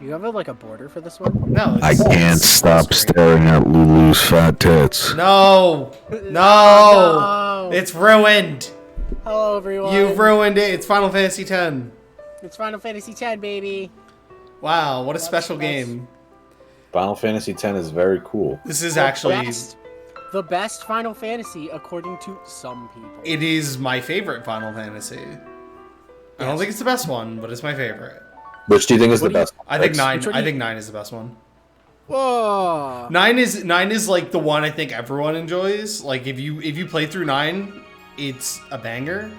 You have like a border for this one? No, I can't stop staring at Lulu's fat tits. No, no, No. it's ruined. Hello, everyone. You've ruined it. It's Final Fantasy X. It's Final Fantasy X, baby. Wow, what a special game. Final Fantasy X is very cool. This is actually... The best Final Fantasy, according to some people. It is my favorite Final Fantasy. I don't think it's the best one, but it's my favorite. Which do you think is the best? I think 9. I think 9 is the best one. Whoa. 9 is like the one I think everyone enjoys. Like if you play through 9, it's a banger.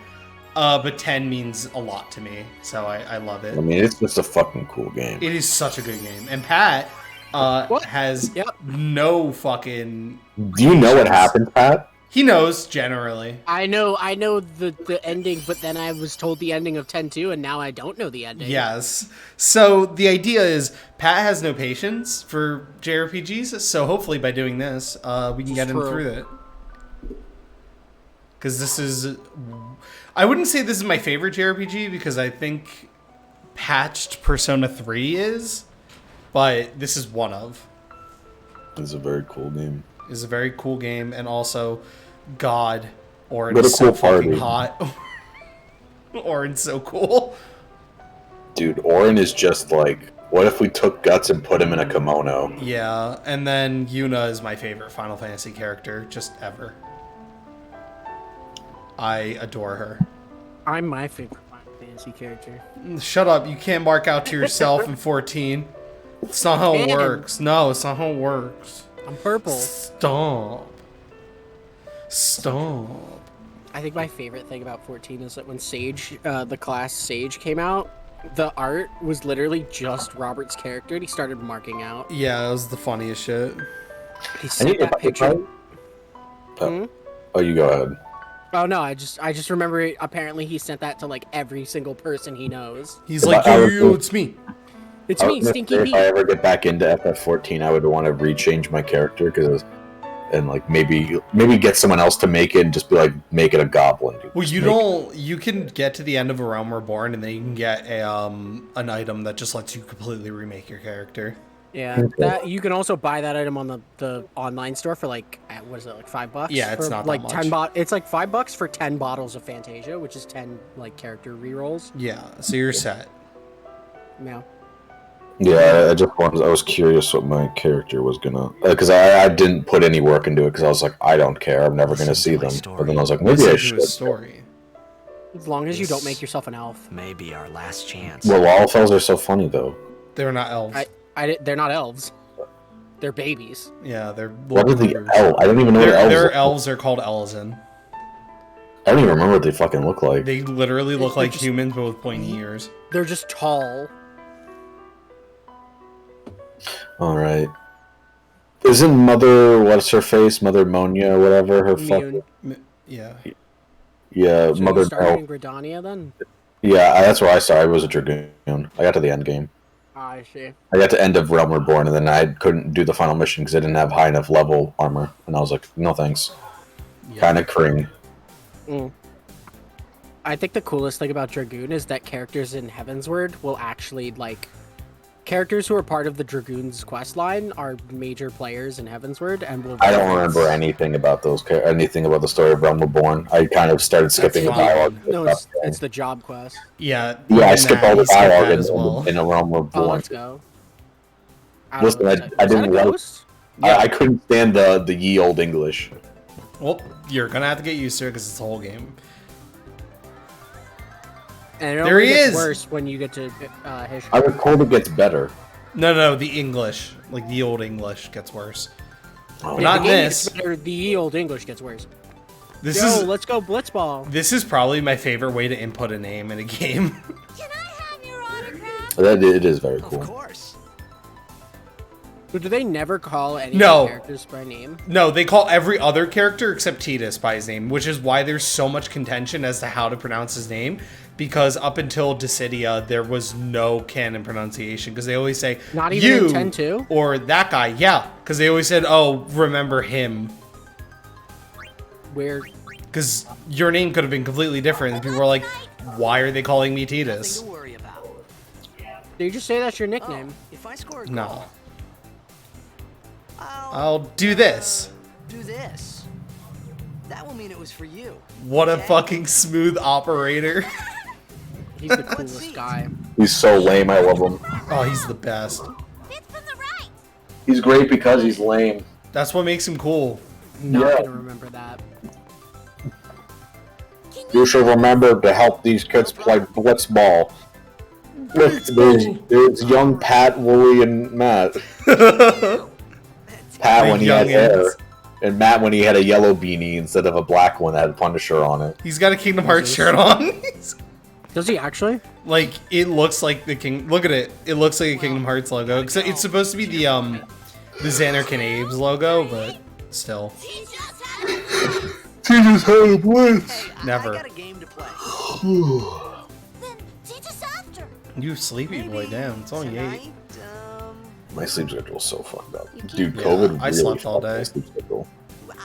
But 10 means a lot to me, so I love it. I mean, it's just a fucking cool game. It is such a good game, and Pat has no fucking. Do you know what happened, Pat? He knows generally. I know the ending, but then I was told the ending of 10-2, and now I don't know the ending. Yes. So the idea is Pat has no patience for JRPGs, so hopefully by doing this, we can get him through it. Because this is... I wouldn't say this is my favorite JRPG, because I think patched Persona 3 is, but this is one of. It's a very cool game. It's a very cool game, and also, God, Orin What a is so cool fucking party. hot. Orin's so cool. Dude, Orin is just like, what if we took Guts and put him in a kimono? Yeah, and then Yuna is my favorite Final Fantasy character, just ever. I adore her. I'm my favorite Final Fantasy character. Shut up, you can't mark out to yourself in 14. It's not how it works. No, it's not how it works. I'm purple. Stop. Stop. I think my favorite thing about 14 is that when Sage, the class Sage came out, the art was literally just Robert's character, and he started marking out. Yeah, it was the funniest shit. He sent that picture. Oh, you go ahead. Oh no, I just remember it, apparently he sent that to like every single person he knows. He's like, yo, it's me. It's me, Stinky If Pete. I ever get back into FF14, I would want to rechange my character and like maybe get someone else to make it and just be like, make it a goblin. Dude. Well, you can get to the end of A Realm Reborn and then you can get a an item that just lets you completely remake your character. Yeah, that you can also buy that item on the online store for like what is it, like $5? Yeah, it's not like that much. It's like $5 for 10 bottles of Fantasia, which is 10 like character rerolls. Yeah, so you're set. Yeah. Yeah, I was curious what my character was gonna, because I didn't put any work into it because I was like, I don't care, I'm never gonna see them. But then I was like, maybe I should. Story. As long as you don't make yourself an elf. Maybe our last chance. Well, all elves are so funny though. They're not elves. They're not elves. They're babies. Yeah, they're. What are the elves? I don't even know what elves. Their elves are called Elzen. I don't even remember what they fucking look like. They literally look like humans, but with pointy ears. They're just tall. All right. Isn't Mother what's her face? Mother Monia or whatever her fucking. Yeah. Yeah, So Mother. you started in Gridania then? Yeah, that's where I started. I was a dragoon. I got to the end game. I see. I got to end of Realm Reborn, and then I couldn't do the final mission because I didn't have high enough level armor, and I was like, no thanks. Yeah. Kind of cring. I think the coolest thing about Dragoon is that characters in Heavensward will actually, like... Characters who are part of the Dragoon's quest line are major players in Heavensward, and will... I don't remember anything about anything about the story of Realm Reborn. I kind of started skipping the dialogue. No, it's the job quest. Yeah. Yeah, I skipped all the dialogue well. in a Realm Reborn. Oh, let's go. Listen, I didn't like... I couldn't stand the ye old English. Well, you're gonna have to get used to it because it's the whole game. And it There only he gets is. worse when you get to history. I was told it gets better. No, the English, like the old English, gets worse. Oh, Not the game this. gets better, the old English gets worse. This Yo, is let's go Blitzball. this is probably my favorite way to input a name in a game. Can I have your autograph? It is very cool. Of course. But do they never call any No. of the characters by name? No, they call every other character except Tidus by his name, which is why there's so much contention as to how to pronounce his name. Because up until Dissidia, there was no canon pronunciation. Because they always say, Not even you, in 10-2? or that guy. Yeah, because they always said, oh, remember him. Weird. Because your name could have been completely different. And people were like, why are they calling me Tidus? Nothing to worry about. Did you just say that's your nickname? If I score a goal, No. I'll do this. do this. That will mean it was for you. What a Okay? fucking smooth operator. He's the coolest guy. He's so lame. I love him. Oh, he's the best. Fifth from the right. He's great because he's lame. That's what makes him cool. Not Yeah. gonna remember that. You should remember to help these kids play blitzball. Look, there's young Pat, Wooly, and Matt. Pat when he had hair, and Matt when he had a yellow beanie instead of a black one that had Punisher on it. He's got a Kingdom Hearts shirt on. Does he actually? Like, it looks like the King. Look at it. It looks like a Kingdom Hearts logo. It's supposed to be the Xander and Abe's logo, but still. Teach us how to Teachers how to blitz. Hey, Never. I got a game to play. then teach us after. You sleepy boy, damn. It's only 8. Tonight, My sleep schedule's so fucked up. You Dude, Yeah, COVID I really slept all fucked my day. sleep schedule.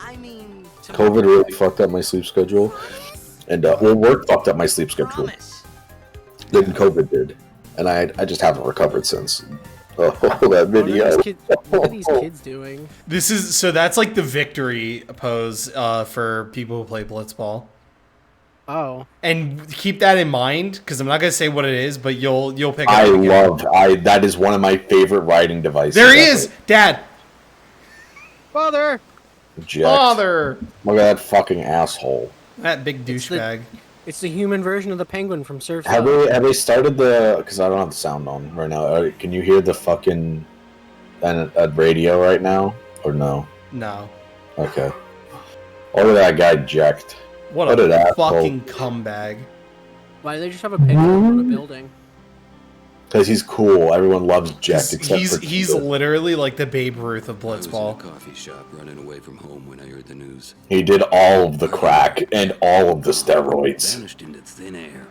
I mean, COVID really fucked up my sleep schedule. And, well, work fucked up my sleep schedule. promise. Then COVID did. And I just haven't recovered since. Oh, that What are video. these kids doing? That's like the victory pose for people who play Blitzball. Oh. And keep that in mind, because I'm not gonna say what it is, but you'll pick it I up again. that is one of my favorite writing devices. There he ever. is, Dad. Father! Eject. Father. Look at that fucking asshole. That big douchebag. It's the human version of the penguin from Surf's Have Up. they started the? Because I don't have the sound on right now. Can you hear the fucking radio right now or no? No. Okay. Look at that guy jacked. What What an a asshole. fucking cumbag. Why do they just have a penguin on a building? Because he's cool. Everyone loves Jacked except for He's Tito. literally like the Babe Ruth of I was in a Blitzball. coffee shop running away from home when I heard the news. He did all of the crack and all of the steroids. Vanished into thin air.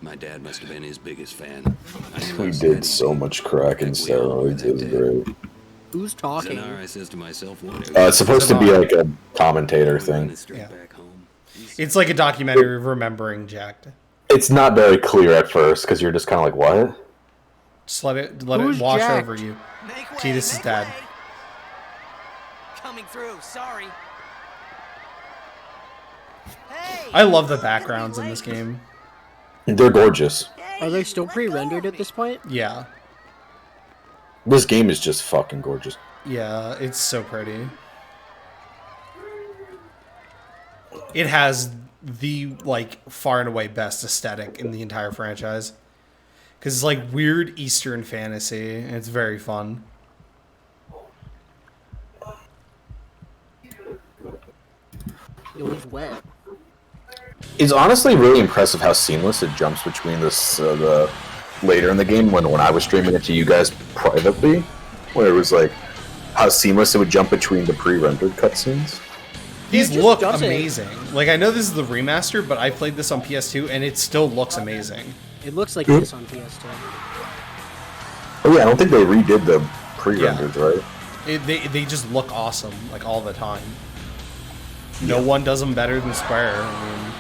My dad must have been his biggest fan. I knew I He was did heading so there. much crack and I think we all were steroids. that It was day. great. Who's talking? Zanar, I says to myself, what It's supposed to be like a commentator thing. Yeah. Back home. It's like a documentary of remembering Jacked. It's not very clear at first because you're just kind of like, what? Just let it Who's wash Jacked? over you. Make way, Titus' make dad. way. Coming through. Sorry. Hey, I love the it's gonna be backgrounds in this late. game. They're gorgeous. Hey, Are they still let go pre-rendered of at this me. point? Yeah. This game is just fucking gorgeous. Yeah, it's so pretty. It has the like far and away best aesthetic in the entire franchise. Cause it's like weird Eastern fantasy and it's very fun. It was wet. It's honestly really impressive how seamless it jumps between this the later in the game when I was streaming it to you guys privately, where it was like how seamless it would jump between the pre-rendered cutscenes. These just look does it. amazing. Like I know this is the remaster, but I played this on PS2 and it still looks amazing. It looks like this on PS2. Oh yeah, I don't think they redid the pre-renders, right? They just look awesome like all the time. No one does them better than Square. I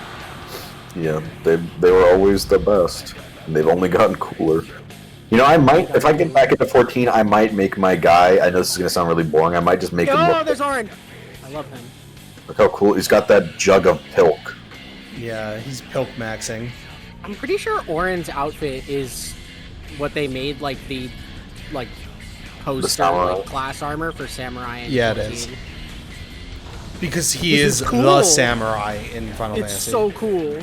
mean, Yeah, they were always the best, and they've only gotten cooler. You know, I might, if I get back into 14, I might make my guy. I know this is gonna sound really boring. I might just make him Oh, look. there's Orin! I love him. Look how cool he's got that jug of pilk. yeah, he's pilk maxing. I'm pretty sure Orin's outfit is what they made like the poster samurai. like class armor for Samurai. In Yeah, it 14. is. Because he This is is cool. the samurai in Final It's Fantasy. so cool.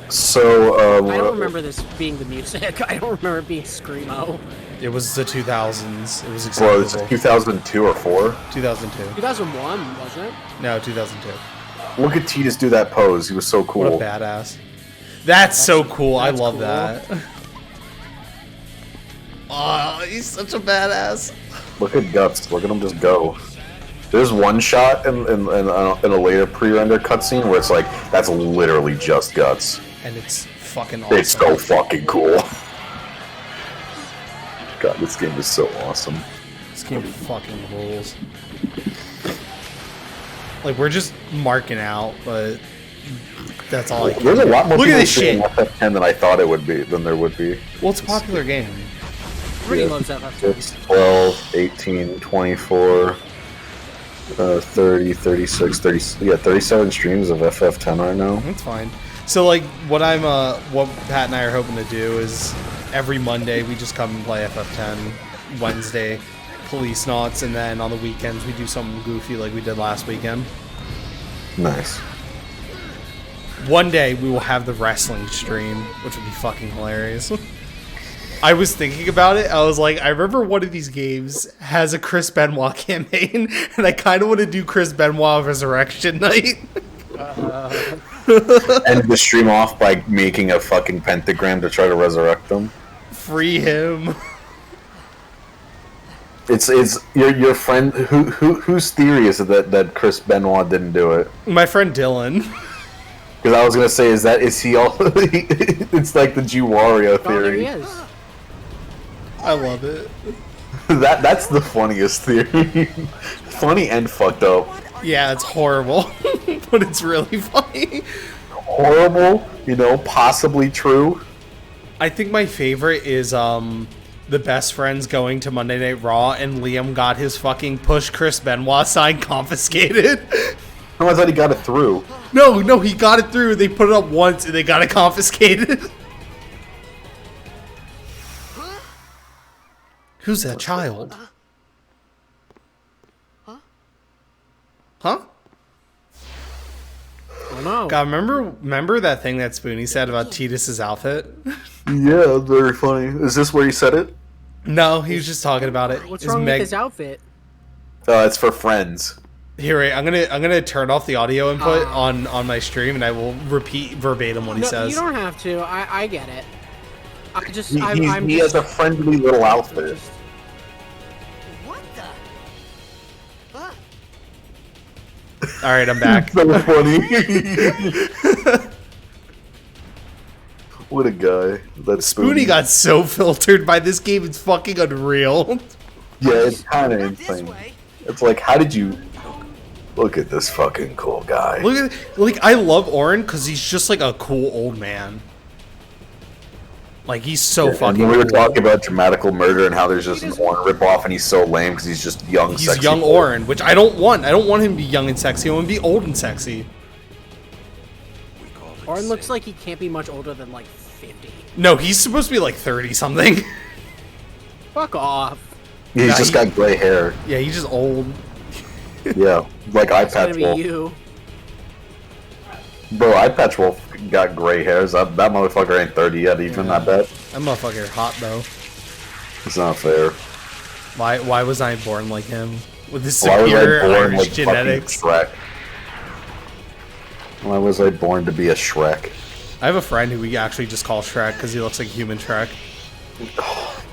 So, I don't remember this being the music. I don't remember it being screamo. It was the 2000s. It was well, it's acceptable. 2002 or 4. 2002. 2001, wasn't it? No, 2002. Look at Titus do that pose. He was so What a cool. badass. That's so cool. I that's love cool. that. Oh, he's such a badass. Look at Guts. Look at him just go. There's one shot in a later pre-render cutscene where it's like, that's literally just Guts. And it's fucking awesome. It's so fucking cool. God, this game is so awesome. This game fucking rules. Like, we're just marking out, but That's all I can There's a do. lot more Look at people this shit. streaming FF10 than I thought it would be, than there would be. Well, it's a popular game. Everybody Yeah. loves FF10. It's 12, 18, 24, 30, 36, 30, yeah, 37 streams of FF10 right now. That's fine. So like what what Pat and I are hoping to do is every Monday we just come and play FF10, Wednesday Police Knots, and then on the weekends we do something goofy like we did last weekend. Nice. One day we will have the wrestling stream, which would be fucking hilarious. I was thinking about it. I was like, I remember one of these games has a Chris Benoit campaign, and I kind of want to do Chris Benoit Resurrection Night. And the stream off by making a fucking pentagram to try to resurrect them. Free him. It's your friend whose theory is it that Chris Benoit didn't do it? My friend Dylan. Because I was gonna say, is he all? It's like the G Wario Oh, there he theory. is. I love it. That's the funniest theory. Funny and fucked up. Yeah, it's horrible, but it's really funny. Horrible, possibly true. I think my favorite is the best friends going to Monday Night Raw and Liam got his fucking push Chris Benoit sign confiscated. No, I thought he got it through. No, he got it through. They put it up once and they got it confiscated. Who's that child? Huh? Oh no. God, remember that thing that Spoonie said about Titus's outfit? Yeah, very funny. Is this where he said it? No, he was just talking about it. What's It's wrong Meg- with his outfit? It's for friends. Here, wait, I'm gonna turn off the audio input on my stream, and I will repeat verbatim what he No, says. you don't have to. I get it. I just, He, I'm he just, has a friendly little outfit. What the? Huh? All right, I'm back. So funny. What a guy. That's Spoonie got so filtered by this game; it's fucking unreal. Yeah, it's kind of Not this insane. way. It's like, how did you look at this fucking cool guy? Look at I love Orin because he's just like a cool old man. Like he's so And fucking. when we were cool. talking about dramatical murder and how there's just an Orin ripoff and he's so lame because he's just young, He's sexy. young Orin, which I don't want. I don't want him to be young and sexy. I want him to be old and sexy. Orin looks like he can't be much older than like 50. No, he's supposed to be like 30 something. Fuck off. He's Nah, just got gray hair. Yeah, he's just old. Yeah, like Eye It's gonna Patch be Wolf. you. Bro, Eye Patch Wolf got gray hairs. That motherfucker ain't 30 yet, even, I bet. That motherfucker hot though. It's not fair. Why was I born like him? With his Why was I superior born Irish like genetics. fucking Shrek? Why was I born to be a Shrek? I have a friend who we actually just call Shrek because he looks like human Shrek.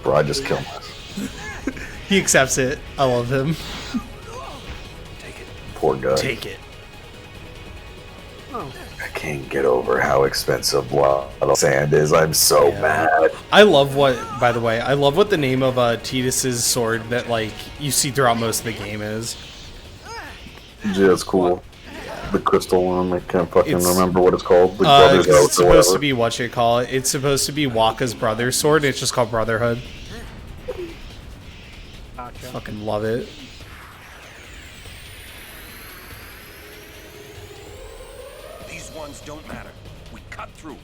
Bro, I just killed myself. He accepts it. I love him. Poor guy. Take it. Oh. I can't get over how expensive blood sand is. I'm so mad. I love what, by the way, I love what the name of Titus's sword that like you see throughout most of the game is. Yeah, it's cool. The crystal one, I can't fucking It's- remember what it's called. The Brothers It's Oath or supposed to whatever. be what you call it. It's supposed to be Waka's brother's sword. It's just called Brotherhood. Gotcha. Fucking love it. These ones don't matter. We cut through.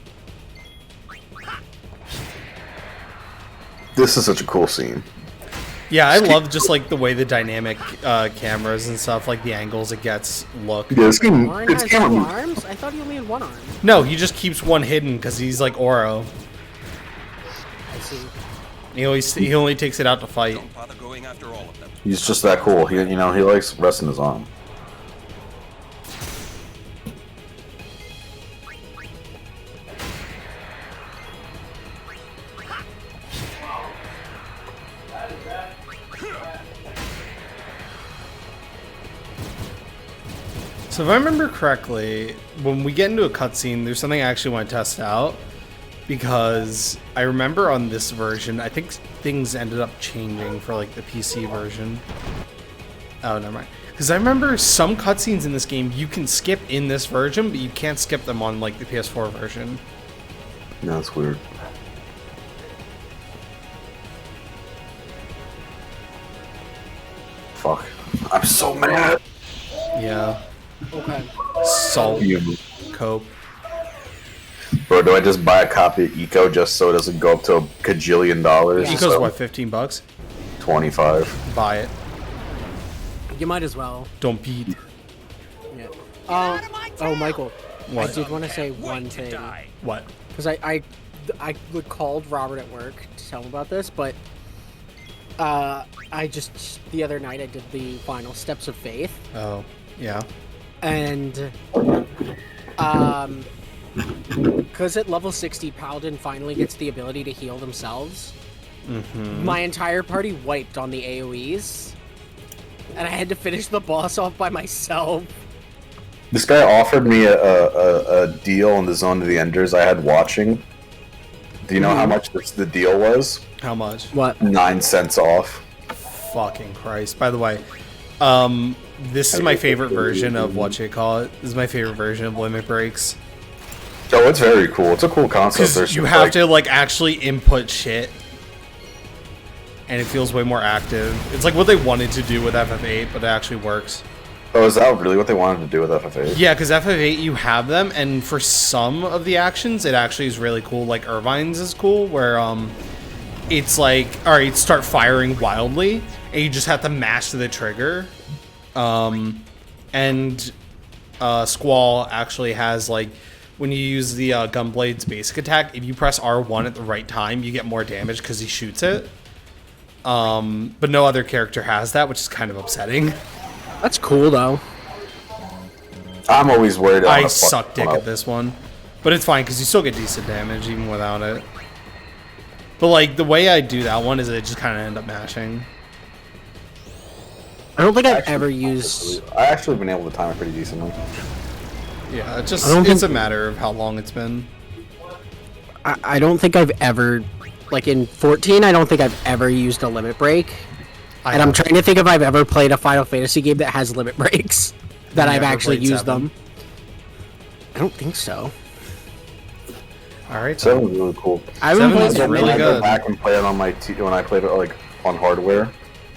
This is such a cool scene. Yeah, I love just like the way the dynamic cameras and stuff, like the angles it gets look. Yeah, this game, Orin it's has two camera. arms? I thought he only had one arm. No, he just keeps one hidden because he's like Oro. I see. He only takes it out to fight. Don't bother going after all of them. He's just that cool. He likes resting his arm. So if I remember correctly, when we get into a cutscene, there's something I actually want to test out. Because I remember on this version, I think things ended up changing for like the PC version. Oh, never mind. Because I remember some cutscenes in this game you can skip in this version, but you can't skip them on like the PS4 version. No, that's weird. Fuck. I'm so mad. Yeah. Okay. Salt. You. Cope. Bro, do I just buy a copy of Eco just so it doesn't go up to a cajillion dollars? Yeah. Eco's So, what, $15? 25. Buy it. You might as well. Don't beat. Yeah. Oh, Michael. What? I did want to say one thing. What? Because I called Robert at work to tell him about this, but I just the other night I did the final steps of faith, Oh, yeah. and because at level 60 Paladin finally gets the ability to heal themselves. My entire party wiped on the AoEs, and I had to finish the boss off by myself. This guy offered me a deal in the Zone of the Enders I had watching. Do you know how much the deal was? How much? What? 9 cents off. Fucking Christ. By the way, this is my favorite version of what you call it. This is my favorite version of Limit Breaks. Oh, it's very cool. It's a cool concept. Because There's you some, have like- to like actually input shit, and it feels way more active. It's like what they wanted to do with FF8, but it actually works. Oh, is that really what they wanted to do with FFA? Yeah, because FF8 you have them, and for some of the actions, it actually is really cool. Like Irvine's is cool, where it's like, all right, start firing wildly, and you just have to mash the trigger. And Squall actually has like, when you use the Gunblade's basic attack, if you press R1 at the right time, you get more damage because he shoots it. But no other character has that, which is kind of upsetting. That's cool though. I'm always worried. I suck dick at this one, but it's fine because you still get decent damage even without it. But like the way I do that one is I just kind of end up mashing. I don't think I've ever used. I actually been able to time it pretty decently. Yeah, it just I don't it's think- a matter of how long it's been. I don't think I've ever, like in 14, I don't think I've ever used a limit break. And I'm trying to think if I've ever played a Final Fantasy game that has limit breaks that I've never actually played used 7? them. I don't think so. All right, So so that was really cool. I haven't 7 played is that really When I good. go back and play it on my when I played it like on hardware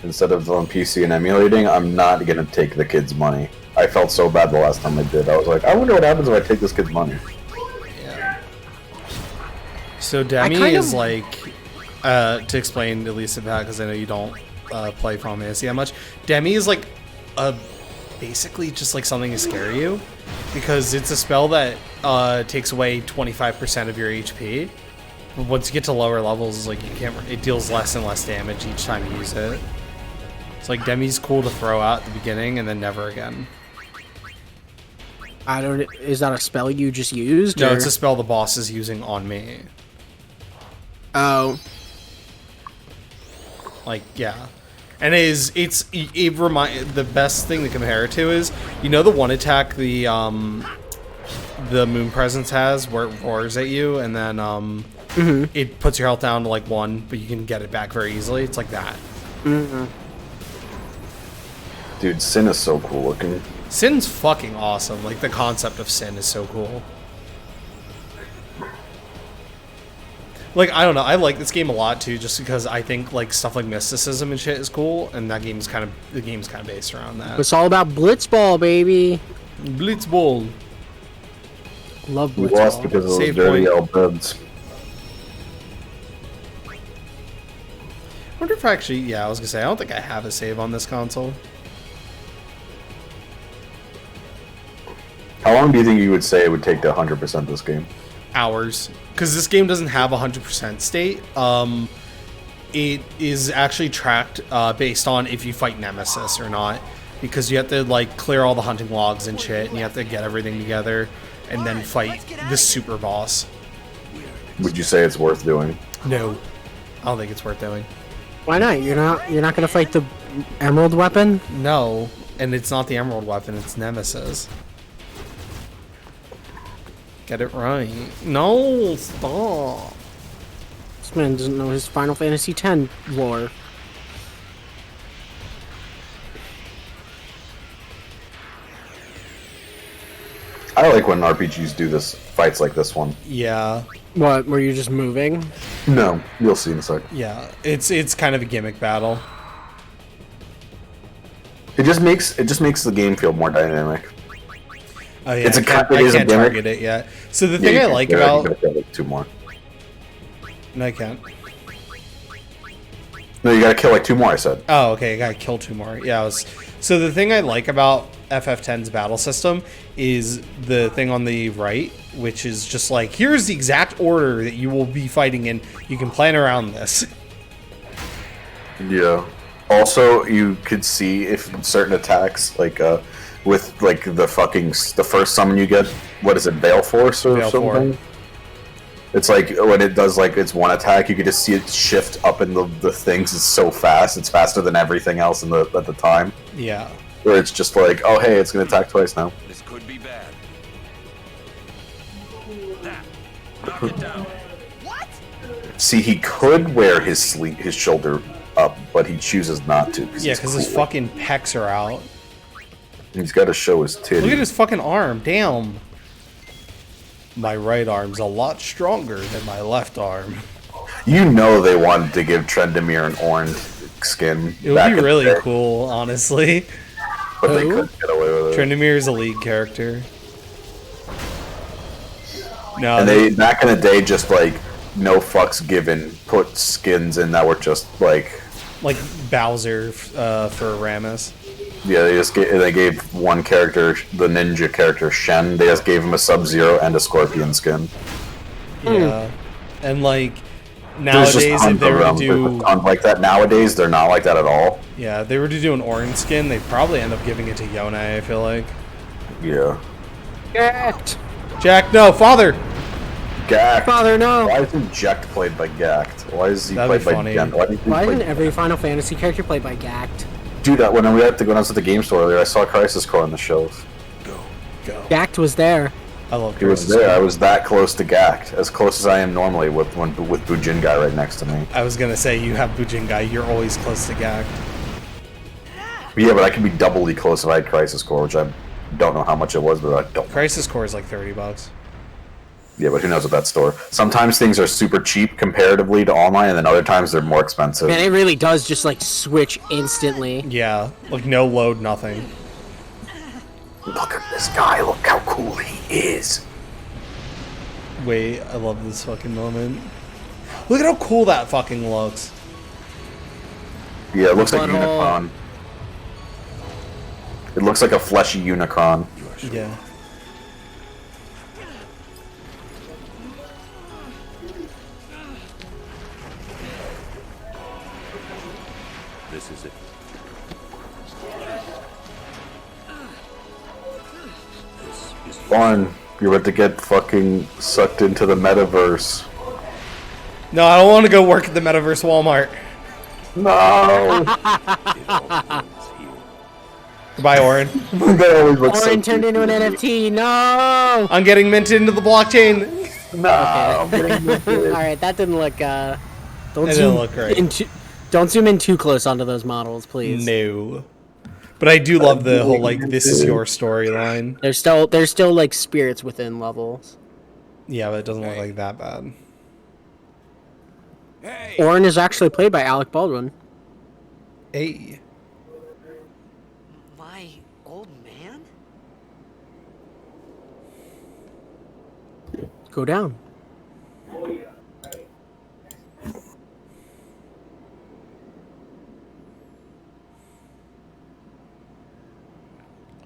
instead of on PC and emulating, I'm not gonna take the kid's money. I felt so bad the last time I did. I was like, I wonder what happens if I take this kid's money. So Demi kind is of- like, to explain at least about, because I know you don't play Final Fantasy that much. Demi is like basically just like something to scare you, because it's a spell that takes away 25% of your HP. But once you get to lower levels, it's like you can't. It deals less and less damage each time you use it. It's like Demi's cool to throw out at the beginning and then never again. I don't. Is that a spell you just used? No, or- it's a spell the boss is using on me. Oh, Like, yeah. And it remind the best thing to compare it to is, you know, the one attack the Moon Presence has where it roars at you and then it puts your health down to like 1, but you can get it back very easily. It's like that. Dude, Sin is so cool looking. Sin's fucking awesome. Like, the concept of Sin is so cool. Like, I don't know, I like this game a lot too, just because I think like stuff like mysticism and shit is cool, and the game's kind of based around that. it's all about Blitzball, baby. Blitzball. Love We lost Blitzball. because of those Save dirty point. elbows. I wonder if actually, yeah, I was gonna say, I don't think I have a save on this console. How long do you think you would say it would take to 100% this game? Hours, because this game doesn't have a 100% state. It is actually tracked based on if you fight Nemesis or not, because you have to like clear all the hunting logs and shit, and you have to get everything together and then fight the super boss. Would you say it's worth doing? No, I don't think it's worth doing. Why not? You're not gonna fight the Emerald weapon? No, and it's not the Emerald weapon; it's Nemesis. Get it right. No, stop. This man doesn't know his Final Fantasy X lore. I like when RPGs do this fights like this one. Yeah, What, were you just moving? No, you'll see in a sec. yeah. It's kind of a gimmick battle. It just makes the game feel more dynamic. Oh yeah, It's a I can't, it is a I can't gimmick. target it yet. So the thing you I can like kill it, about you gotta kill, like, 2 more. no, I can't. No, you gotta kill like 2 more. I said. Oh, okay, I gotta kill 2 more. Yeah, I was. So the thing I like about FF10's battle system is the thing on the right, which is just like, here's the exact order that you will be fighting in. You can plan around this. Yeah. Also, you could see if certain attacks, like with like the first summon you get, what is it, Veil Force or Veil something? It's like when it does like its one attack, you could just see it shift up in the things. It's so fast. It's faster than everything else at the time. Yeah. Where it's just like, oh hey, it's gonna attack twice now. This could be bad. That. Knock it down. What? See, he could wear his shoulder up, but he chooses not to. Yeah, because his fucking pecs are out. He's got to show his titty. Look at his fucking arm. Damn. My right arm's a lot stronger than my left arm. You know they wanted to give Trendemir an orange skin. It would back be in the really day, cool, honestly. but they couldn't get away with it. Trendemir is a lead character. No, And they back in the day just like no fucks given, put skins in that were just like Bowser for Ramus. yeah, they gave one character, the ninja character Shen, they just gave him a Sub-Zero and a Scorpion skin. Yeah, and like There's just nowadays, if tons they of were to them do, like that. Nowadays, they're not like that at all. yeah, if they were to do an orange skin, they'd probably end up giving it to Yone. I feel like. Yeah. Gact! Jack, no, father. Gact. Father, no! Why isn't Jack played by Gact? Why is he That'd be played by funny. Gen? Why isn't every Final Fantasy character played by Gact? Dude, when I was at the game store earlier, I saw Crisis Core on the shelf. Go. Gact was there. I love. He was there. I was that close to Gact, as close as I am normally with Bujingai right next to me. I was gonna say you have Bujingai. You're always close to Gact. But yeah, but I could be doubly close if I had Crisis Core, which I don't know how much it was, but I don't. Crisis Core is like $30. Yeah, but who knows at that store? Sometimes things are super cheap comparatively to online, and then other times they're more expensive. Man, it really does just like switch instantly. Yeah, like no load, nothing. Look at this guy. Look how cool he is. Wait, I love this fucking moment. Look at how cool that fucking looks. Yeah, it looks like Butthole. Unicron. It looks like a fleshy Unicron. Yeah. This is it. This is Fun. You're about to get fucking sucked into the metaverse. No, I don't want to go work at the Metaverse Walmart. No! it all begins here. Goodbye, Orin. That always looks so Orin turned cute into an to me. NFT. No! I'm getting minted into the blockchain. No, I'm getting All it. right, that didn't look. Don't It zoom didn't look great. don't zoom in too close onto those models, please. No. But I do love the whole like this is your storyline. There's still like spirits within levels. Yeah, but it doesn't look like that bad. Hey! Orin is actually played by Alec Baldwin. Hey. My old man? Go down.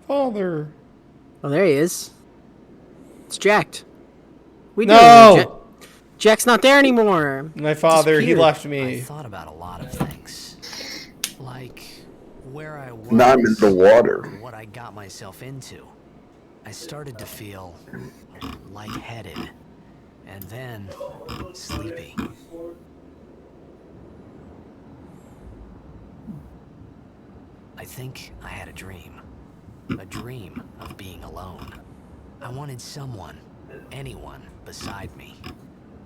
Father. Oh, there he is. It's Jacked. We No! did it. Jack's not there anymore. My father, he Disappeared. left I me. thought about a lot of things. Like where I was. Now I'm in the water. What I got myself into. I started to feel lightheaded. And then sleepy. I think I had a dream. A dream of being alone. I wanted someone, anyone, beside me.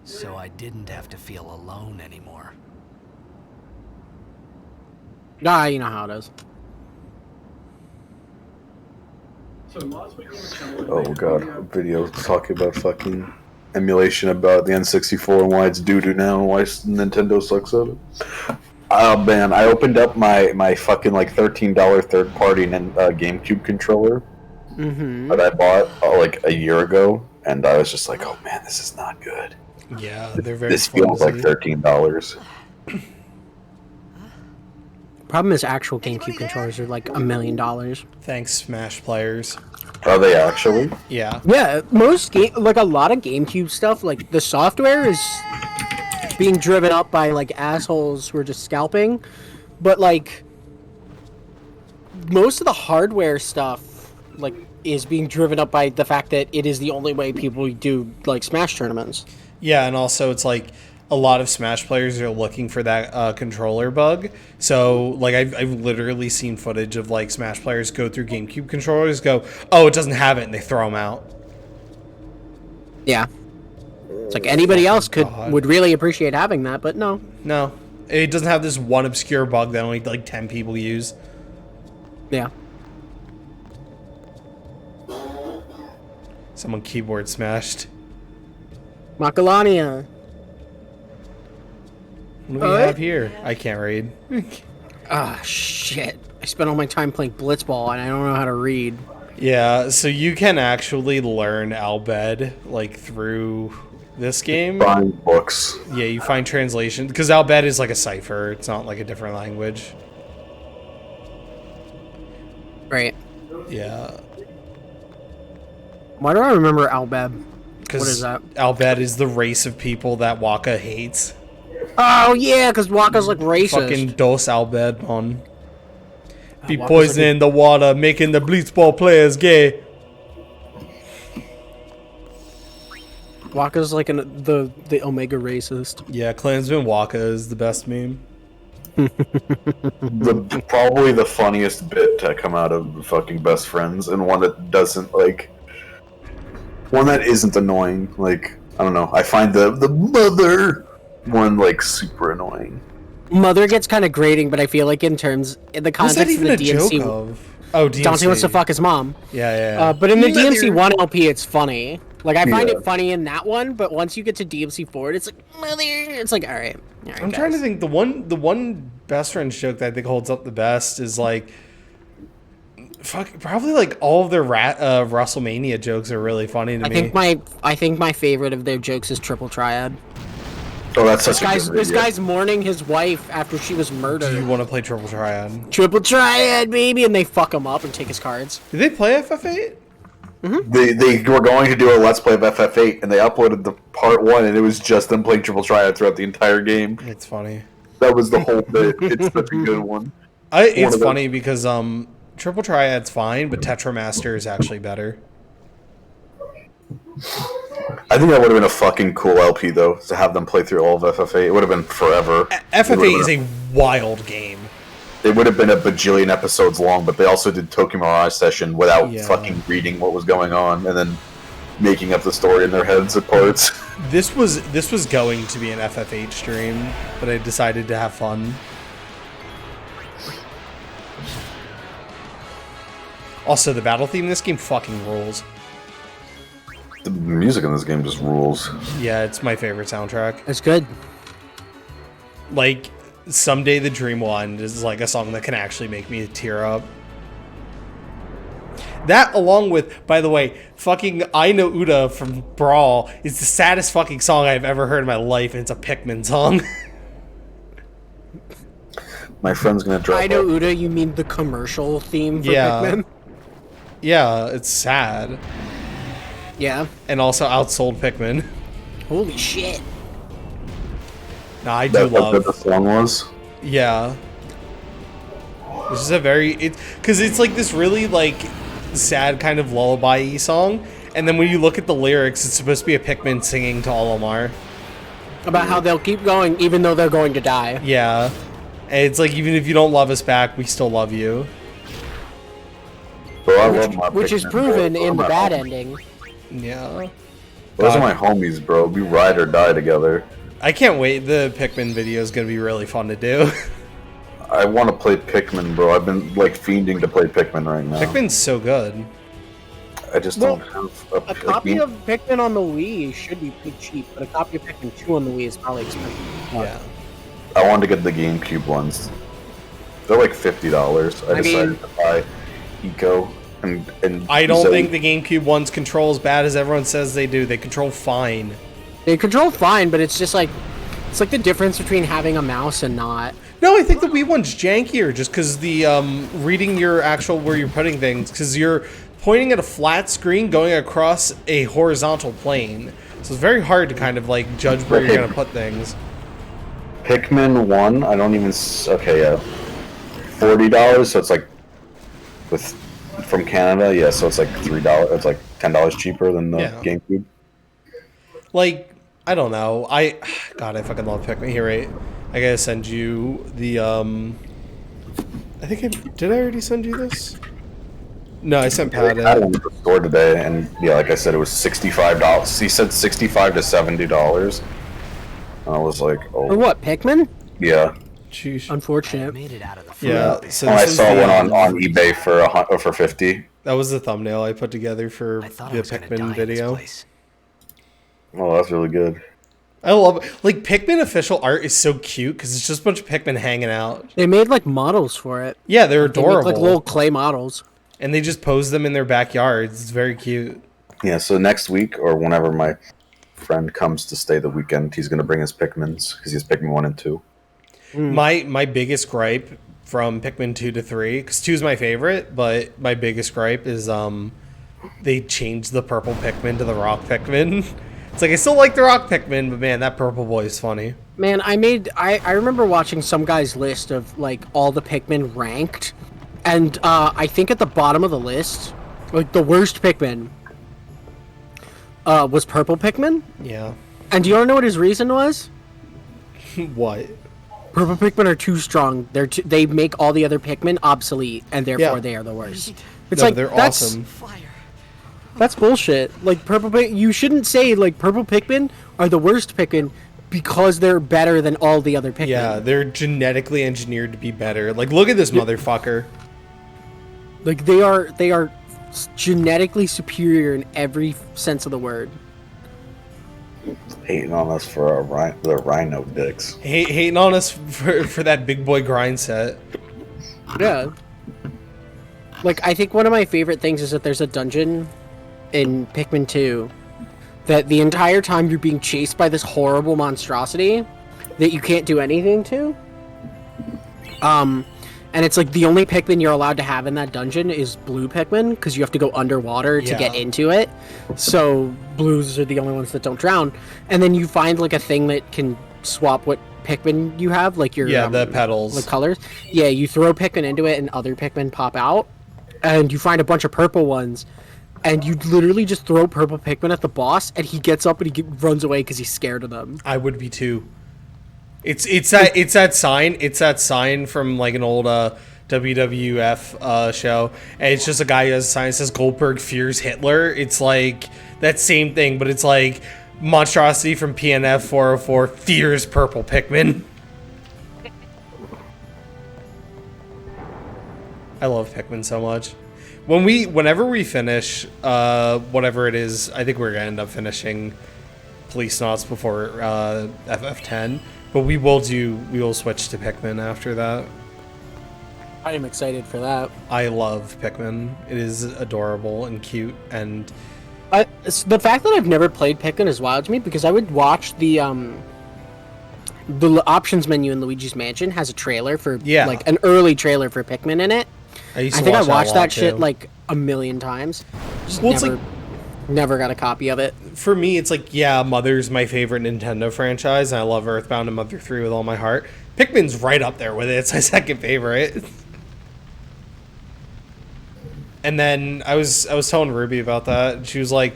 So I didn't have to feel alone anymore. Ah, you know how it is. Oh god, a video talking about fucking emulation about the N64 and why it's doo-doo now and why Nintendo sucks at it. Oh man, I opened up my fucking like $13 third-party GameCube controller that I bought like a year ago, and I was just like, oh man, this is not good. Yeah, they're very This feels like $13. Problem is, actual GameCube controllers are like $1 million. Thanks, Smash players. Are they actually? Yeah. Yeah, most like a lot of GameCube stuff, like the software is being driven up by like assholes who are just scalping, but like most of the hardware stuff like is being driven up by the fact that it is the only way people do like Smash tournaments. Yeah, and also it's like a lot of Smash players are looking for that controller bug. So, like, I've literally seen footage of, like, Smash players go through GameCube controllers, go, oh, it doesn't have it, and they throw them out. Yeah. It's like anybody else God. would really appreciate having that, but no. No. It doesn't have this one obscure bug that only, like, 10 people use. Yeah. Someone keyboard smashed. Makalania. What do we have here? I can't read. Ah, shit. I spent all my time playing Blitzball, and I don't know how to read. Yeah, so you can actually learn Albed, like, through this game. Buying books. Yeah, you find translation. Because Albed is like a cipher. It's not like a different language. Right. Yeah. Why do I remember Albed? Because What is that? Albed is the race of people that Waka hates. Oh, yeah, because Waka's like racist. Fucking Dos Albed, man. Be Waka's poisoning the water, making the blitzball players gay. Waka's like the Omega racist. Yeah, Klansman Waka is the best meme. Probably the funniest bit to come out of fucking Best Friends, and one that doesn't like, one that isn't annoying. Like, I don't know. I find the mother one like super annoying. Mother gets kind of grating, but I feel like in the What's that context of even the a joke DMC, of? Oh, DMC. Dante wants to fuck his mom. Yeah. But in the Mother. DMC 1 LP, it's funny. Like, I find Yeah. it funny in that one, but once you get to DMC 4, it's like, mother. It's like, all right. I'm trying to think. The one Best Friends joke that I think holds up the best is like, probably like all of their WrestleMania jokes are really funny to me. I think my favorite of their jokes is Triple Triad. Oh, that's such a good This video. guy's mourning his wife after she was Do you murdered. want to play Triple Triad? Triple Triad, baby, and they fuck him up and take his cards. Did they play FF8? They were going to do a Let's Play of FF8, and they uploaded the part 1, and it was just them playing Triple Triad throughout the entire game. It's funny. That was the whole bit. It's such a good one. It's of them. funny because Triple Triad's fine, but Tetramaster is actually better. I think that would have been a fucking cool LP, though, to have them play through all of FF8. It would have been forever. FF8 is a wild game. It would have been a bajillion episodes long, but they also did Tokyo Mirage Session without Yeah. fucking reading what was going on, and then making up the story in their heads at parts. This was going to be an FF8 stream, but I decided to have fun. Also, the battle theme in this game fucking rules. The music in this game just rules. Yeah, it's my favorite soundtrack. It's good. Like, Someday the Dream will End is like a song that can actually make me tear up. That, along with, by the way, fucking I Know Uda from Brawl is the saddest fucking song I've ever heard in my life, and it's a Pikmin song. My friend's gonna drop I know out. Uda, you mean the commercial theme for Yeah. Pikmin? Yeah, it's sad. Yeah. And also outsold Pikmin. Holy shit. No, I do That's what love. the song was. Yeah. This is a very because it's like this really like sad kind of lullaby-y song, and then when you look at the lyrics, it's supposed to be a Pikmin singing to Olimar. About how they'll keep going even though they're going to die. Yeah, and it's like even if you don't love us back, we still love you. Bro, I love my Which is Pikmin, proven bro. in the Those are bad my- ending. Yeah. Those are God. my homies, bro. We ride or die together. I can't wait. The Pikmin video is gonna be really fun to do. I want to play Pikmin, bro. I've been like fiending to play Pikmin right now. Pikmin's so good. I just Well, don't have A copy of Pikmin on the Wii should be pretty cheap, but a copy of Pikmin 2 on the Wii is probably expensive. Yeah. I wanted to get the GameCube ones. They're like $50. I decided to buy Eco and I don't Zoe. think the GameCube ones control as bad as everyone says they do. They control fine. They control fine, but it's just like it's like the difference between having a mouse and not. No, I think the Wii one's jankier just because the reading your actual where you're putting things, because you're pointing at a flat screen going across a horizontal plane. So it's very hard to kind of like judge where you're gonna put things. Pikmin 1, I don't even okay, yeah. $40, so it's like with from Canada, yeah, so it's like $3, it's like $10 cheaper than the GameCube. Like, I don't know. God, I fucking love Pikmin. Here, right? I gotta send you the I think did I already send you this? No, I sent Pat I had it. one at the store today, and yeah, like I said, it was $65. He said $65 to $70. And I was like, Or oh, what, Pikmin? yeah. Jeez. Unfortunate. Made it out of the Yeah. freezer. So And I this is saw the, one on eBay for 50. That was the thumbnail I put together for I thought I the was gonna die Pikmin in this video. place. Oh, that's really good. I love it. Like, Pikmin official art is so cute because it's just a bunch of Pikmin hanging out. They made like models for it. Yeah, they're They make, adorable. like little clay models. And they just pose them in their backyards. It's very cute. Yeah, so next week or whenever my friend comes to stay the weekend, he's gonna bring his Pikmins because he has Pikmin 1 and 2. My biggest gripe from Pikmin 2 to 3, because 2 is my favorite, but my biggest gripe is they changed the purple Pikmin to the rock Pikmin. It's like, I still like the rock Pikmin, but man, that purple boy is funny. Man, I remember watching some guy's list of like all the Pikmin ranked, and I think at the bottom of the list, like the worst Pikmin, was purple Pikmin. Yeah. And do you want to know what his reason was? What? Purple Pikmin are too strong. They make all the other Pikmin obsolete, and therefore Yeah. they are the worst. It's No, like they're that's awesome. that's bullshit. Like you shouldn't say like purple Pikmin are the worst Pikmin because they're better than all the other Pikmin. Yeah, they're genetically engineered to be better. Like, look at this motherfucker. Like they are genetically superior in every sense of the word. Hating on us for our the rhino dicks. Hating on us for that big boy grind set. Yeah. Like I think one of my favorite things is that there's a dungeon in Pikmin 2 that the entire time you're being chased by this horrible monstrosity that you can't do anything to. And it's like the only Pikmin you're allowed to have in that dungeon is blue Pikmin because you have to go underwater to get into it. So blues are the only ones that don't drown. And then you find like a thing that can swap what Pikmin you have, like your the petals, the colors. Yeah, you throw Pikmin into it and other Pikmin pop out, and you find a bunch of purple ones. And you literally just throw purple Pikmin at the boss, and he gets up and he runs away because he's scared of them. I would be too. It's that sign from like an old WWF show, and it's just a guy who has a sign that says Goldberg fears Hitler. It's like that same thing, but it's like monstrosity from PNF 404 fears purple Pikmin. I love Pikmin so much. Whenever we finish whatever it is, I think we're gonna end up finishing Police Knots before FF10, but we will switch to Pikmin after that. I am excited for that. I love Pikmin. It is adorable and cute, and The fact that I've never played Pikmin is wild to me because I would watch the options menu in Luigi's Mansion has a trailer for like an early trailer for Pikmin in it. I think I watched that shit like a million times. Just never got a copy of it. For me, it's like, yeah, Mother's my favorite Nintendo franchise, and I love Earthbound and Mother 3 with all my heart. Pikmin's right up there with it. It's my second favorite. And then I was telling Ruby about that, and she was like,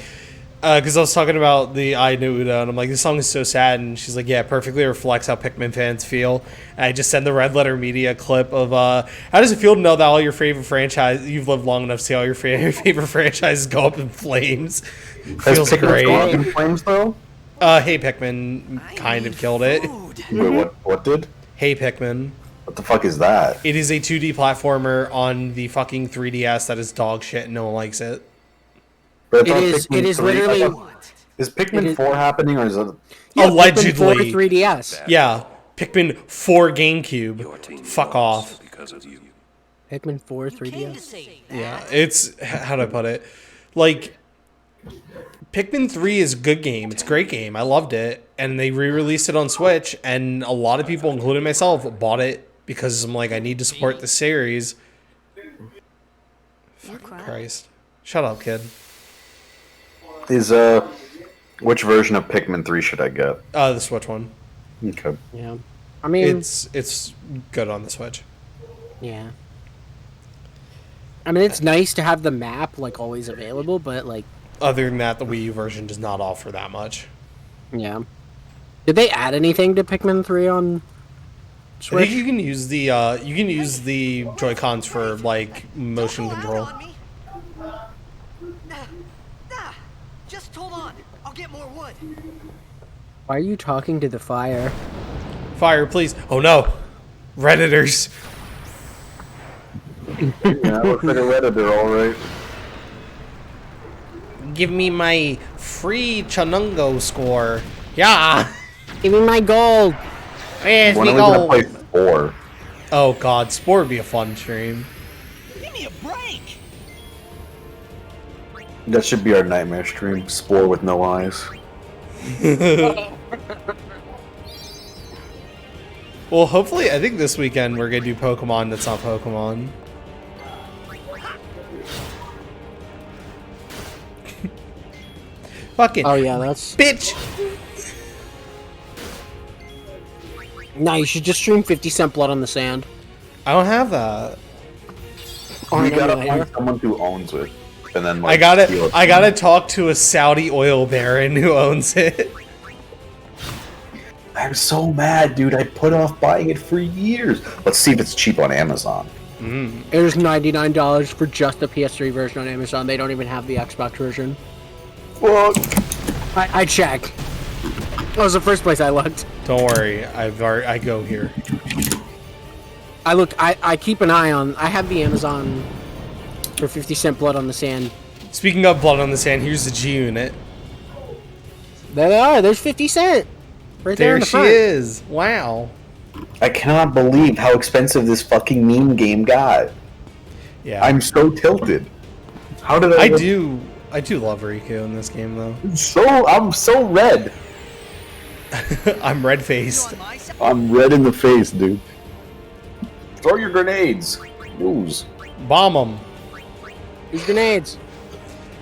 because I was talking about the I Know Uda, and I'm like, this song is so sad, and she's like, yeah, it perfectly reflects how Pikmin fans feel. And I just sent the Red Letter Media clip of, how does it feel to know that all your favorite franchise, you've lived long enough to see all your favorite franchises go up in flames? Feels great. Gone up in flames though? Hey Pikmin kind of killed it. Wait, what did? Hey Pikmin. What the fuck is that? It is a 2D platformer on the fucking 3DS that is dog shit and no one likes it. But I It thought is. Pikmin It is 3 I literally. thought- Is Pikmin It is- 4 happening, or is it? Yeah, Allegedly. Pikmin 4 3DS. Yeah, Pikmin 4 GameCube. Your team Fuck lost off. because of you. Pikmin 4 Came to 3DS. say Yeah, it's how do I put it? Like Pikmin 3 is a good game. It's a great game. I loved it, and they re-released it on Switch, and a lot of people, including myself, bought it because I'm like, I need to support the series. Fucking Christ! Shut up, kid. Is which version of Pikmin 3 should I get? The Switch one. Okay. Yeah. I mean, It's good on the Switch. yeah. I mean, it's nice to have the map like always available, but like, Other than that, the Wii U version does not offer that much. yeah. Did they add anything to Pikmin 3 on I Switch? think you can use the Joy Cons for like motion control. Just hold on. I'll get more wood. Why are you talking to the fire? Fire, please. Oh no, Redditors. Yeah, I look like a Redditor, alright. Give me my free Chanungo score. Yeah. Give me my gold. Where's When me are we gonna go? play 4? Oh god, Spore would be a fun stream. Give me a break. That should be our nightmare stream. Spore with no eyes. Well, hopefully, I think this weekend we're gonna do Pokemon that's not Pokemon. Fucking Oh yeah, that's. bitch. No, you should just stream 50 Cent Blood on the Sand. I don't have that. On We an gotta emulator. find someone who owns it. And then, I like, gotta steal it I from gotta them. talk to a Saudi oil baron who owns it. I'm so mad, dude. I put off buying it for years. Let's see if it's cheap on Amazon. It was $99 for just the PS3 version on Amazon. They don't even have the Xbox version. Fuck. I checked. That was the first place I looked. Don't worry, I go here. I keep an eye on. I have the Amazon for 50 Cent Blood on the Sand. Speaking of Blood on the Sand, here's the G Unit. There they are. There's 50 Cent. Right there in There the she front. is. Wow. I cannot believe how expensive this fucking meme game got. Yeah. I'm so tilted. How did I do love Riku in this game though. I'm so red. I'm red faced. On my side. I'm red in the face, dude. Throw your grenades. Use. Bomb them. These grenades.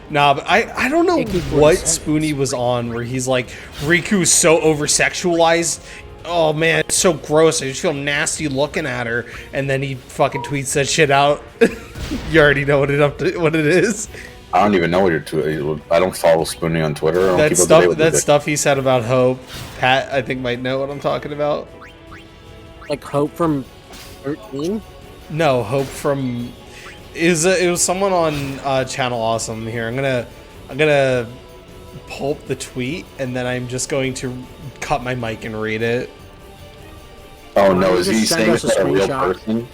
Nah, but I don't know AK-47. what Spoonie was on where he's like, Riku's so over-sexualized. Oh man, it's so gross. I just feel nasty looking at her. And then he fucking tweets that shit out. You already know what it is. I don't even know what you're doing. I don't follow Spoonie on Twitter. I don't That keep up to date stuff with that it. stuff he said about Hope. Pat, I think, might know what I'm talking about. Like Hope from 13. No, Hope from it was someone on Channel Awesome here. I'm gonna pull up the tweet and then I'm just going to cut my mic and read it. Oh Why no, don't you is just he send saying us it's a a real screenshot? person?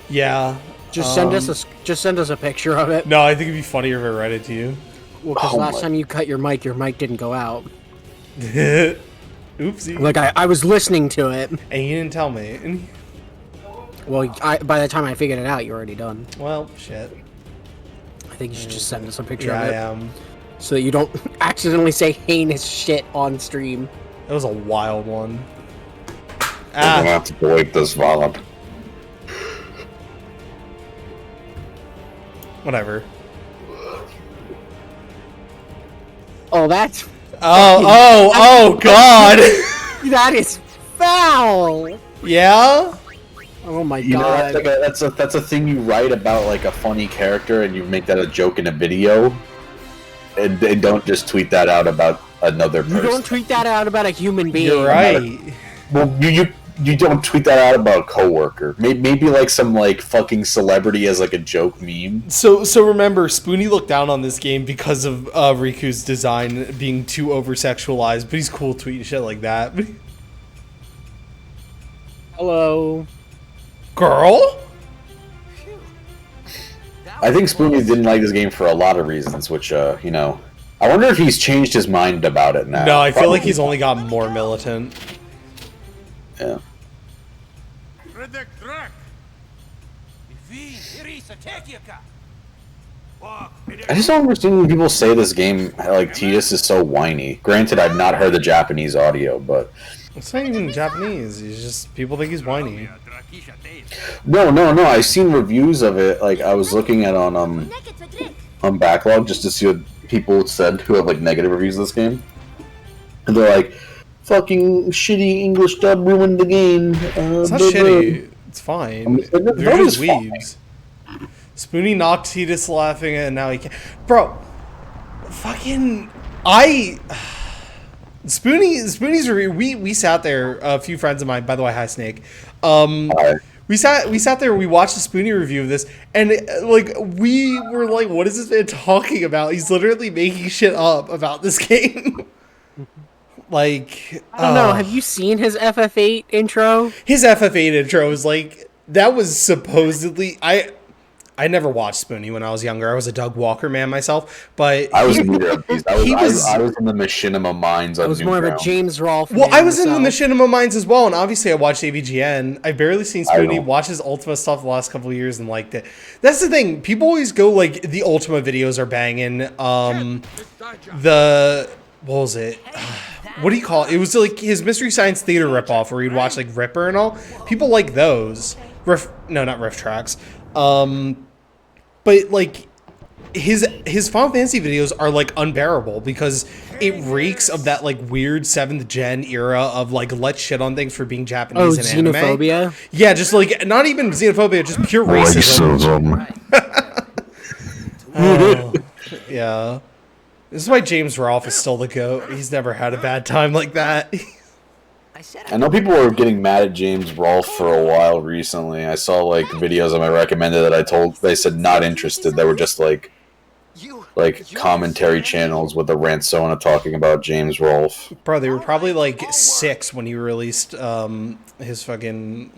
Yeah. Just send us a picture of it. No, I think it'd be funnier if I read it to you. Well, because Oh last my- time you cut your mic didn't go out. Oopsie. Like I was listening to it. And you didn't tell me. Well, by the time I figured it out, you're already done. Well, shit. I think you should just send us a picture Yeah, of I it, am. so that you don't accidentally say heinous shit on stream. That was a wild one. I'm gonna Ah, have to delete this VOD. whatever. Oh, that's Oh, God. that is foul. Yeah? Oh my You know, god. that's a thing you write about, like a funny character, and you make that a joke in a video, and don't just tweet that out about another You person. don't tweet that out about a human being. You're right. Well, you don't tweet that out about a coworker. Maybe like some like fucking celebrity as like a joke meme. So remember, Spoonie looked down on this game because of Riku's design being too over-sexualized, but he's cool tweeting shit like that. Hello. Girl? Phew. That I think Spoonie didn't like this game for a lot of reasons, which, you know, I wonder if he's changed his mind about it now. No, I feel like Probably he's only gotten more militant. Yeah. I just don't understand when people say this game, like, Tidus is so whiny. Granted, I've not heard the Japanese audio, but... It's not even Japanese. He's just people think he's whiny. No, I've seen reviews of it. Like, I was looking at on Backlog just to see what people said who have, like, negative reviews of this game. And they're like, fucking shitty English dub ruined the game. It's not shitty. It's fine. They're just weebs. Spoonie knocked Tidus laughing and now he can't. Bro, fucking... Spoonie's review, we sat there, a few friends of mine, by the way, hi Snake. We sat there, we watched the Spoonie review of this, and like we were like, what is this man talking about? He's literally making shit up about this game. Like, I don't know. Have you seen his FF8 intro? His FF8 intro was like, that was supposedly, I never watched Spoonie when I was younger. I was a Doug Walker man myself, but I was neither of these. I was in the Machinima Mines. I was more of a James Rolfe. Well, I was in the Machinima Mines as well, and obviously I watched AVGN. I've barely seen Spoonie. Watched his Ultima stuff the last couple of years and liked it. That's the thing. People always go like the Ultima videos are banging. What was it? What do you call it? It was like his Mystery Science Theater ripoff where he'd watch like Ripper and all. People like those. Not riff tracks. But like his Final Fantasy videos are like unbearable because it reeks of that like weird 7th gen era of like let's shit on things for being Japanese and xenophobia. Anime. Yeah, just like not even xenophobia, just pure racism. Yeah. This is why James Rolfe is still the GOAT. He's never had a bad time like that. I know people were getting mad at James Rolfe for a while recently. I saw like videos of them I recommended that they said not interested. They were just like commentary channels with a Ransona talking about James Rolfe. Bro, they were probably like 6 when he released his fucking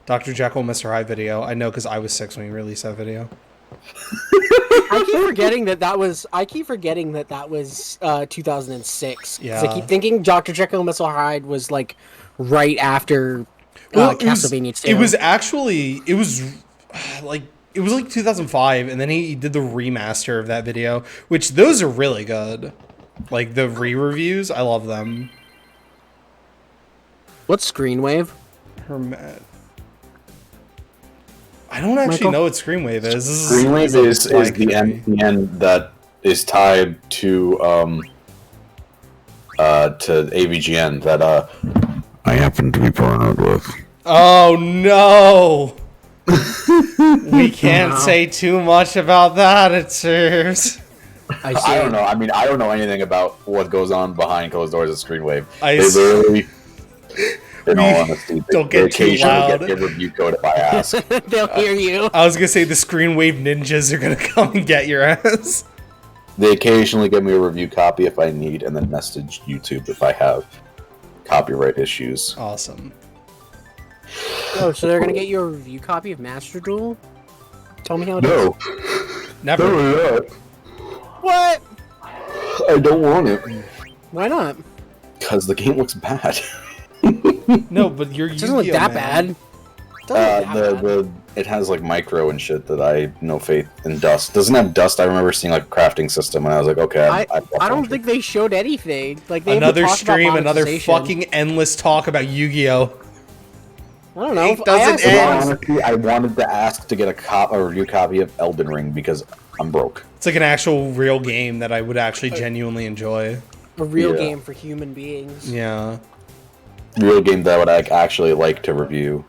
Dr. Jekyll and Mr. Hyde video. I know because I was 6 when he released that video. I keep forgetting that was 2006. Yeah. I keep thinking Dr. Jekyll and Mr. Hyde was like right after Castlevania 2. It was like 2005, and then he did the remaster of that video, which those are really good. Like the re-reviews, I love them. What's Screenwave? I don't actually know what Screenwave is. Screenwave is the MPN that is tied to AVGN that I happen to be partnered with. Oh no! We can't say too much about that, it seems. I don't know. I mean, I don't know anything about what goes on behind closed doors at Screenwave. In all honesty, don't get too loud. Get a review code if I ask. They'll hear you. I was gonna say the Screenwave ninjas are gonna come and get your ass. They occasionally give me a review copy if I need, and then message YouTube if I have copyright issues. Awesome. Oh, so they're gonna get you a review copy of Master Duel? Tell me how it is. No. Never. No, What? I don't want it. Why not? Because the game looks bad. No, but you're It doesn't look that bad. It has like micro and shit that I no faith in dust. Doesn't have dust. I remember seeing like a crafting system and I was like, okay. I don't think they showed anything. Like they another stream, another fucking endless talk about Yu-Gi-Oh. I don't know. It doesn't end. Honestly, I wanted to ask to get a review copy of Elden Ring because I'm broke. It's like an actual real game that I would actually genuinely enjoy. A real game for human beings. Yeah. Real game that I would actually like to review.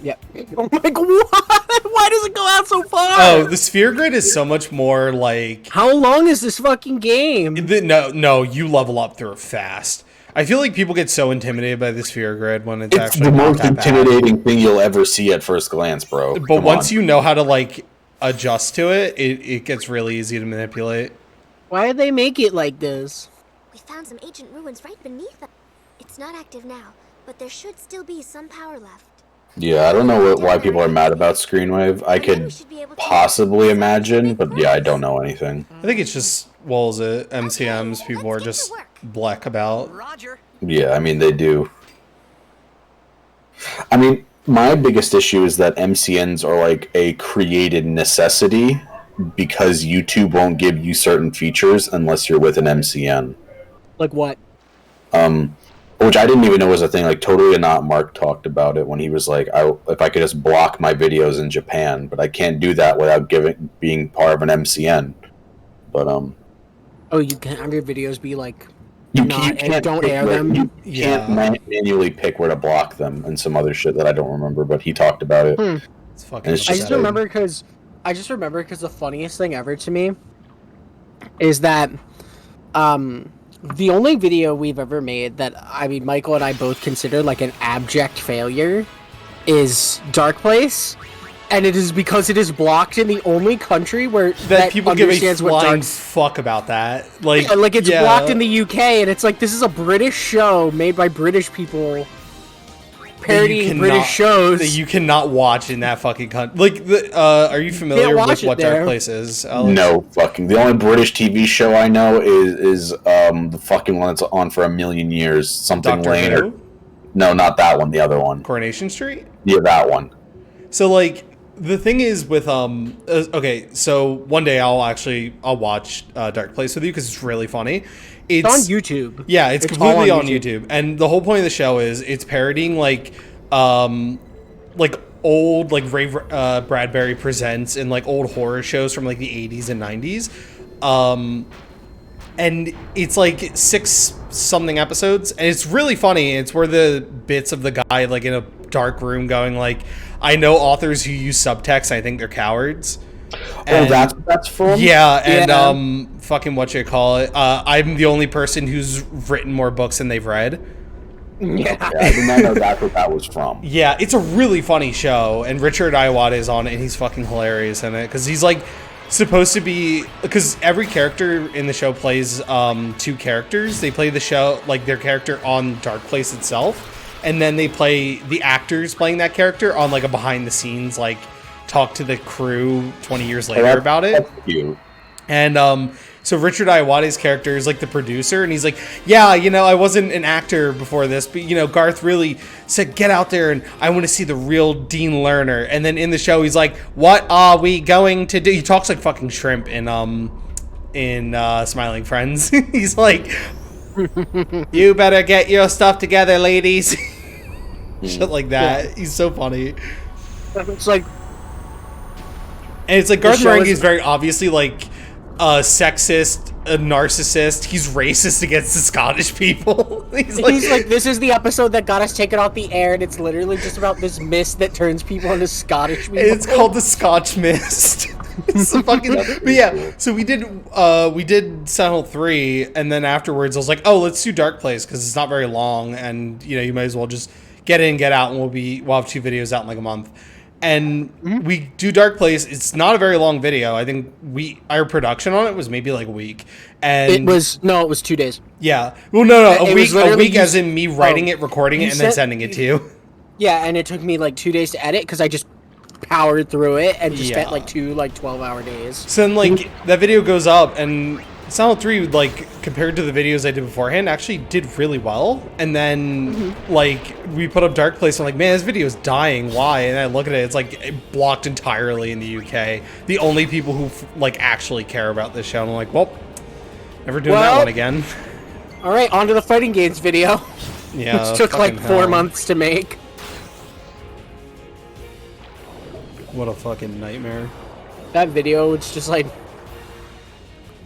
Yep. Oh my god, what? Why does it go out so far? Oh, the Sphere Grid is so much more like... How long is this fucking game? No, you level up through it fast. I feel like people get so intimidated by the Sphere Grid when it's actually the most intimidating thing you'll ever see at first glance, bro. But once you know how to, like, adjust to it, it gets really easy to manipulate. Why did they make it like this? We found some ancient ruins right beneath us. It's not active now, but there should still be some power left. Yeah, I don't know why people are mad about Screenwave. I And then we could should be able to possibly use imagine, big but yeah, I purpose. don't know anything. I think it's just walls at MCMs. People are let's get to just work. black about. Roger. Yeah, I mean, they do. I mean, my biggest issue is that MCNs are like a created necessity because YouTube won't give you certain features unless you're with an MCN. Like what? Which I didn't even know was a thing. Like, Totally Not Mark talked about it when he was like, if I could just block my videos in Japan, but I can't do that without being part of an MCN. But Oh, you can't have your videos be like you not can't don't pick air where- them. You Yeah. can't manually pick where to block them and some other shit that I don't remember. But he talked about it. It's fucking. It's I just just pathetic. remember because the funniest thing ever to me is that the only video we've ever made that I mean Michael and I both consider like an abject failure is Dark Place, and it is because it is blocked in the only country where that people give a understands what flying Dark. fuck about that. Like, Yeah, like it's yeah. blocked in the UK, and it's like this is a British show made by British people parodying British shows. that you cannot watch in that fucking country. Like, are you familiar watch with it what there. Dark Place is? Alex? No fucking. The only British TV show I know is the fucking one that's on for a million years. Something Doctor Lane or Who? no, not that one. The other one. Coronation Street. Yeah, that one. So like the thing is with okay, so one day I'll watch Dark Place with you because it's really funny. It's on YouTube. Yeah, it's all completely on YouTube. And the whole point of the show is it's parodying like old like Ray Bradbury Presents and like old horror shows from like the 80s and 90s. And it's like 6 something episodes, and it's really funny. It's where the bits of the guy like in a dark room going like, I know authors who use subtext, I think they're cowards. Oh, that's from. Yeah, and Yeah. fucking what you call it? I'm the only person who's written more books than they've read. Yeah. Yeah, I did not know that's what that was from. Yeah, it's a really funny show, and Richard Iwata is on it, and he's fucking hilarious in it because he's like supposed to be, because every character in the show plays 2 characters. They play the show like their character on Dark Place itself, and then they play the actors playing that character on like a behind the scenes like talk to the crew 20 years later about it. That's cute. And so Richard Iwata's character is like the producer, and he's like, yeah, you know, I wasn't an actor before this, but you know, Garth really said, get out there and I want to see the real Dean Lerner. And then in the show, he's like, what are we going to do? He talks like fucking Shrimp in Smiling Friends. He's like, you better get your stuff together, ladies. Shit like that. Yeah. He's so funny. It's like And it's like Garth show Marenghi is- is very obviously like a sexist, a narcissist. He's racist against the Scottish people. he's like this is the episode that got us taken off the air, and it's literally just about this mist that turns people into Scottish people. it's called the Scotch Mist. It's so fucking. But yeah, so we did Silent 3, and then afterwards I was like, oh, let's do Dark Place because it's not very long, and you know you might as well just get in, get out, and we'll have 2 videos out in like a month. And we do Dark Place. It's not a very long video. I think our production on it was maybe like a week. And It was 2 days. yeah. Well, no, It a was week literally as in me writing it, recording it, you and then sent- sending it to you. Yeah, and it took me like 2 days to edit because I just powered through it and just Yeah. spent like 2 12-hour days. So then, like, that video goes up, and Silent 3, like, compared to the videos I did beforehand, actually did really well. And then, like, we put up Dark Place, and I'm like, man, this video's dying. Why? And I look at it, it's, like, blocked entirely in the UK. The only people who, like, actually care about this show. And I'm like, well, never doing that Well- one again. All right, on to the fighting games video, Yeah, which took like fucking 4 hell. months to make. What a fucking nightmare. That video, it's just like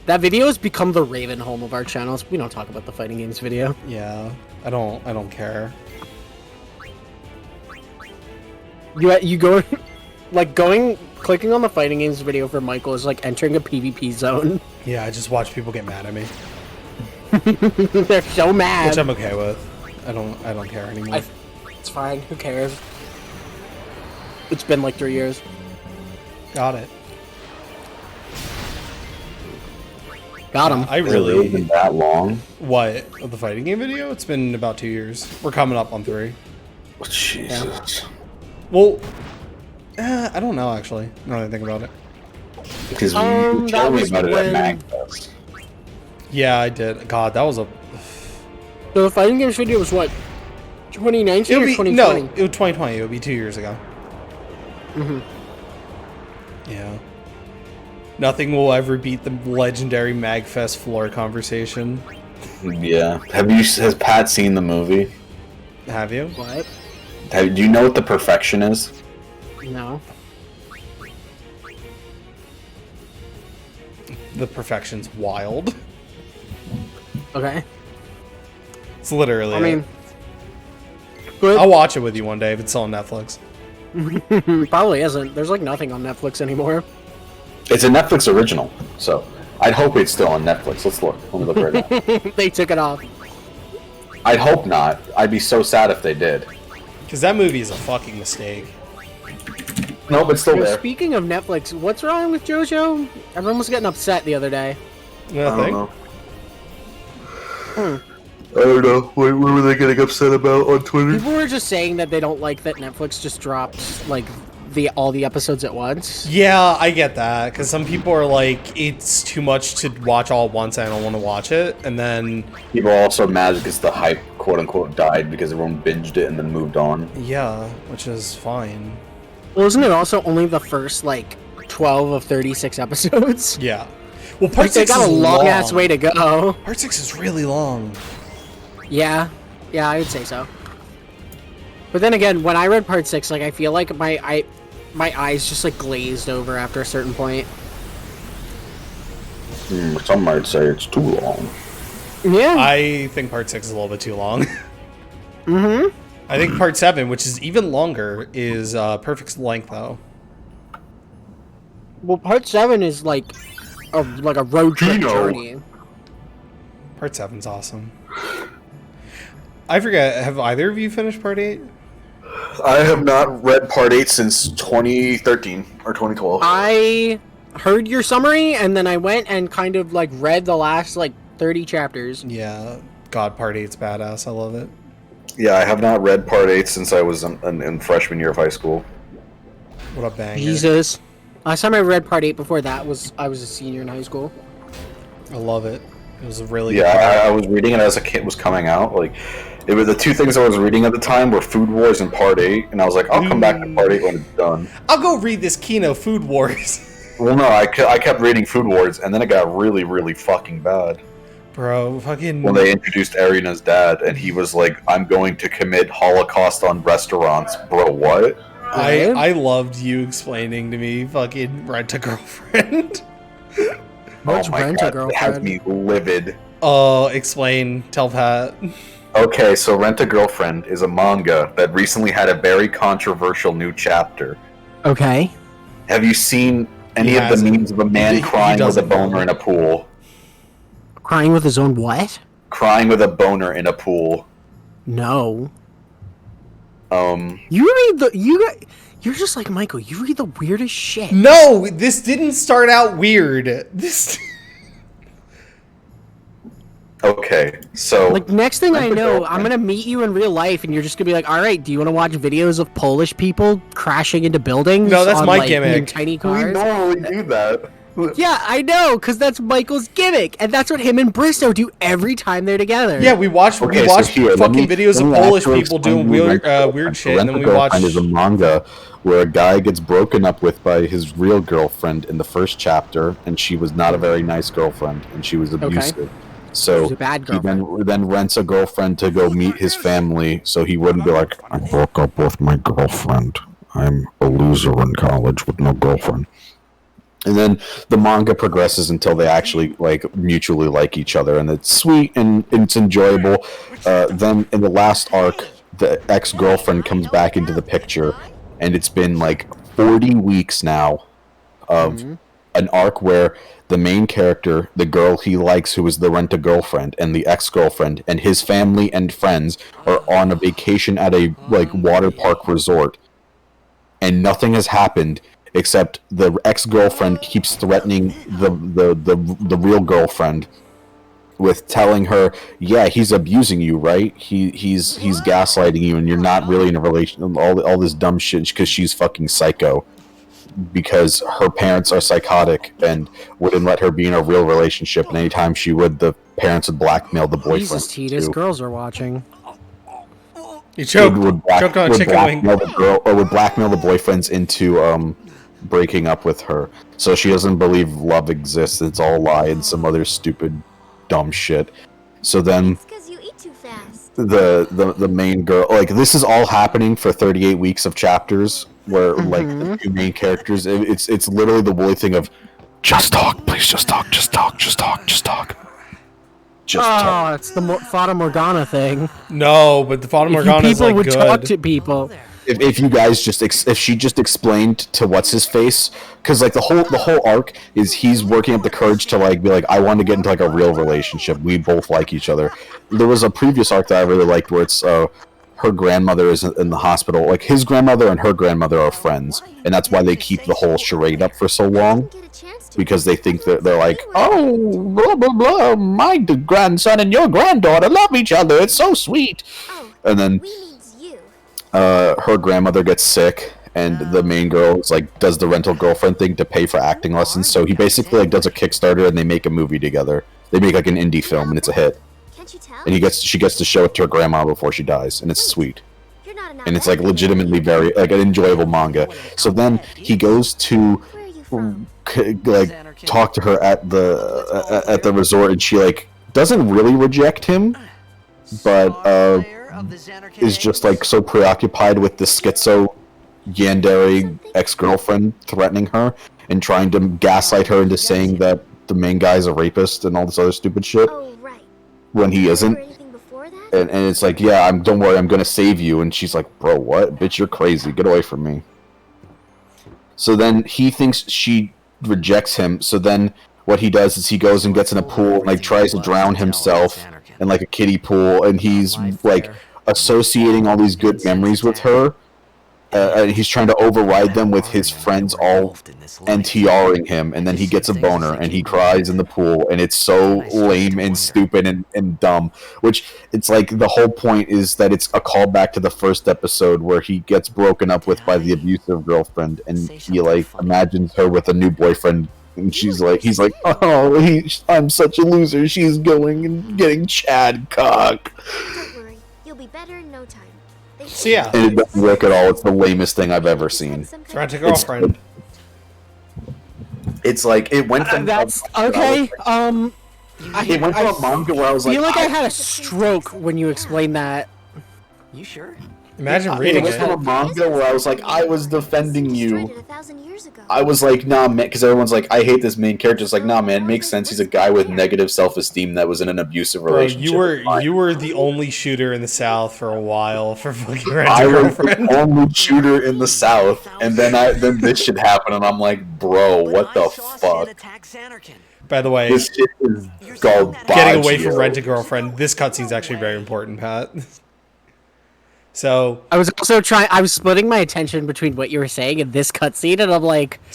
that video has become the Raven home of our channels. We don't talk about the fighting games video. Yeah, I don't care. You go like clicking on the fighting games video for Michael is like entering a PvP zone. Yeah, I just watch people get mad at me, They're so mad. which I'm okay with. I don't care anymore. It's fine. Who cares? It's been like 3 years. Got it. Got him. I Really really isn't that long? what of the fighting game video? It's been about 2 years. We're coming up on 3. Jesus. Well, I don't know actually. Now that I think about it. Because you that told me was about it when- at MagFest. Yeah, I did. God, that was a. So the fighting games video was what? 2019 It or would be 2020? no, it was 2020. It would be 2 years ago. Yeah. Nothing will ever beat the legendary MagFest floor conversation. Yeah. Has Pat seen the movie? Have you? What? Do you know what the perfection is? No. The perfection's wild. Okay. It's literally. I mean, I'll watch it with you one day if it's still on Netflix. probably isn't. There's like nothing on Netflix anymore. It's a Netflix original, so I'd hope it's still on Netflix. Let's look. Let me look right now. They took it off. I'd hope not. I'd be so sad if they did. Because that movie is a fucking mistake. No, but still Yo, there. speaking of Netflix, what's wrong with JoJo? Everyone was getting upset the other day. Nothing. I don't know. What were they getting upset about on Twitter? People were just saying that they don't like that Netflix just dropped like all the episodes at once. Yeah, I get that. Because some people are like, it's too much to watch all at once. I don't want to watch it. And then, People are also mad because the hype, quote unquote, died because everyone binged it and then moved on. yeah, which is fine. Well, isn't it also only the first like 12 of 36 episodes? Yeah. Well, part Like, they 6 got a is long ass way to go. Part 6 is really long. Yeah, I would say so. But then again, when I read part 6, like I feel like my eyes just like glazed over after a certain point. Some might say it's too long. Yeah. I think part 6 is a little bit too long. Mm-hmm. I think part 7, which is even longer, is perfect length though. Well, part 7 is like a road trip journey. Part 7's awesome. I forget, have either of you finished part 8? I have not read Part 8 since 2013 or 2012. I heard your summary and then I went and kind of like read the last like 30 chapters. Yeah. God, part 8's badass. I love it. Yeah, I have not read Part 8 since I was in freshman year of high school. What a banger. Jesus. Last time I read part 8 before that was I was a senior in high school. I love it. It was a really Yeah, good I was reading it as a kid was coming out. Like, it was the two things I was reading at the time were Food Wars and Part 8, and I was like, I'll come back to Part 8 when it's done. I'll go read this Kino Food Wars. Well, no, I kept reading Food Wars, and then it got really, really fucking bad. Bro, fucking... When they introduced Arina's dad, and he was like, I'm going to commit Holocaust on restaurants. Bro, what? I loved you explaining to me fucking Rent a Girlfriend. What's Oh my Rent a God, it has Girlfriend? me livid. Explain. Tell Pat. Okay, so Rent a Girlfriend is a manga that recently had a very controversial new chapter. Okay. Have you seen any He of the hasn't. memes of a man He crying with a doesn't. boner in a pool? Crying with his own what? Crying with a boner in a pool. No. Um, You're just like Michael. You read the weirdest shit. No, this didn't start out weird. This... okay, so... Like next thing I Rent a know, I'm Girlfriend. gonna meet you in real life, and you're just gonna be like, "All right, do you want to watch videos of Polish people crashing into buildings?" No, that's on, my like, gimmick. in tiny we cars. normally do that. Yeah, I know, because that's Michael's gimmick, and that's what him and Bristow do every time they're together. Yeah, we watch Okay, we so watch here, let fucking me- videos let of me Polish actually people explain doing to you weird Rent a Girlfriend. weird shit, and then we Rent a watch... Girlfriend is a manga where a guy gets broken up with by his real girlfriend in the first chapter, and she was not a very nice girlfriend, and she was abusive. So She's a bad he then rents a girlfriend to go meet his family, so he wouldn't be like, I broke up with my girlfriend. I'm a loser in college with no girlfriend. And then the manga progresses until they actually like mutually like each other, and it's sweet and it's enjoyable. Then in the last arc, the ex-girlfriend comes back into the picture, and it's been like 40 weeks now of an arc where the main character, the girl he likes, who is the rent-a-girlfriend, and the ex-girlfriend, and his family and friends are on a vacation at a like water park resort, and nothing has happened except the ex-girlfriend keeps threatening the real girlfriend with telling her, yeah, he's abusing you, right? He's gaslighting you, and you're not really in a relation. All this dumb shit because she's fucking psycho. Because her parents are psychotic and wouldn't let her be in a real relationship, and anytime she would, the parents would blackmail the boyfriend. Jesus, Titus, girls are watching. You choked on a chicken wing. Would blackmail the boyfriends into breaking up with her, so she doesn't believe love exists. It's all a lie and some other stupid, dumb shit. So then It's 'cause you eat too fast. the main girl, like, this is all happening for 38 weeks of chapters where like the two main characters, it's literally the woolly thing of just talk, please, just talk. Oh, it's the Fata Morgana thing. No, but the Fata If you Morgana is people like would good. talk to people. If you guys just if she just explained to what's his face, because like the whole arc is he's working up the courage to like be like, I want to get into like a real relationship, we both like each other. There was a previous arc that I really liked where it's her grandmother is in the hospital, like his grandmother and her grandmother are friends, and that's why they keep the whole charade up for so long, because they think that they're like, oh, blah blah blah, my grandson and your granddaughter love each other, it's so sweet. And then We means you. her grandmother gets sick, and the main girl is like does the rental girlfriend thing to pay for acting lessons. So he basically like does a Kickstarter and they make a movie together. They make like an indie film and it's a hit. Can't you tell? And she gets to show it to her grandma before she dies, and it's sweet. You're not enough. And it's like legitimately very like an enjoyable manga. So then he goes to Where are you from? like talk to her at the resort, and she like doesn't really reject him, but is just like so preoccupied with the schizo yandere ex-girlfriend threatening her and trying to gaslight her into saying that the main guy's a rapist and all this other stupid shit Oh, right. when he isn't. Remember anything before that? And it's like, yeah, don't worry, I'm gonna save you. And she's like, bro, what? Bitch, you're crazy. Get away from me. So then he thinks she rejects him. So then what he does is he goes and gets in a pool and like tries to drown himself in like a kiddie pool. And he's like associating all these good memories with her. And he's trying to override them with his friends all NTRing him, and then he gets a boner and he cries in the pool, and it's so lame and stupid and dumb. Which it's like the whole point is that it's a callback to the first episode where he gets broken up with by the abusive girlfriend, and he like imagines her with a new boyfriend, and he's like, oh, I'm such a loser. She's going and getting Chad cock. Don't worry. You'll be better in no time. They So yeah, And it doesn't work at all. It's the lamest thing I've ever seen. some kind rent a of- girlfriend. It's like it went from That's okay. It went from a manga where I was feel like, like I had a stroke when you explained that. You sure? Imagine it reading went from a it. manga where I was like, I was defending Destroyed you. it 1,000 years ago. I was like, nah, man, because everyone's like, I hate this main character. It's like, nah, man, it makes sense. He's a guy with negative self-esteem that was in an abusive Bro, relationship. you were the only shooter in the South for a while for fucking rent I a was girlfriend. the only shooter in the South, and then this shit happened, and I'm like, bro, what the fuck? By the way, This shit is garbage. getting away from rent a girlfriend. This cutscene's actually very important, Pat. So, I was also I was splitting my attention between what you were saying and this cutscene, and I'm like, to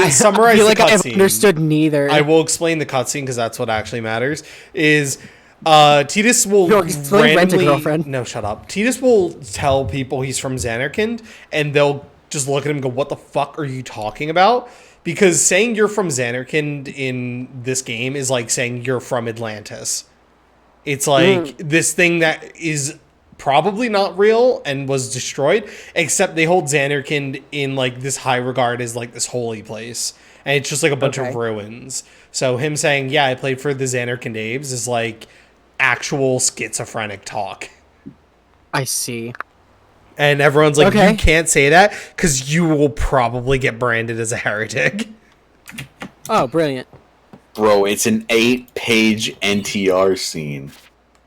summarize I feel the like I cutscene, understood neither. I will explain the cutscene because that's what actually matters. Is Titus will No, explain Rent a randomly Girlfriend. no, shut up. Titus will tell people he's from Xanarkand, and they'll just look at him and go, "What the fuck are you talking about?" Because saying you're from Xanarkand in this game is like saying you're from Atlantis. It's like this thing that is probably not real and was destroyed, except they hold Xanarkand in like this high regard as like this holy place, and it's just like a bunch of ruins. So him saying, "Yeah, I played for the Xanarkand Aves" is like actual schizophrenic talk. I see. And everyone's like, Okay. "You can't say that because you will probably get branded as a heretic." Oh, brilliant. Bro, it's an 8-page NTR scene.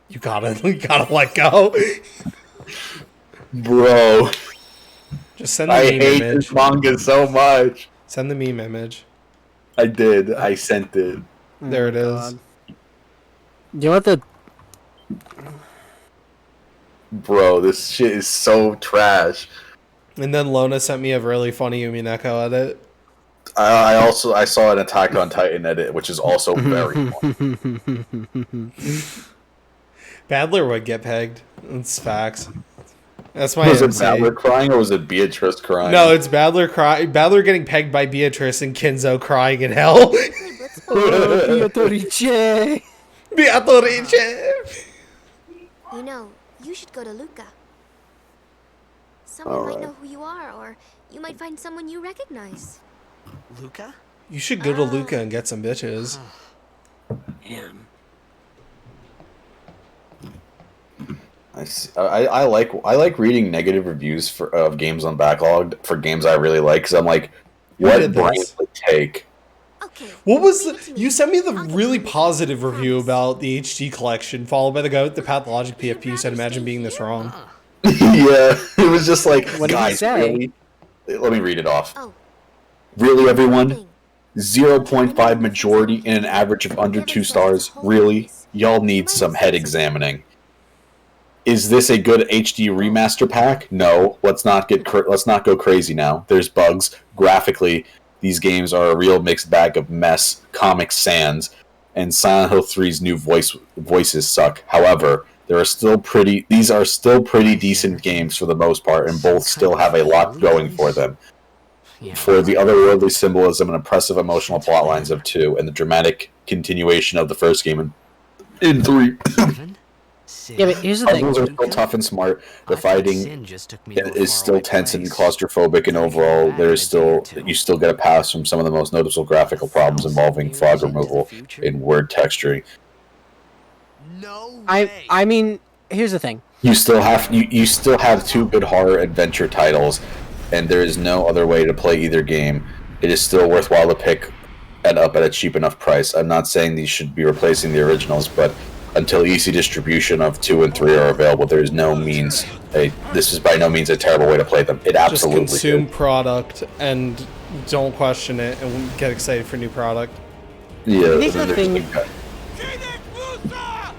You gotta let go. Bro, Just send the I meme hate image. this manga so much. Send the meme image. I did. I sent it. There it is. God. You know what the Bro, this shit is so trash. And then Lona sent me a really funny Umineko edit. I saw an Attack on Titan edit, which is also very funny. Badler would get pegged. It's facts. That's my Was it MC. Badler crying or was it Beatrice crying? No, it's Badler Badler getting pegged by Beatrice and Kinzo crying in hell. Beatrice. Beatrice. You know, you should go to Luca. Someone might know who you are, or you might find someone you recognize. Luca? You should go to Luca and get some bitches. Man. I like reading negative reviews of games on Backlogged for games I really like because I'm like, what did brain this? would it take? Okay. What was leave it to me. you sent me the I'll get really you the positive promise. review about the HD collection, followed by the guy with the pathologic PFP said, "Imagine being this wrong." Yeah, it was just like, What did he guys, say? really? Let me read it off. Oh, Really, everyone? thing. 0.5 majority and an average of under 2 stars? Really? Y'all need some head examining. Is this a good HD remaster pack? No. Let's not go crazy now. There's bugs. Graphically, these games are a real mixed bag of mess, comic sans, and Silent Hill 3's new voices suck. However, these are still pretty decent games for the most part, and both still have a lot going for them. For the otherworldly symbolism and impressive emotional plot lines of 2, and the dramatic continuation of the first game in 3. Yeah, but here's the thing. Puzzles are still tough and smart. The fighting is still tense and claustrophobic, and overall, you still get a pass from some of the most noticeable graphical problems involving fog removal and word texturing. No I mean, here's the thing. You still have 2 good horror adventure titles, and there is no other way to play either game. It is still worthwhile to pick it up at a cheap enough price. I'm not saying these should be replacing the originals, but until easy distribution of 2 and 3 are available, there is no means. This is by no means a terrible way to play them. It absolutely Just consume is. product and don't question it, and get excited for new product. Yeah, I think the thing.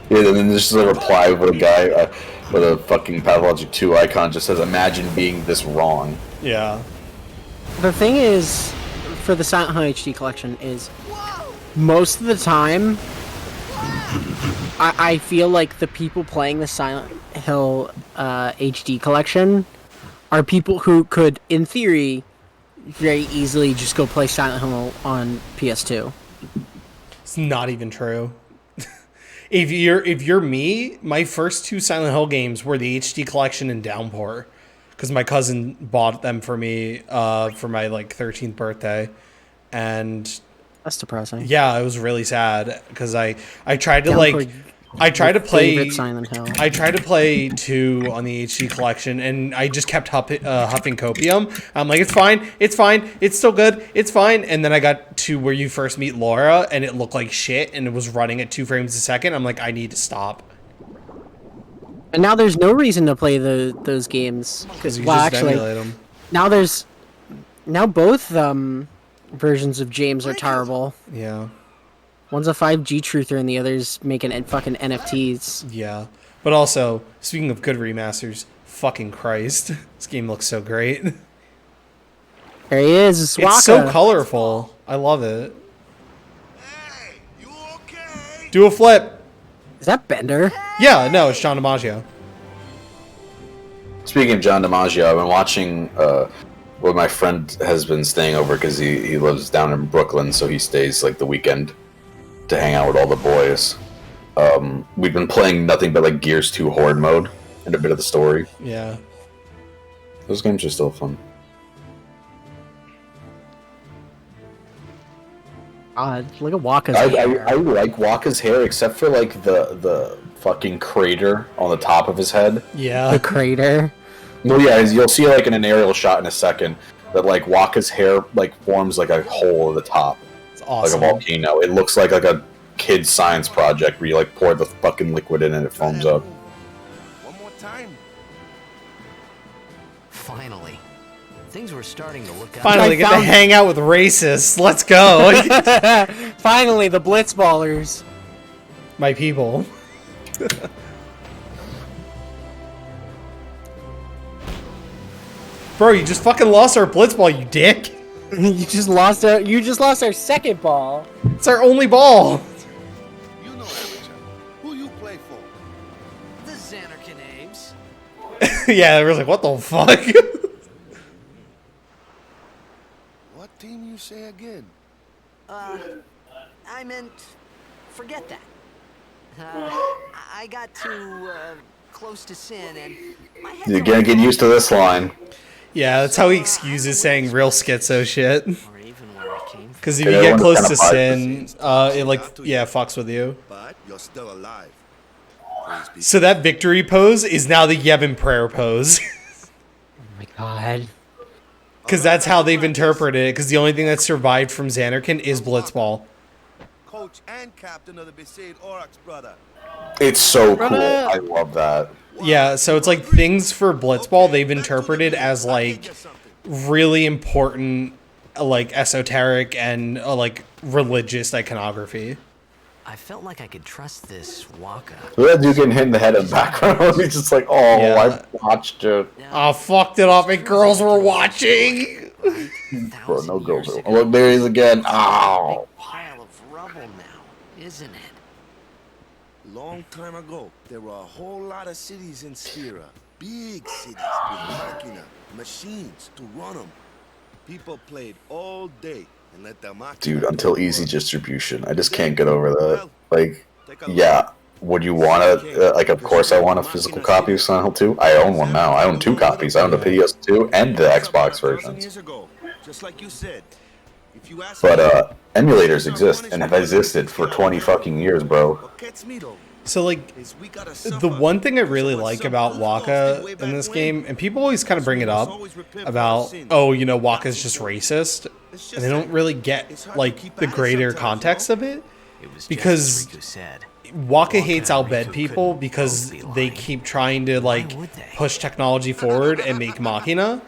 Yeah, and then there's just a reply with a guy with a fucking Pathologic 2 icon just says, "Imagine being this wrong." Yeah. The thing is, for the Silent Hill HD collection, is most of the time, I feel like the people playing the Silent Hill HD collection are people who could, in theory, very easily just go play Silent Hill on PS2. It's not even true. If you're me, my first 2 Silent Hill games were the HD collection and Downpour, because my cousin bought them for me for my 13th birthday, and That's depressing. yeah, it was really sad because I tried to Downpour, I tried to play favorite Silent Hill. I tried to play 2 on the HD collection, and I just kept huffing copium. I'm like, it's fine, it's still good, it's fine. And then I got to where you first meet Laura, and it looked like shit, and it was running at 2 frames a second. I'm like, I need to stop. And now there's no reason to play those games. Because you Well, just actually, emulate them. now both versions of James are terrible. Yeah, One's a 5G truther and the other's making fucking NFTs. yeah. But also, speaking of good remasters, fucking Christ, this game looks so great. There he is, it's It's so colorful. I love it. Do a flip. Is that Bender? Yeah, no, it's John DiMaggio. Speaking of John DiMaggio, I've been watching where my friend has been staying over because he lives down in Brooklyn, so he stays the weekend to hang out with all the boys. We've been playing nothing but Gears 2 Horde mode and a bit of the story. Yeah. Those games are still fun. Look at Waka's I hair. like Waka's hair, except for the fucking crater on the top of his head. Yeah. The crater. Well, yeah, you'll see in an aerial shot in a second that Waka's hair forms a hole at the top, It's awesome. like a volcano. It looks like a kid's science project where you pour the fucking liquid in and it foams up. One more time. Finally. Things were starting to look up. Finally, get to found- hang out with racists. Let's go. Finally, the Blitzballers. My people. Bro, you just fucking lost our blitzball, you dick. You just lost our second ball. It's our only ball. You know amateur. Who you play for? The Xanarkin Ames. Yeah, we're like, what the fuck? What team you say again? I meant, forget that. I got too close to sin, and my head's You're gonna get used to this line. Yeah, that's how he excuses saying real schizo shit. or even where I came from. Because if you Yeah, get everyone's close kinda to biased. sin, it like, yeah, fucks with you. But you're still alive. Praise be. So that victory pose is now the Yevon prayer pose. Oh my god. Because that's how they've interpreted it. Because the only thing that survived from Xanarkin is Blitzball. Coach and captain of the Besaid Aurochs, brother. It's so cool. Brother. I love that. Yeah, so it's like things for Blitzball they've interpreted as like really important, like esoteric and like religious iconography. I felt like I could trust this Waka. Look at that dude getting hit in the head in the background. He's just like, oh, Yeah. I watched it. Oh, fucked it up and girls were watching. Bro, no girls are. Oh, look, there he is again. Ow. Pile of rubble now, isn't it? Long time ago, there were a whole lot of cities in Sphera. Big cities with machina, machines to run them. People played all day and let the machina... Dude, until easy distribution. I just can't get over that. Like, yeah. Would you want to, like, of course I want a physical copy of Silent Hill 2. I own one now. I own 2 copies. I own the PS2 and the Xbox versions. Years ago, just like you said. If you ask But, emulators exist and have existed for 20 fucking years, bro. what gets me though So like, is we gotta the suffer. one thing I really So when like some about goofballs Waka did way in back this when, game, and people always kind of bring it up always repent for about, our sins. oh, you know, Waka's just racist, It's just and they don't like- really it's get hard to like keep the at it greater sometimes, context no? of it. It was Because just as Riku said. Waka hates and Albed Riku people couldn't because both be they lying. keep trying to like would they? push technology forward and make Machina,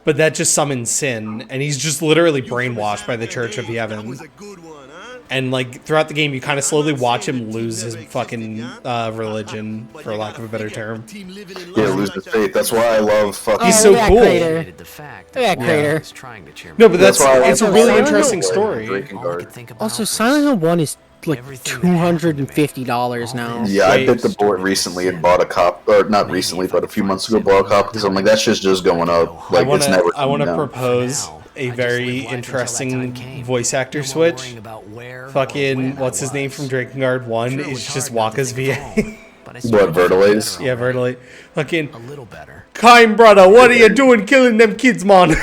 but that just summons sin, and he's just literally brainwashed by the Church of That was Yevon. a good one, huh? And like throughout the game, you kind of slowly watch him lose his fucking religion, for lack of a better term. Yeah, lose his faith. That's why I love fucking... He's Oh, so yeah, cool. Crater. Hated the fact Yeah, that Waka Crater. was trying to cheer me No, but up. that's why I it's a love really Silent interesting Hill. story. Drinking All I Guard. could think about Also, was Silent Hill 1 is like everything that happened to me. $250 now. Yeah, I Wait. bit the bullet recently and bought a cop, or not recently, but a few months ago bought a copy because I'm like, that shit's just going up. Like, it's never I want to coming down. propose For now, a I just very lived life until that interesting time came. voice actor No more switch. worrying about where or Fucking when I what's his name was. from Drakengard 1 Sure, it is was just hard not to Waka's think of VA. home, but I started to feel Vertolays? better Yeah, already. Vertolay. Fucking A little better. kind brother, what are you doing killing them kids, man?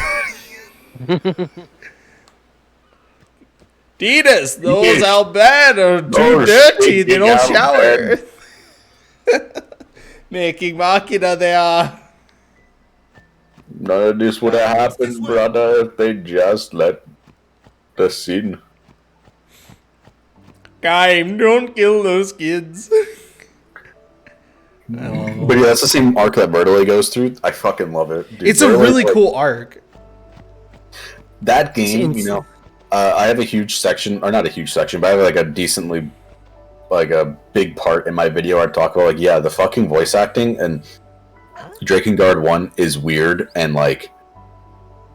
Ditas, those out bad are too Those dirty. They stinking don't out shower. Making Machina they are. None of this would have happened, brother, if they just let the sin. Time, don't kill those kids. But yeah, that's the same arc that Bertolay goes through. I fucking love it. Dude, It's a Bertolay's, really like, cool arc. That game, It's- you know, I have a huge section, or not a huge section, but I have like a decently, like a big part in my video where I talk about like, yeah, the fucking voice acting and Drakengard 1 is weird and like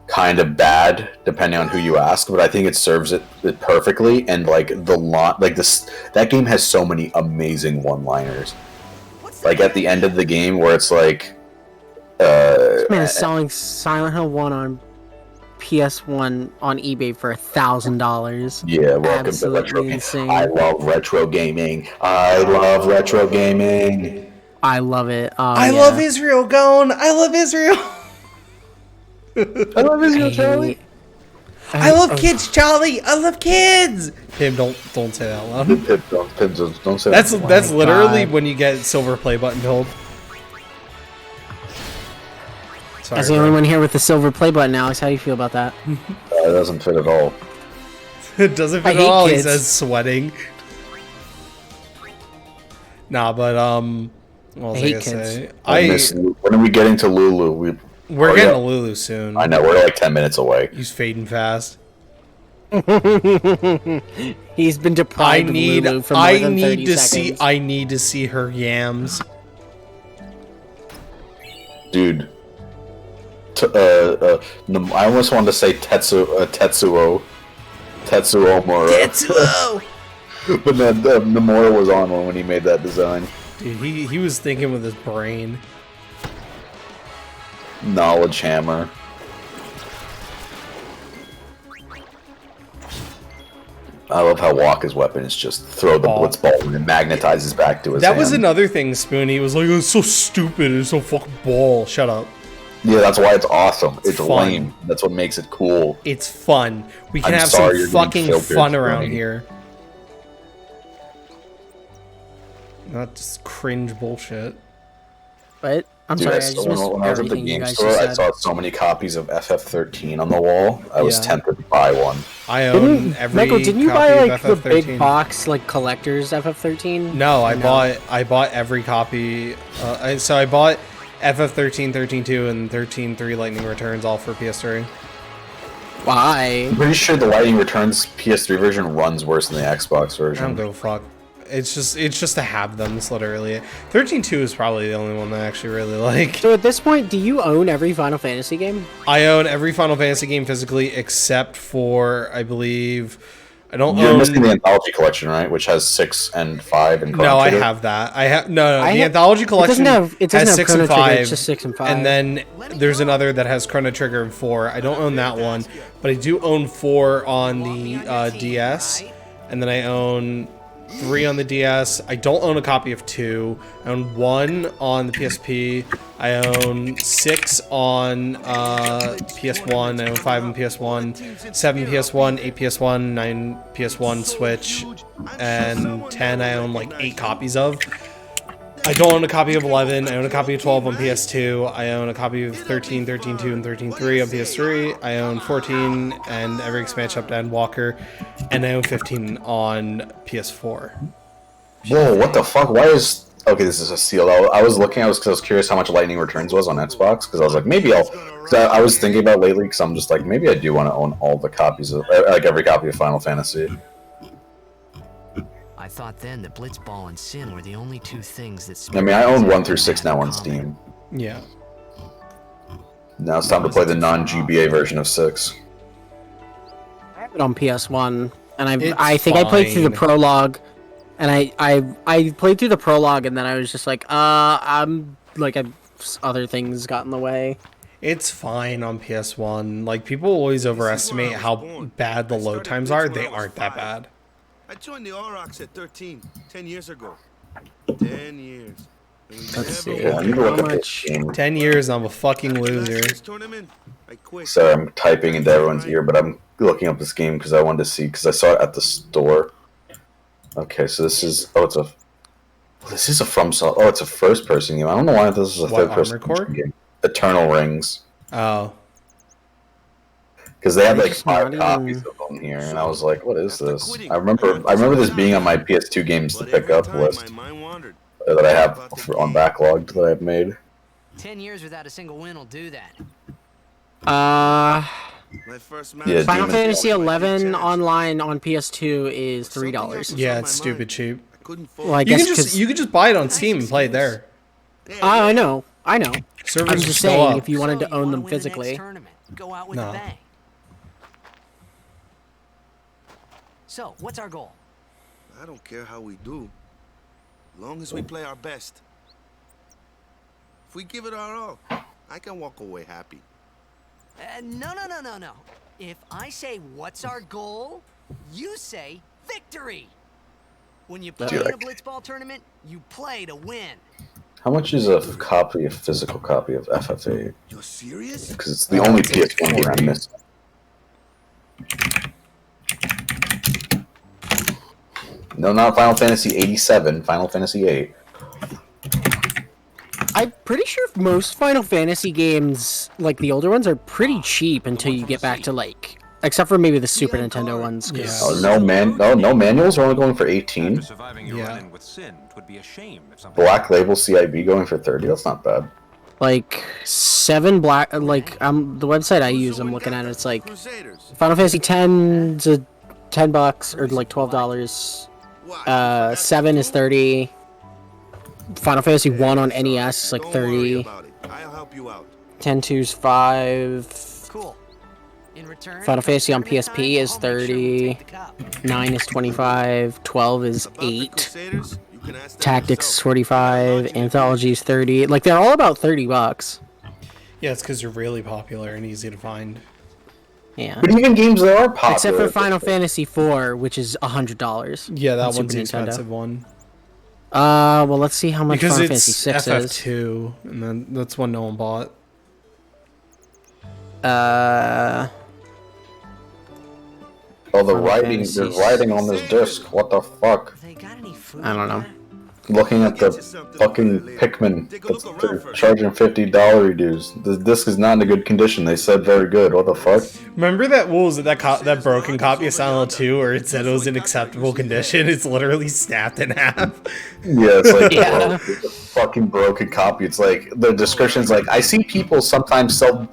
kind of bad depending on who you ask, but I think it serves it perfectly. And like that game has so many amazing one-liners. Like at the end of the game where it's like, This man is selling Silent Hill 1 on PS1 on eBay for $1,000. yeah, welcome to Absolutely retro gaming. insane. I love retro gaming. I love retro gaming. I love it. I love Israel, Gone. I love Israel. I love Israel, Charlie. I love kids, Charlie. I love kids. Pim, don't say that out loud. Pip, don't say that. That's my literally God. when you get silver play button hold. Sorry, As the only one here with the silver play button, Alex, how do you feel about that? It doesn't fit at all. It doesn't I fit at hate all. He kids. says sweating. Nah, but what was I I hate gonna kids. say? When are we getting to Lulu? We're Oh, getting yeah. to Lulu soon. I know, we're like 10 minutes away. He's fading fast. He's been I deprived of need Lulu for more than 30 seconds. I need to see her yams. Dude, I almost wanted to say Tetsuo Nomura. But then Nomura was on one when he made that design. Dude, he was thinking with his brain. Knowledge hammer. I love how Walker's weapon is just throw the blitz ball and it magnetizes back to his That hand. was another thing, Spoon. He was like, "It's so stupid. It's so fucking ball." Shut up. Yeah, that's why it's awesome. It's fun. lame. That's what makes it cool. It's fun. We can I'm have sorry some you're fucking getting fun filtered, around Bernie. here. Not just cringe bullshit. But I'm Dude, sorry, I saw just missed when I was at the everything you game guys store, just I said. saw so many copies of FF13 on the wall. I was Yeah. tempted to buy one. I own every Michael, didn't you copy buy of like the FF13. big box like collector's FF13? No, I bought every copy. So I bought FF13, 13.2, and 13.3 Lightning Returns all for PS3. Why? I'm pretty sure the Lightning Returns PS3 version runs worse than the Xbox I don't version. give a fuck. It's just to have them. It's literally 13.2 is probably the only one that I actually really like. So at this point, do you own every Final Fantasy game? I own every Final Fantasy game physically except for, I believe, I don't You're own. missing the Anthology Collection, right? Which has 6 and 5 and Chrono No, I Trigger. have that. I have no. I The have- Anthology Collection it doesn't has have 6 and Chrono Trigger, 5, it's just 6 and 5. and then there's another that has Chrono Trigger and 4. I don't own that one, but I do own 4 on the DS, and then I own 3 on the DS. I don't own a copy of 2. I own 1 on the PSP. I own 6 on PS1. I own 5 on PS1, 7 PS1, 8 PS1, 9 PS1 Switch, and 10 I own like 8 copies of. I don't own a copy of 11. I own a copy of 12 on PS2. I own a copy of 13, 13.2, and 13.3 on PS3. I own 14 and every expansion up to Endwalker. And I own 15 on PS4. Whoa, what the fuck? Why is... Okay, this is a seal. I was looking, because I was curious how much Lightning Returns was on Xbox, because I was like, maybe I'll... Cause I was thinking about lately, because I'm just like, maybe I do want to own all the copies of... Like, every copy of Final Fantasy. I thought then that Blitzball and Sin were the only two things that. I mean, I own 1 through 6 now on Steam. Yeah. Now it's time to play the non-GBA version of 6. I have it on PS1, and It's I think I played through the fine. prologue, and I played through the prologue, and then I was just like, other things got in the way. It's fine on PS1. Like, people always overestimate how bad the load times are. They aren't that bad. I joined the Aurochs at 13, 10 years ago. 10 years. And we Let's never see. Yeah, I won. need to look How at this much? game. 10 years, I'm a fucking After last loser. year's tournament, I quit. Sorry, I'm typing into everyone's ear, but I'm looking up this game because I wanted to see, because I saw it at the store. Okay, so this is... Oh, it's a... This is a FromSoft... Oh, it's a first-person game. I don't know why this is a What, third-person Armored Core? game. Eternal Rings. Oh. Because they had like It's 5 not copies even- of them here, and I was like, "What is this?" I remember this being on my PS2 games to But pick every up time list my mind wandered. that I have on backlog that I've made. 10 years without a single win will do that. My first match. Yeah, Final Demon- Fantasy 11 online on PS2 is $3. Yeah, it's stupid cheap. I couldn't fall. Well, I You guess can just you can just buy it on Steam and play it there. I know. Servers I'm are just still saying, up. if you wanted to So own wanna them win the next physically. tournament, go out with No. a bang. So, what's our goal? I don't care how we do. Long as we play our best. If we give it our all, I can walk away happy. No. If I say what's our goal, you say victory. When you play in a blitzball tournament, you play to win. How much is a physical copy of FF8? You're serious? Because it's the only PS1 game I'm missing. No, not Final Fantasy 87. Final Fantasy 8. I'm pretty sure most Final Fantasy games, like the older ones, are pretty cheap until you get back to like, except for maybe the Super Nintendo ones. 'Cause Oh, no manuals are only going for 18. Yeah. Black Label CIB going for 30. That's not bad. like 7 black, like the website I use, I'm looking at it, it's like Crusaders. Final Fantasy 10 is $10 or like $12. What? 7 is 30. Final Fantasy 1 on NES is like Don't worry 30. about it. I'll help you out. 10-2's 5. Cool. In return, Final Fantasy on tournament PSP time, is I'll make sure we 30. take the cup. 9 is 25. 12 is About the 8. Crusaders, you can ask them Tactics yourself. 45. Anthologies 30. Like, they're all about $30. Yeah, it's because they're really popular and easy to find. Yeah. But even games that are popular, Except for Final Fantasy 4, which is $100. Yeah, that on one's the Super Nintendo. expensive one. Well, let's see how much Because Final it's Fantasy 6 is. FF2, and then that's one no one bought. Oh, the Final writing. Fantasy There's writing on this disc. What the fuck? They got any food I don't know. Looking at the fucking Pikmin, they're charging $50 dues. The disc is not in a good condition. They said very good. What the fuck? Remember that? What was it? That broken copy of Silent Hill 2, where it said it was in acceptable condition. It's literally snapped in half. Yeah, it's like Yeah. it's a fucking broken copy. It's like the description's like, I see people sometimes sell,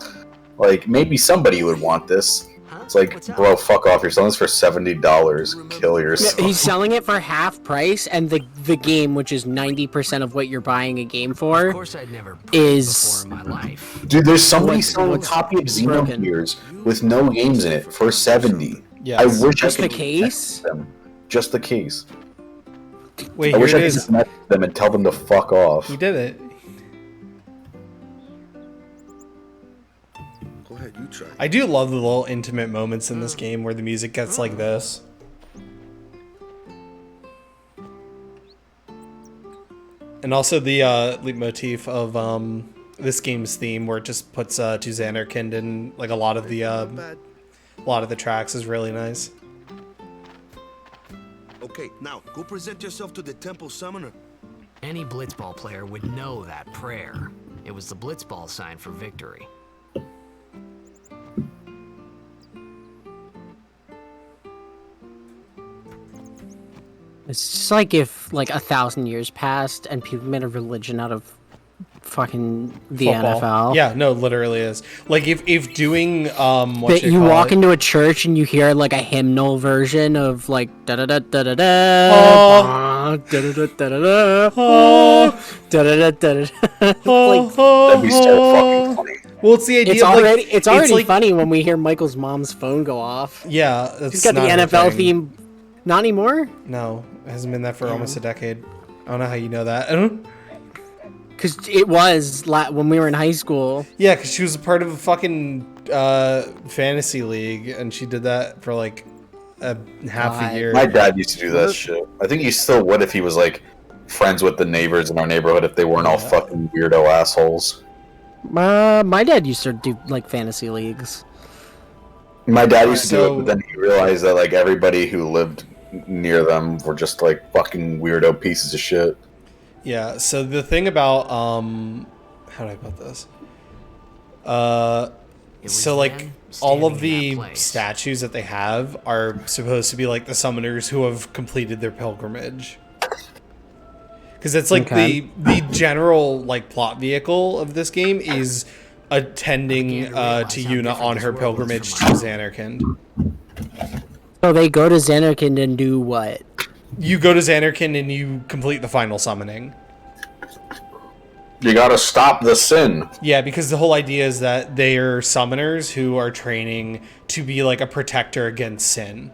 like maybe somebody would want this. It's like, bro, fuck off. You're selling this for $70. Kill yourself. He's selling it for half price, and the game, which is 90% of what you're buying a game Of for, course, I'd never is- before in my life. Dude, there's somebody What's- selling a what's copy of broken? Xenogears with no games in it for $70. Yes. I wish Just I the could case? them. Just the case. Wait, I here wish it I could is. connect them and tell them to fuck off. You did it. Go ahead, you try. I do love the little intimate moments in this game where the music gets like this. And also the leitmotif of this game's theme, where it just puts to Xanarkand in like a lot of the tracks, is really nice. Okay, now go present yourself to the temple summoner. Any blitzball player would know that prayer. It was the blitzball sign for victory. It's just like if like 1,000 years passed and people made a religion out of fucking the Football. NFL. Yeah, no, it literally is. Like if doing what That you walk into a church and you hear like a hymnal version of like da da da da da da da da da da da da da da da like That'd be so fucking funny. Well, it's the idea. it's of, like, already it's already like, funny when we hear Michael's mom's phone go off. Yeah, that's She's got the not her NFL thing. theme. Not anymore, No, it hasn't been that for almost a decade. I don't know how you know that. because it was when we were in high school. Yeah, because she was a part of a fucking fantasy league, and she did that for like half God. a year. My dad used to do that shit. I think he still would if he was like friends with the neighbors in our neighborhood if they weren't all fucking weirdo assholes. My dad used to do like fantasy leagues. My dad used to do So- it, but then he realized that like everybody who lived near them were just like fucking weirdo pieces of shit. Yeah. So the thing about how do I put this? It was So like them all of standing in the that place. statues that they have are supposed to be like the summoners who have completed their pilgrimage. Because it's like Okay. the general like plot vehicle of this game is attending I began to realize to how Yuna different on this her world is pilgrimage to from my Xanarkand. So they go to Xanarkand and do what? You go to Xanarkand and you complete the final summoning. You gotta stop the sin. Yeah, because the whole idea is that they are summoners who are training to be like a protector against sin.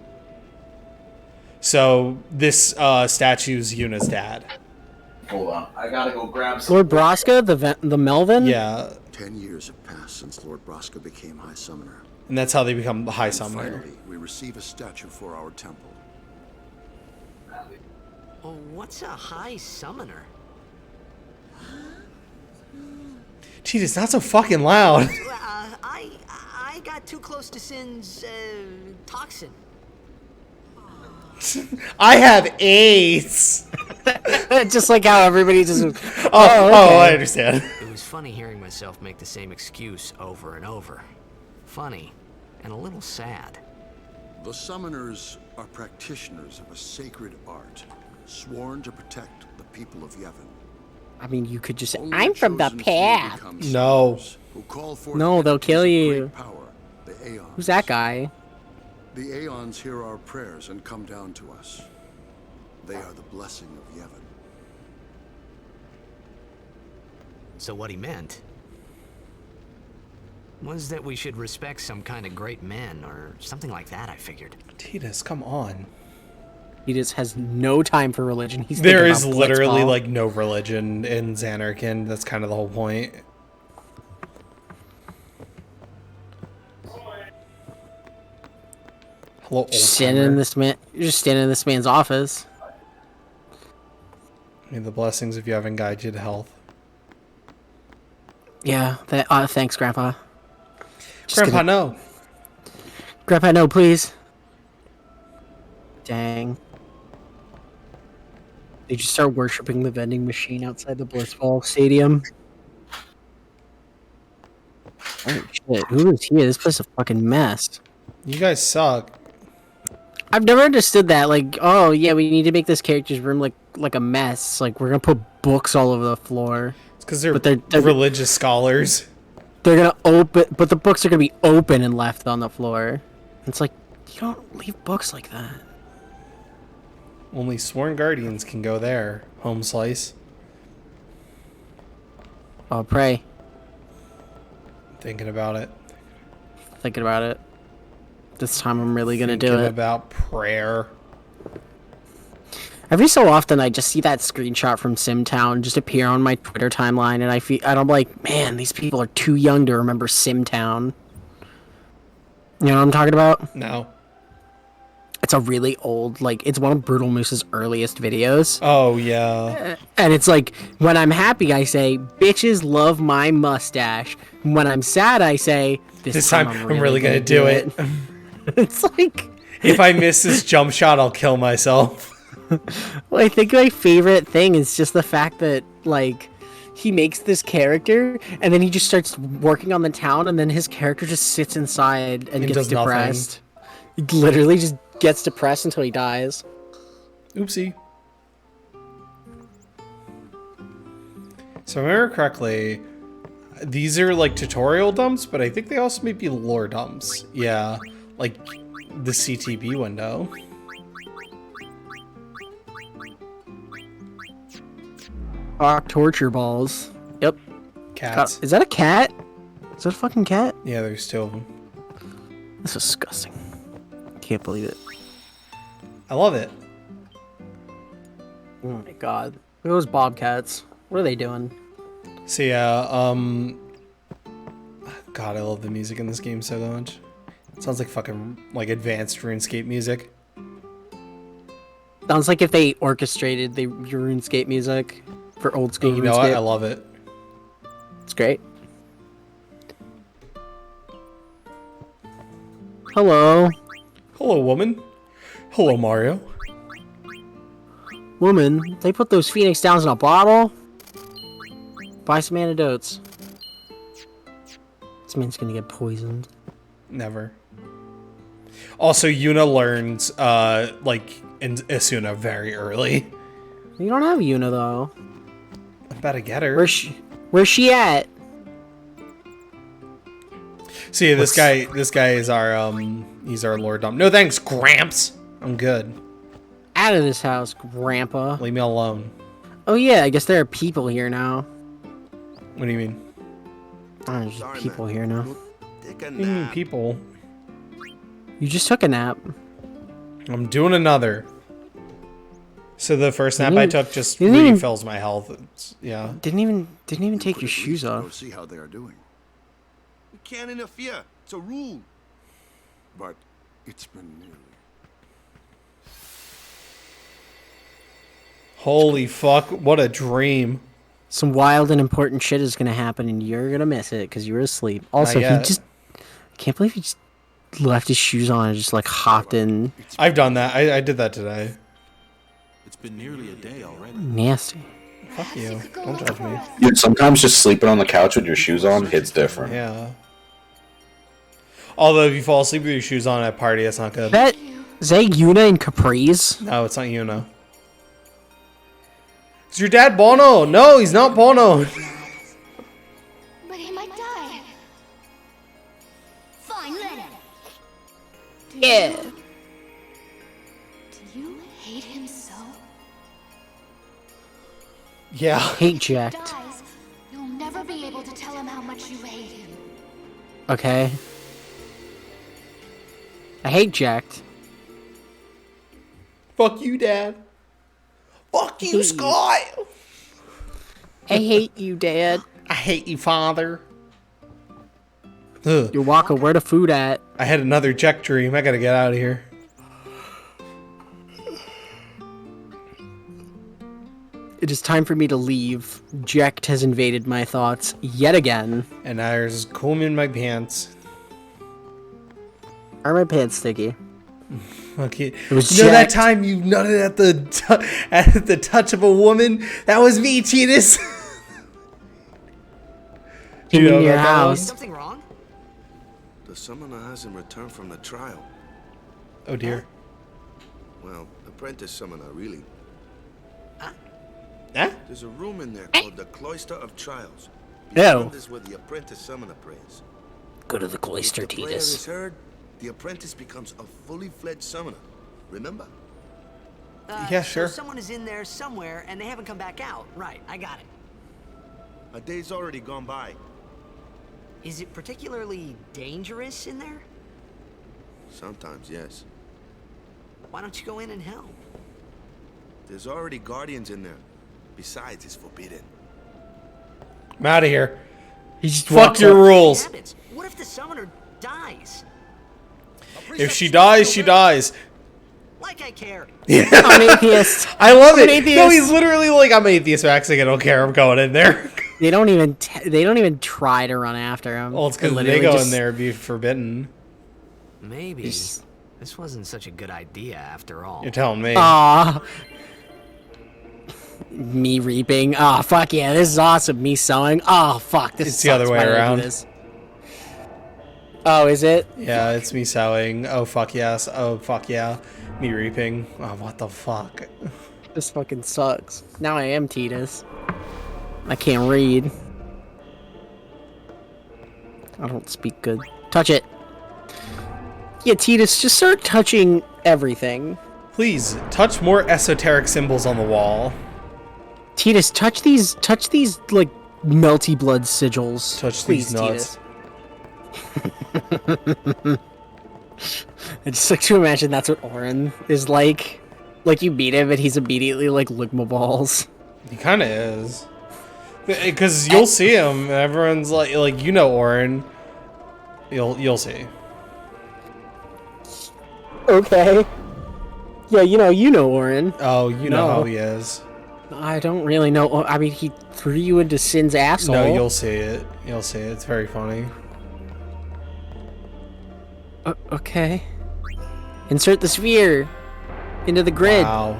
So this statue's Yuna's dad. Hold on, I gotta go grab some. Lord Braska, the Melvin? Yeah, 10 years have passed since Lord Braska became High Summoner. and that's how they become the High And Summoner. finally, we receive a statue for our temple. Oh, what's a high summoner? Gee, it's not so fucking loud. I got too close to Sin's toxin. I have AIDS. Just like how everybody just. Oh, I understand. It was funny hearing myself make the same excuse over and over. Funny and a little sad. The summoners are practitioners of a sacred art, sworn to protect the people of Yevon. I mean, you could just say, Only I'm from the chosen few path. become No. summoners who call forth No, they'll entities kill of you. great power, the Aeons. Who's that guy? The Aeons hear our prayers and come down to us. They are the blessing of Yevon. So what he meant Was that we should respect some kind of great men or something like that, I figured. Titus, come on. He just has no time for religion. He's There thinking is about literally Blitzball. like no religion in Xanarkin. That's kind of the whole point. Hello, old Standing in this man. You're just standing in this man's office. May the blessings of Yevon guide you to health. Yeah. Thanks, Grandpa. Just Grandpa, gonna- no. Grandpa, no, please. Dang. They just start worshiping the vending machine outside the Blitzball Stadium. Oh shit! Who is here? This place is a fucking mess. You guys suck. I've never understood that. Like, oh yeah, we need to make this character's room like a mess. Like, we're gonna put books all over the floor. It's because they're, they're religious scholars. They're gonna open, but the books are gonna be open and left on the floor. It's like, you don't leave books like that. Only sworn guardians can go there. Home slice. I'll pray. Thinking about it. Thinking about it. This time I'm really gonna do Thinking it. about prayer. Every so often, I just see that screenshot from SimTown just appear on my Twitter timeline, and I'm like, man, these people are too young to remember SimTown. You know what I'm talking about? No. It's a really old, like, it's one of Brutal Moose's earliest videos. Oh, yeah. And it's like, when I'm happy, I say, bitches love my mustache. When I'm sad, I say, this time I'm really gonna do it. It's like... If I miss this jump shot, I'll kill myself. Well, I think my favorite thing is just the fact that, like, he makes this character, and then he just starts working on the town, and then his character just sits inside and gets does depressed. He literally just gets depressed until he dies. Oopsie. So if I remember correctly, these are like tutorial dumps, but I think they also may be lore dumps. Yeah, like the CTB window. Torture balls. Yep. Cats. Is that a cat? Is that a fucking cat? Yeah, there's two of them. That's disgusting. Can't believe it. I love it. Oh my god. Look at those bobcats. What are they doing? So yeah, God, I love the music in this game so much. It sounds like fucking like advanced RuneScape music. Sounds like if they orchestrated the RuneScape music for old school You know RuneScape. what? I love it. It's great. Hello. Hello, woman. Hello, Mario. Woman, they put those Phoenix Downs in a bottle? Buy some antidotes. This man's gonna get poisoned. Never. Also, Yuna learns, like, in Asuna very early. You don't have Yuna, though. I'm about to get her. Where's she at? See, this guy is our, he's our Lord Dump. No thanks, Gramps! I'm good. Out of this house, Grandpa. Leave me alone. Oh yeah, I guess there are people here now. What do you mean? Oh, there's just people here now. Take a What do you mean, nap. people? You just took a nap. I'm doing another. So the first nap I took just you didn't even- refills my health. It's, yeah. Didn't even take your shoes Go off. see how they are doing. We can't interfere. It's a rule. But it's been nearly. Holy fuck, what a dream. Some wild and important shit is gonna happen, and you're gonna miss it because you were asleep. Also, he yet. just can't believe he just left his shoes on and just like hopped in. I've done that. I did that today. It's been nearly a day already. Nasty. Fuck you. Don't judge me. Dude, sometimes just sleeping on the couch with your shoes on hits different. Yeah. Although if you fall asleep with your shoes on at a party, that's not good. Is that Yuna and Capri's? No, it's not Yuna. Is your dad Bono? No, he's not Bono. But he might die. Fine, let him. Yeah. Do you hate him so? Yeah. Hate Jack. Dies, you'll never be able to tell him how much you hate him. Okay. I hate Jacked. Fuck you, Dad. Fuck you, Scott. I hate you, Dad. I hate you, Father. Ugh. Yo, Walker, where the food at? I had another Jack dream. I gotta get out of here. It is time for me to leave. Jacked has invaded my thoughts yet again. And there's comb in my pants. Are my pants sticky? Okay. It was you know that Jacked. time you nutted at the touch of a woman? That was me, Titus. In You know your about that one? house. Something wrong? The summoner hasn't returned from the trial. Oh dear. Well, apprentice summoner, really. Huh? There's a room in there called the Cloister of Trials. Ew. This is where the apprentice summoner prays. Go to the If cloister, the prayer is Titus. heard, the apprentice becomes a fully fledged summoner. Remember? Yeah, sure. So someone is in there somewhere and they haven't come back out. Right, I got it. A day's already gone by. Is it particularly dangerous in there? Sometimes, yes. Why don't you go in and help? There's already guardians in there. Besides, it's forbidden. I'm out of here. He just Fuck walks your up. rules. Habits. What if the summoner dies? If she dies, she dies. Like I care. I'm an atheist. I love I'm an it. No, atheist. he's literally like, I'm atheist maxing. I don't care. I'm going in there. They don't even try to run after him. Well, it's because they Literally go just- in there and be forbidden. Maybe Just- this wasn't such a good idea after all. You're telling me. Aw. Me reaping. Oh, fuck yeah. This is awesome. Me sowing. Oh, fuck. This It's the other sucks. way Why did I do around. this? Oh, is it? Yeah, it's me sowing. Oh, fuck yes. Oh, fuck yeah. Me reaping. Oh, what the fuck? This fucking sucks. Now I am Titus. I can't read. I don't speak good. Touch it. Yeah, Titus, just start touching everything. Please, touch more esoteric symbols on the wall. Titus, touch these, like, melty blood sigils. Touch Please, these nuts. Titus. I just like to imagine that's what Orin is like. Like, you beat him and he's immediately like Ligma balls. He kind of is. Because you'll see him, and everyone's like, you know Orin. You'll see. Okay. Yeah, you know Orin. Oh, you know No. how he is. I don't really know. I mean, he threw you into Sin's asshole. No, you'll see it. You'll see it. It's very funny. Okay. Insert the sphere into the grid. Wow.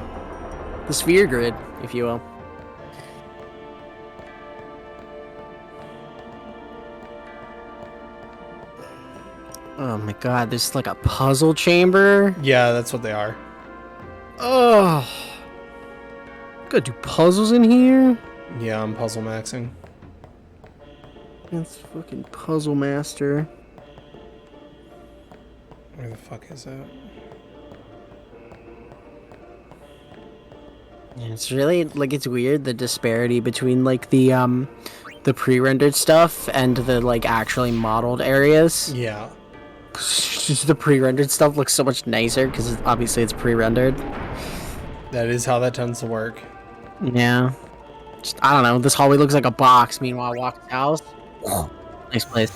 The sphere grid, if you will. Oh my god, there's like a puzzle chamber. Yeah, that's what they are. Oh. Gotta do puzzles in here? Yeah, I'm puzzle maxing. That's fucking Puzzle Master. Where the fuck is that? Yeah, it's really, like, it's weird, the disparity between, like, the pre-rendered stuff and the, like, actually modeled areas. Yeah. Just the pre-rendered stuff looks so much nicer, because obviously it's pre-rendered. That is how that tends to work. Yeah. Just, I don't know, this hallway looks like a box, meanwhile Walker's house. Nice place.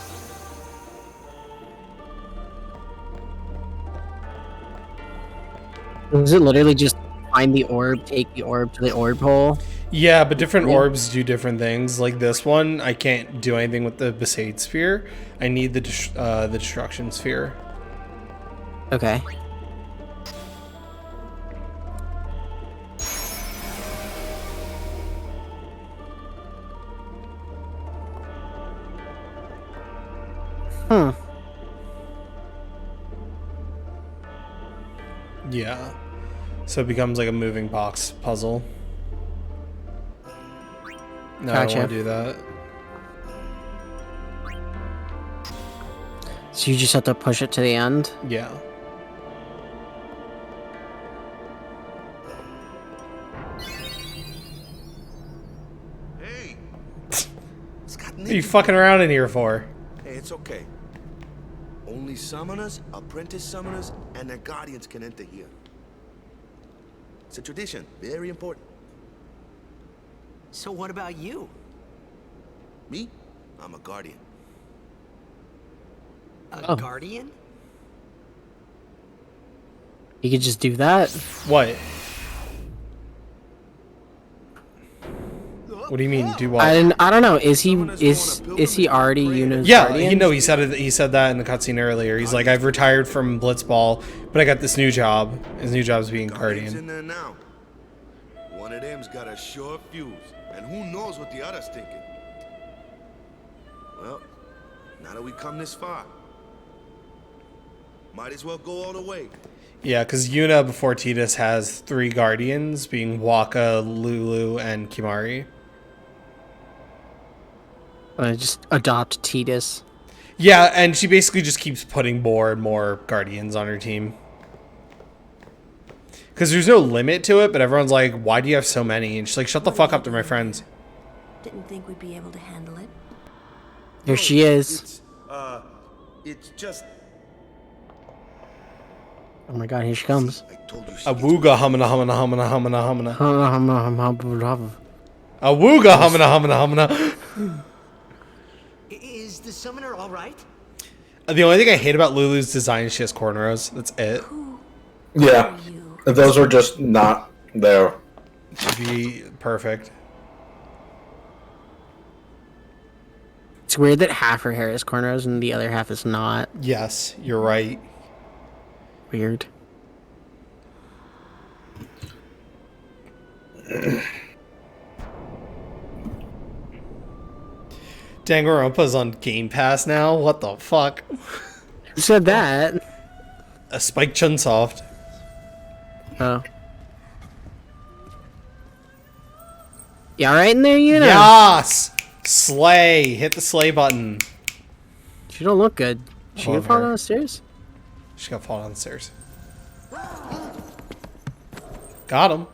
Was it literally just find the orb, take the orb to the orb hole? Yeah, but different Yeah. orbs do different things. Like this one, I can't do anything with the Besaid sphere. I need the destruction sphere. Okay. Yeah. So it becomes like a moving box puzzle. No, I don't Gotcha. want to do that. So you just have to push it to the end? Yeah. Hey! It's got What are you fucking around in here for? Hey, it's okay. Only summoners, apprentice summoners, and their guardians can enter here. It's a tradition, very important. So what about you? Me? I'm a guardian. A guardian? You could just do that. What? What do you mean? Do what? I don't know. Is he already Yuna's Yeah, guardian? he said it. He said that in the cutscene earlier. He's like, I've retired from Blitzball, but I got this new job. His new job is being Guardian's in guardian. there now. One of them's got a short fuse, and who knows what the other's thinking. Well, now that we come this far, might as well go all the way. Yeah, because Yuna before Tidus has 3 guardians, being Waka, Lulu, and Kimari. Just adopt Tidus. Yeah, and she basically just keeps putting more and more guardians on her team. Because there's no limit to it, but everyone's like, why do you have so many? And she's like, shut the fuck up, they're my friends. Didn't think we'd be able to handle it. Here she is. It's just... Oh my god, here she comes. I told you. Awooga humana humana humana humana humana. Oh Awooga humana humana humana. Is the summoner all right? The only thing I hate about Lulu's design is she has cornrows. That's it. Yeah. If those were just not there. To be perfect. It's weird that half her hair is cornrows and the other half is not. Yes, you're right. Weird. Danganronpa's on Game Pass now? What the fuck? Who said that? A Spike Chunsoft. Oh. You alright in there, Yuna? Yas! Slay! Hit the slay button. She don't look good. She Love gonna fall her. down the stairs? She got fall down the stairs. Got him.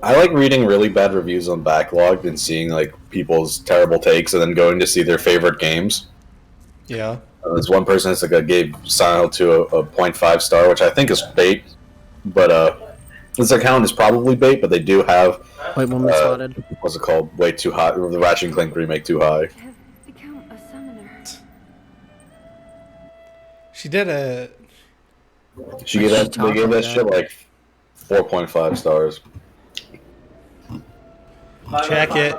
I like reading really bad reviews on Backlog and seeing like people's terrible takes and then going to see their favorite games. Yeah. There's one person that's like I gave Silent Hill to a 0.5 star, which I think is bait. But this account is probably bait, but they do have Wait, one more spotted. what's it called? Way Too High, the Ratchet and Clank remake Too High. Have become a summoner. She did it. She gave that they gave that shit like 4.5 stars. Check it.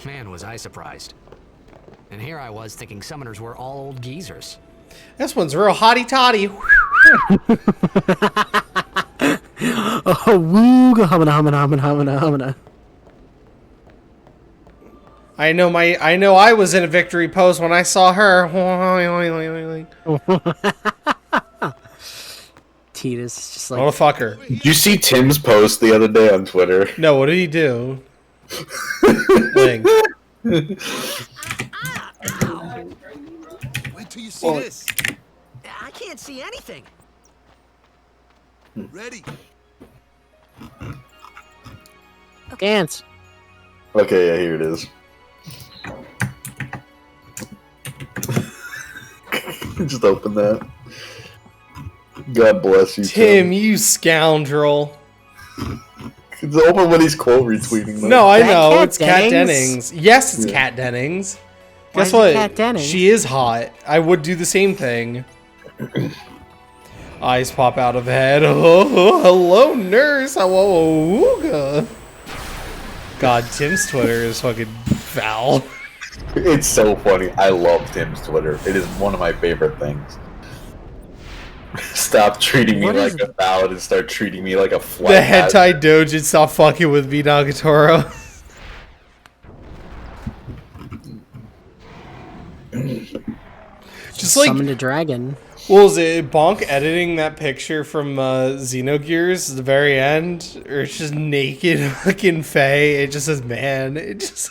Man, was I surprised. And here I was thinking summoners were all old geezers. This one's real hotty toddy. Oh, woo, humana, humana, humana, humana, humana. I know I was in a victory pose when I saw her. Tidus is just like... Oh, fuck her. Did you see Tim's post the other day on Twitter? No, what did he do? Link. Wait till you see this. I can't see anything. Ready? Dance. Okay, yeah, here it is. Just open that. God bless you, Tim, you scoundrel. It's open when he's quote retweeting them. No, I That know. Kat It's Kat Dennings? Dennings. Yes, it's Yeah. Kat Dennings. Why Guess is it what? Kat Dennings? She is hot. I would do the same thing. Eyes pop out of head. Oh, hello, nurse. Hello, God, Tim's Twitter is fucking foul. It's so funny. I love Tim's Twitter. It is one of my favorite things. Stop treating me What like is- a ballad and start treating me like a flat. The hentai dojin, stop fucking with me, Nagatoro. Just like, Summoned a dragon. what was it? Bonk editing that picture from Xenogears at the very end, or it's just naked fucking Faye. It just says man. It just.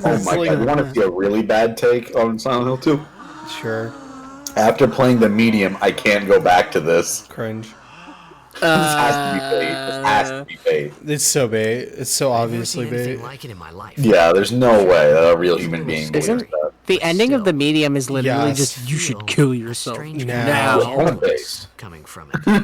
Oh my god! You want to see a really bad take on Silent Hill 2? Sure. After playing the medium, I can't go back to this. Cringe. This has to be bait. This has to be bait. It's so bait. It's so I've never obviously seen anything bait. like it in my life. Yeah, there's no way that a real human being believes Isn't that. the ending of the medium is literally Yes. just you should kill yourself Strange now. It's home-based. coming from it.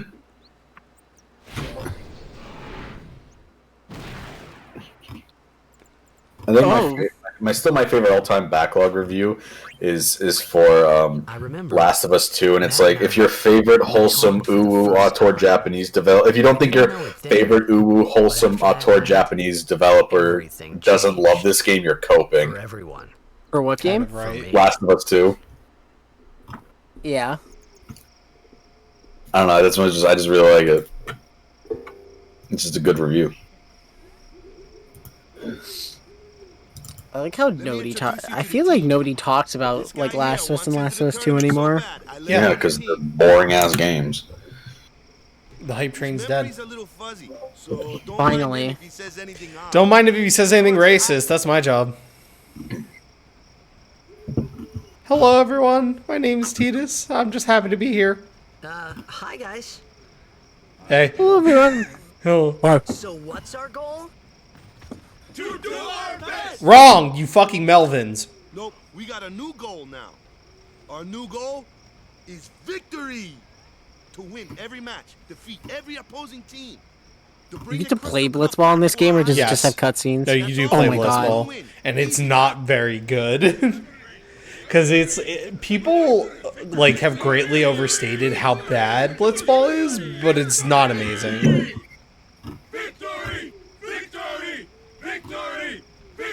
I think my favorite all-time backlog review is for I remember. Last of Us 2, and it's like, if your favorite wholesome uwu auteur Japanese if you don't think your favorite uwu wholesome auteur Japanese developer doesn't love this game, you're coping. For everyone. For what game? Right. Last of Us 2. Yeah. I don't know. That's one. I just really like it. It's just a good review. I like how nobody I feel like nobody talks about like Last of Us and Last of Us 2 anymore. Yeah, because they're boring ass games. The hype train's dead. Finally. Don't mind if he says anything racist. That's my job. Hello, everyone. My name's Titus. I'm just happy to be here. Hi guys. Hey. Hello, everyone. Hello. So what's our goal? To do our best! Wrong, you fucking Melvins. Nope, we got a new goal now. Our new goal is victory. To win every match, defeat every opposing team. You get to play Blitzball in this game, or does it just Yes. have cutscenes? No, you do play Oh my God. Blitzball, and it's not very good. Because people like have greatly overstated how bad Blitzball is, but it's not amazing. Victory! Victory! Victory!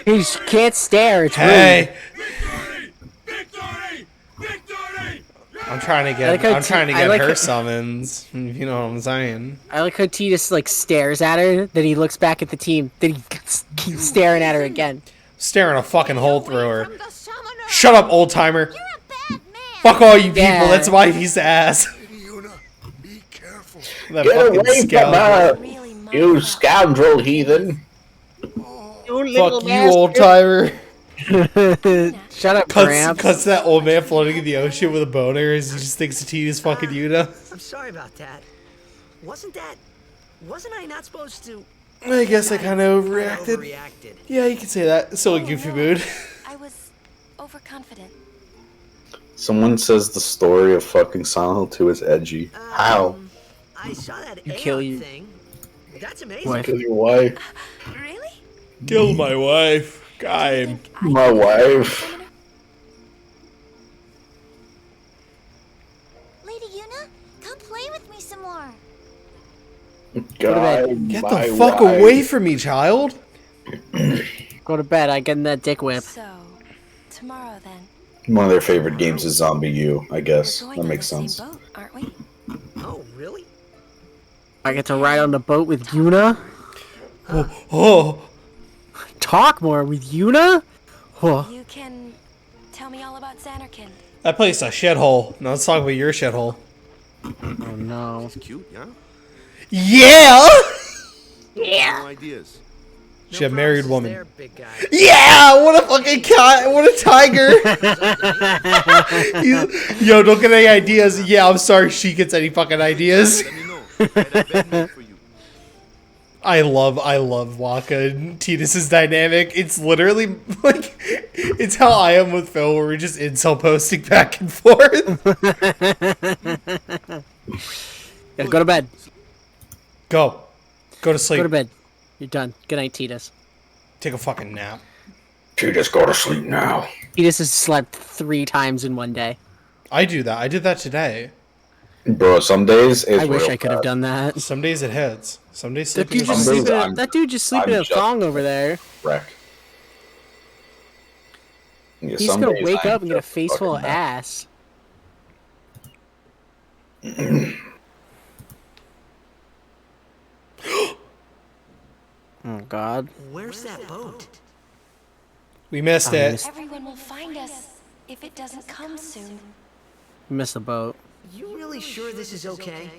You can't stare. It's rude. Hey, Victory! Victory! Victory! I'm trying to I like get how I'm trying to I get like her how- summons. You know what I'm saying? I like how Titus like stares at her, then he looks back at the team, then he keeps staring at her again. Staring a fucking hole through her. Shut up, old timer. Fuck all you people. Yeah. That's why he's ass. Yuna, be careful. That Get fucking away from scoundrel. her, you scoundrel heathen! Fuck you, old timer. Shut up, Gramps. Cuts that old man floating in the ocean with a boner as he just thinks Tina's fucking Yuna. I'm sorry about that. Wasn't I not supposed to? I guess I kind of overreacted. Overreacted. Yeah, you can say that. Still a goofy mood. I was overconfident. Someone says the story of fucking Silent Hill 2 is edgy. How? I saw that You AI kill you. thing. That's amazing. What? Kill your wife. Really? Kill my wife. God. My wife. Lady Yuna, come play with me some more. God, Get my the fuck wife. away from me, child. Go to bed. I get in that dick whip. So, tomorrow then. One of their favorite games is Zombie U, I guess. We're That going makes on the sense. same boat, aren't we? Oh, really? I get to ride on the boat with Yuna. Oh. Talk more with Yuna. Oh. You can tell me all about Xanarkand. That place a shithole. Now let's talk about your shithole. Oh no. Cute, yeah? Yeah! No ideas. She a married There, woman. big guy. Yeah! What a fucking cat! What a tiger! Yo, don't get any ideas. Yeah, I'm sorry she gets any fucking ideas. Let me know. Get a bed made for you. I love Waka and Titus's dynamic. It's literally like it's how I am with Phil, where we're just incel posting back and forth. Yeah, go to bed. Go to sleep. Go to bed. You're done. Good night, Titus. Take a fucking nap. You just go to sleep now. Titus has slept 3 times in one day. I do that. I did that today. Bro, some days it's I wish real I could have bad. done that. Some days it hits. Some days That sleeping dude is just Some days sleeping. I'm- That dude just sleeping in I'm a just- thong over there. Wreck. Yeah, He's some gonna days wake I'm up and get a just face full of fucking mad. ass. Oh God. Where's that boat? We missed I it. missed- Everyone will find us if it doesn't come soon. Missed the boat. You really sure this is okay?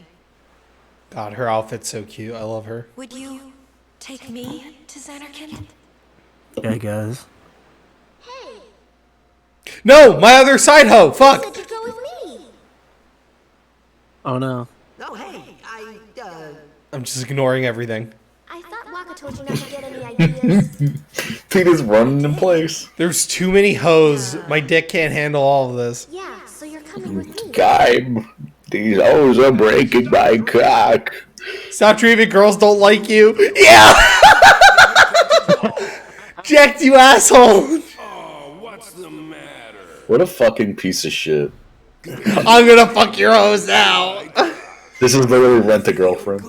God, her outfit's so cute. I love her. Would you take me to Xanarkand? Yeah, I guess. Hey, No, my other side hoe. Fuck. said you'd go with me. Oh no. Oh, hey, I'm just ignoring everything. I thought Waka told you not to get any ideas. Peter's running in place. There's too many hoes. My dick can't handle all of this. Yeah, so you're coming with me. Guy, these hoes are breaking my cock. Stop dreaming, girls don't like you. Yeah! Jacked, you asshole! Oh, what's the matter? What a fucking piece of shit. I'm gonna fuck your hoes now. This is literally Rent a Girlfriend.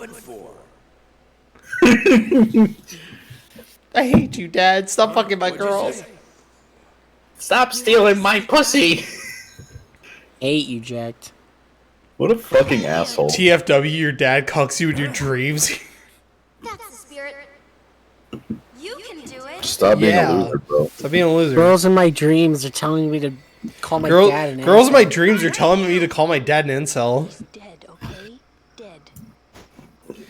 I hate you, Dad. Stop fucking my girls. Stop stealing my pussy. Hate you, Jacked. What a fucking asshole. TFW, your dad cucks you in your dreams. That's the spirit. You can do it. Stop being a loser, bro. Stop being a loser. Girls in my dreams are telling me to call my dad an Girls in my incel. dreams are telling me to call my dad an incel. Dead, okay? Dead.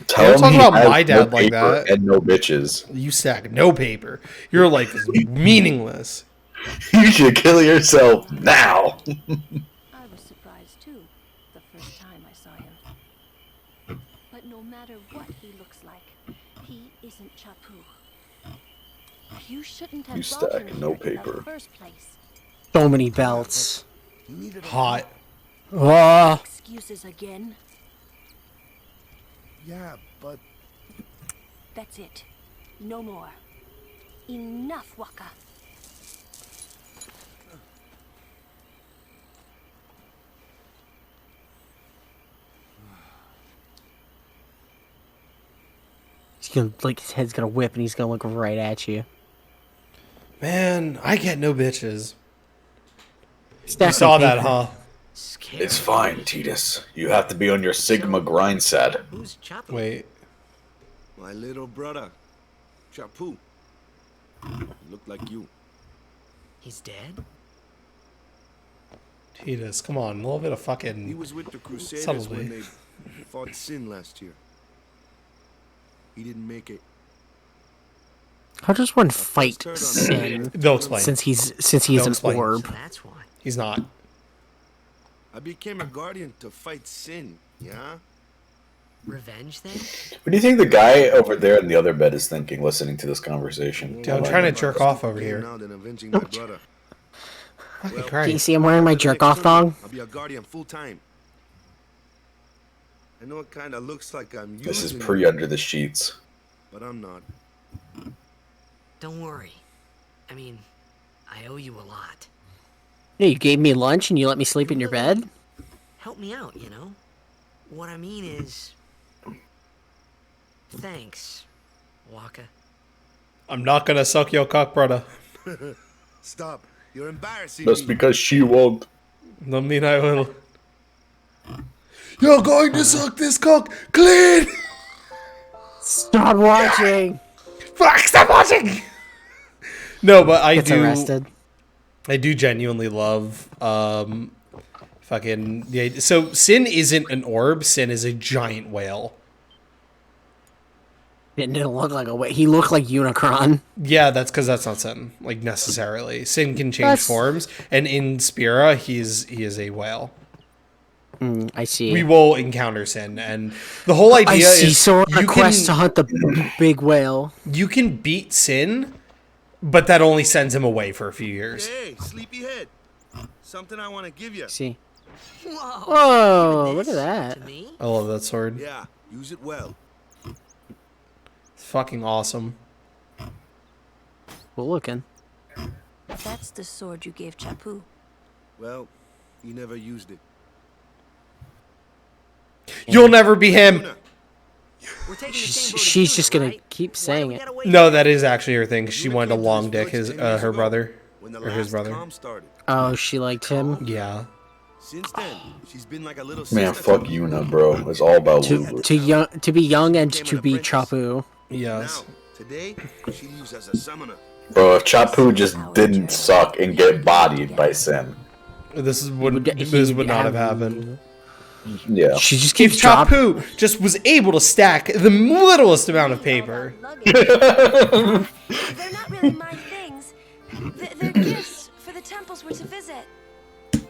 Tell Don't talk him about he has my dad like paper that. And no bitches. You sack no paper. Your life is meaningless. You should kill yourself now. I was surprised too, the first time I saw him. But no matter what he looks like, he isn't Chapu. You shouldn't have You brought stack him no here in paper. the first place. So many belts. Hot. Oh, Excuses again. Yeah, but That's it. No more. Enough, Waka. he's gonna like his head's gonna whip and he's gonna look right at you. Man, I get no bitches. You Stack saw of that, paper. huh? It's fine, Titus. You have to be on your Sigma grind set. Who's Chapu? Wait. my little brother, Chapu, looked like you. He's dead? Titus, come on. A little bit of He fucking... was with the Crusaders Subtly. when they fought Sin last year. He didn't make it. How does one fight turned on Sin They'll explain. since he's They'll an explain. orb? So that's why. He's not. I became a guardian to fight Sin, yeah? Revenge then? What do you think the guy over there in the other bed is thinking, listening to this conversation? Dude, I'm trying to jerk off over Came here. now than avenging my brother. Fucking Well, Can you Christ. see I'm wearing my jerk off thong? I'll be a guardian full time. I know it kind of looks like I'm using This is you, pre under the sheets. but I'm not. Don't worry. I mean, I owe you a lot. Yeah, you gave me lunch and you let me sleep in your bed? Help me out, you know? What I mean is... Thanks, Waka. I'm not gonna suck your cock, brother. Stop. You're embarrassing Just me. because she won't. Don't mean I will. You're going to suck this cock clean! Stop watching! Fuck, stop watching! No, but I Gets do... arrested. I do genuinely love fucking the idea. So Sin isn't an orb. Sin is a giant whale. It didn't look like a whale. He looked like Unicron. Yeah, that's because that's not Sin, like necessarily. Sin can change That's- forms, and in Spira, he is a whale. I see. We will encounter Sin, and the whole I idea see. is So you request to can hunt the big whale. beat Sin, but that only sends him away for a few years. Hey, sleepyhead. Something I want to give you. See. Whoa! Whoa! Giving Look at this that. To me? I love that sword. Yeah, use it well. It's fucking awesome. Cool looking. That's the sword you gave Chapu. Well, he never used it. You'll never be him. Luna, We're taking the same boat as She's you, just gonna right? keep Why do saying we it. gotta wait No, here? that is actually her thing. 'Cause she Luna wanted to came to long this dick village his 10 years her ago, brother when the or his last brother. calm started. Oh, she liked him. Yeah. Since then, she's been like a little Man, sister fuck to me. Yuna, bro. It's all about Lulu. To be young and to be Chapu. Yes. Now, today, she lives as a summoner. Bro, if Chapu just didn't suck and get bodied by Sin. This would not have happened. Yeah. She just If keeps dropping. Chapu just was able to stack the littlest amount of paper. They're not really my things. They're gifts for the temples we're to visit.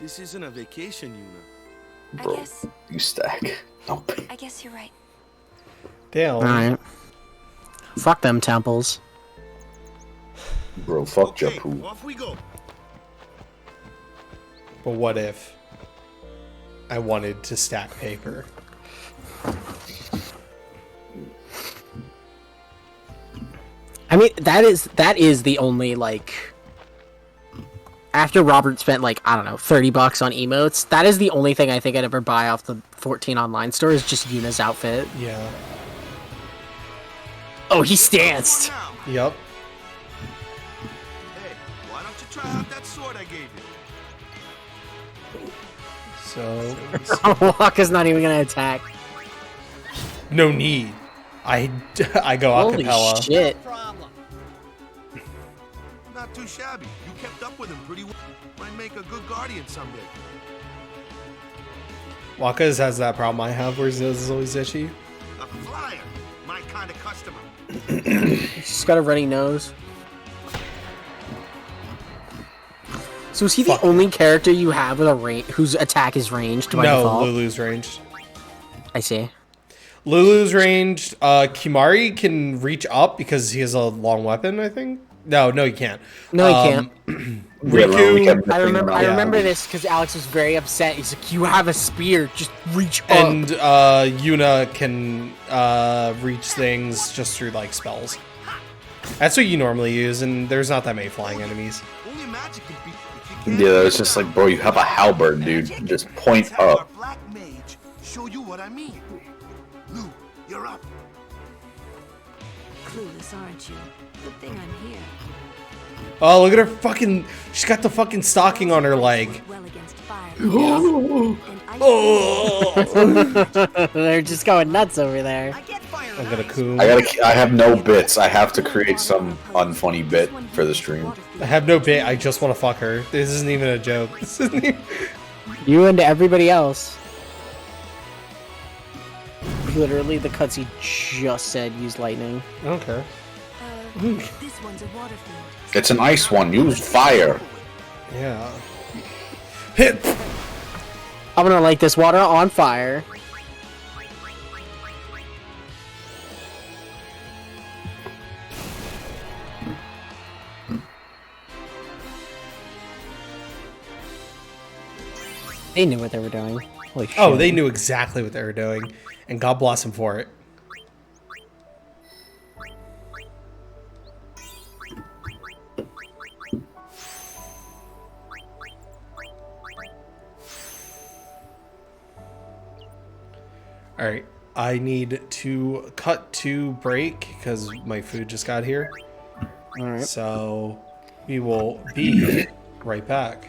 This isn't a vacation, Yuna. I Bro, guess you stack. No. I guess you're right. Damn. Alright. Fuck them temples. Bro, fuck Okay, Japu. off we go. But what if I wanted to stack paper? I mean, that is the only, like... After Robert spent, like, I don't know, $30 on emotes, that is the only thing I think I'd ever buy off the 14 online store is just Yuna's outfit. Yeah. Oh, he stanced! Yep. Hey, why don't you try out that sword I gave you? So Waka's not even gonna attack. no need. I go Holy acapella. shit. Not too shabby. You kept up with him pretty well. Might make a good guardian someday. Waka has that problem I have where his nose is always itchy. A flyer. My kind of customer. She's got a runny nose. So is he the only character you have with a whose attack is ranged by No, default? Lulu's ranged. I see. Lulu's ranged. Kimari can reach up because he has a long weapon, I think. No, he can't. No, he can't. Riku, I remember Yeah. this because Alex was very upset. He's like, "You have a spear, just reach up." and Yuna can reach things just through like spells. That's what you normally use, and there's not that many flying enemies. Only magic can beat. Yeah, it's just like, bro, you have a halberd, dude. Just point up. Black mage. Show you what I mean. Lou, you're up. Clueless, aren't you? Good thing I'm here. Oh, look at her fucking. She's got the fucking stocking on her leg. Well against fire. Oh. They're just going nuts over there. I'm gonna cool. I have no bits. I have to create some unfunny bit for the stream. I have no bit. I just want to fuck her. This isn't even a joke. This isn't even... You and everybody else. Literally, the cutscene just said use lightning. I don't care. This one's a water field. It's an ice one. Use fire. Yeah. Hit. I'm gonna light this water on fire. They knew what they were doing. Holy shit. Oh, they knew exactly what they were doing, and God bless them for it. All right, I need to cut to break because my food just got here. All right. So we will be right back.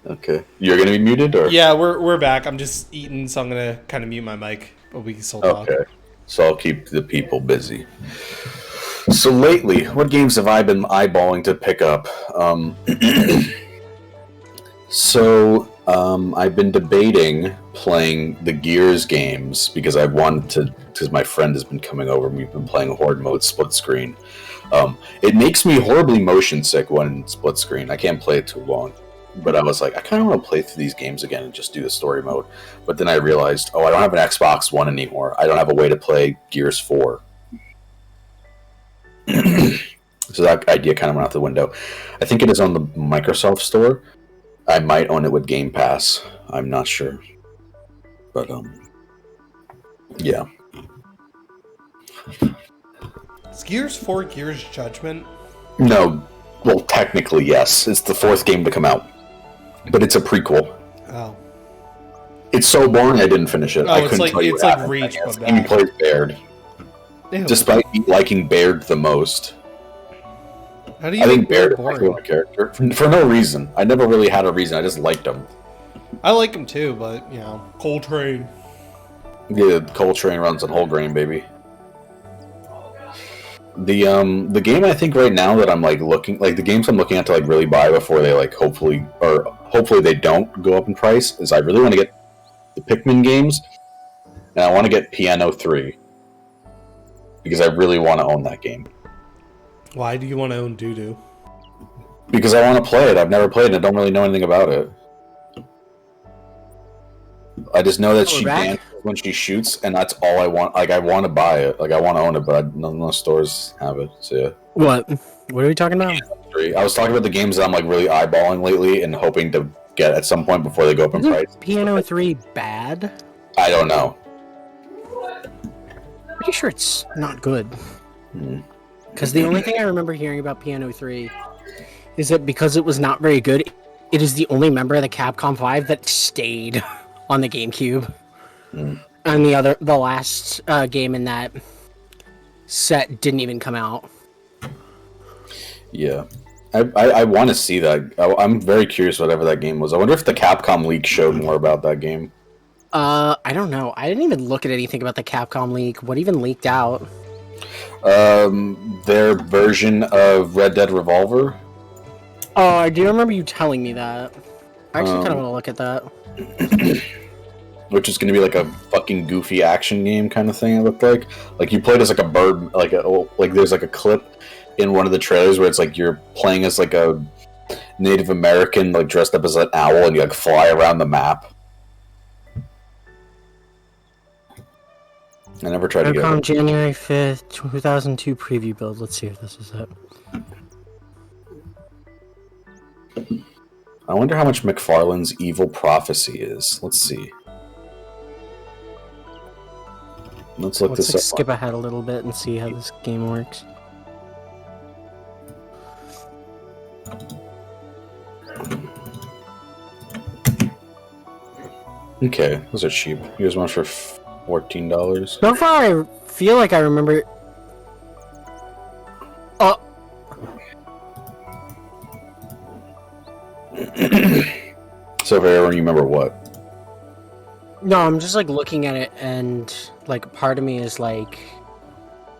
Okay. You're gonna be muted, or? Yeah, we're back. I'm just eating, so I'm gonna kind of mute my mic, but we can still talk. Okay. So I'll keep the people busy. So lately, what games have I been eyeballing to pick up? I've been debating playing the Gears games because I wanted to, because my friend has been coming over and we've been playing Horde mode split screen. It makes me horribly motion sick when split screen. I can't play it too long. But I was like, I kind of want to play through these games again and just do the story mode. But then I realized, I don't have an Xbox One anymore. I don't have a way to play Gears 4. So that idea kind of went out the window. I think it is on the Microsoft Store. I might own it with Game Pass. I'm not sure. But, yeah. Is Gears 4 Gears Judgment? No. Well, technically, yes. It's the 4th game to come out. But it's a prequel. Oh. It's so boring I didn't finish it. Oh, I it's couldn't like tell you it's what like happened. Reach, but He bad. plays Baird. Ew. Despite me liking Baird the most. How do you I think Baird Baird is my boring? favorite character. For no reason. I never really had a reason. I just liked him. I like him too, but Coltrane. Yeah, Coltrane runs on whole grain, baby. The game I think right now that I'm the games I'm looking at to really buy before they hopefully they don't go up in price is I really want to get the Pikmin games and I want to get Piano 3 because I really want to own that game. Why do you want to own Doo-Doo? Because I want to play it. I've never played it. I don't really know anything about it. I just know that she dances when she shoots, and that's all I want. I want to buy it. I want to own it, but no stores have it. So yeah. What are we talking about? I was talking about the games that I'm really eyeballing lately and hoping to get at some point before they go up in price. Piano 3 bad? I don't know. Pretty sure it's not good. Because the only thing I remember hearing about Piano 3 is that because it was not very good, it is the only member of the Capcom 5 that stayed on the GameCube. And the last game in that set didn't even come out. Yeah. I want to see that. I'm very curious whatever that game was. I wonder if the Capcom leak showed more about that game. I don't know. I didn't even look at anything about the Capcom leak. What even leaked out? Their version of Red Dead Revolver. Oh, I do remember you telling me that. I actually kind of want to look at that. Which is going to be a fucking goofy action game kind of thing. It looked like you played as a bird, there's a clip in one of the trailers where it's you're playing as a Native American dressed up as an owl and you fly around the map. I never tried to get it. January 5th, 2002 preview build. Let's see if this is it. I wonder how much McFarlane's Evil Prophecy is. Let's see. Let's look this up. Skip ahead a little bit and see how this game works. Okay, those are cheap. Here's one for $14. So far, I feel like I remember. Oh. So, if I remember what? No, I'm just looking at it, and part of me is I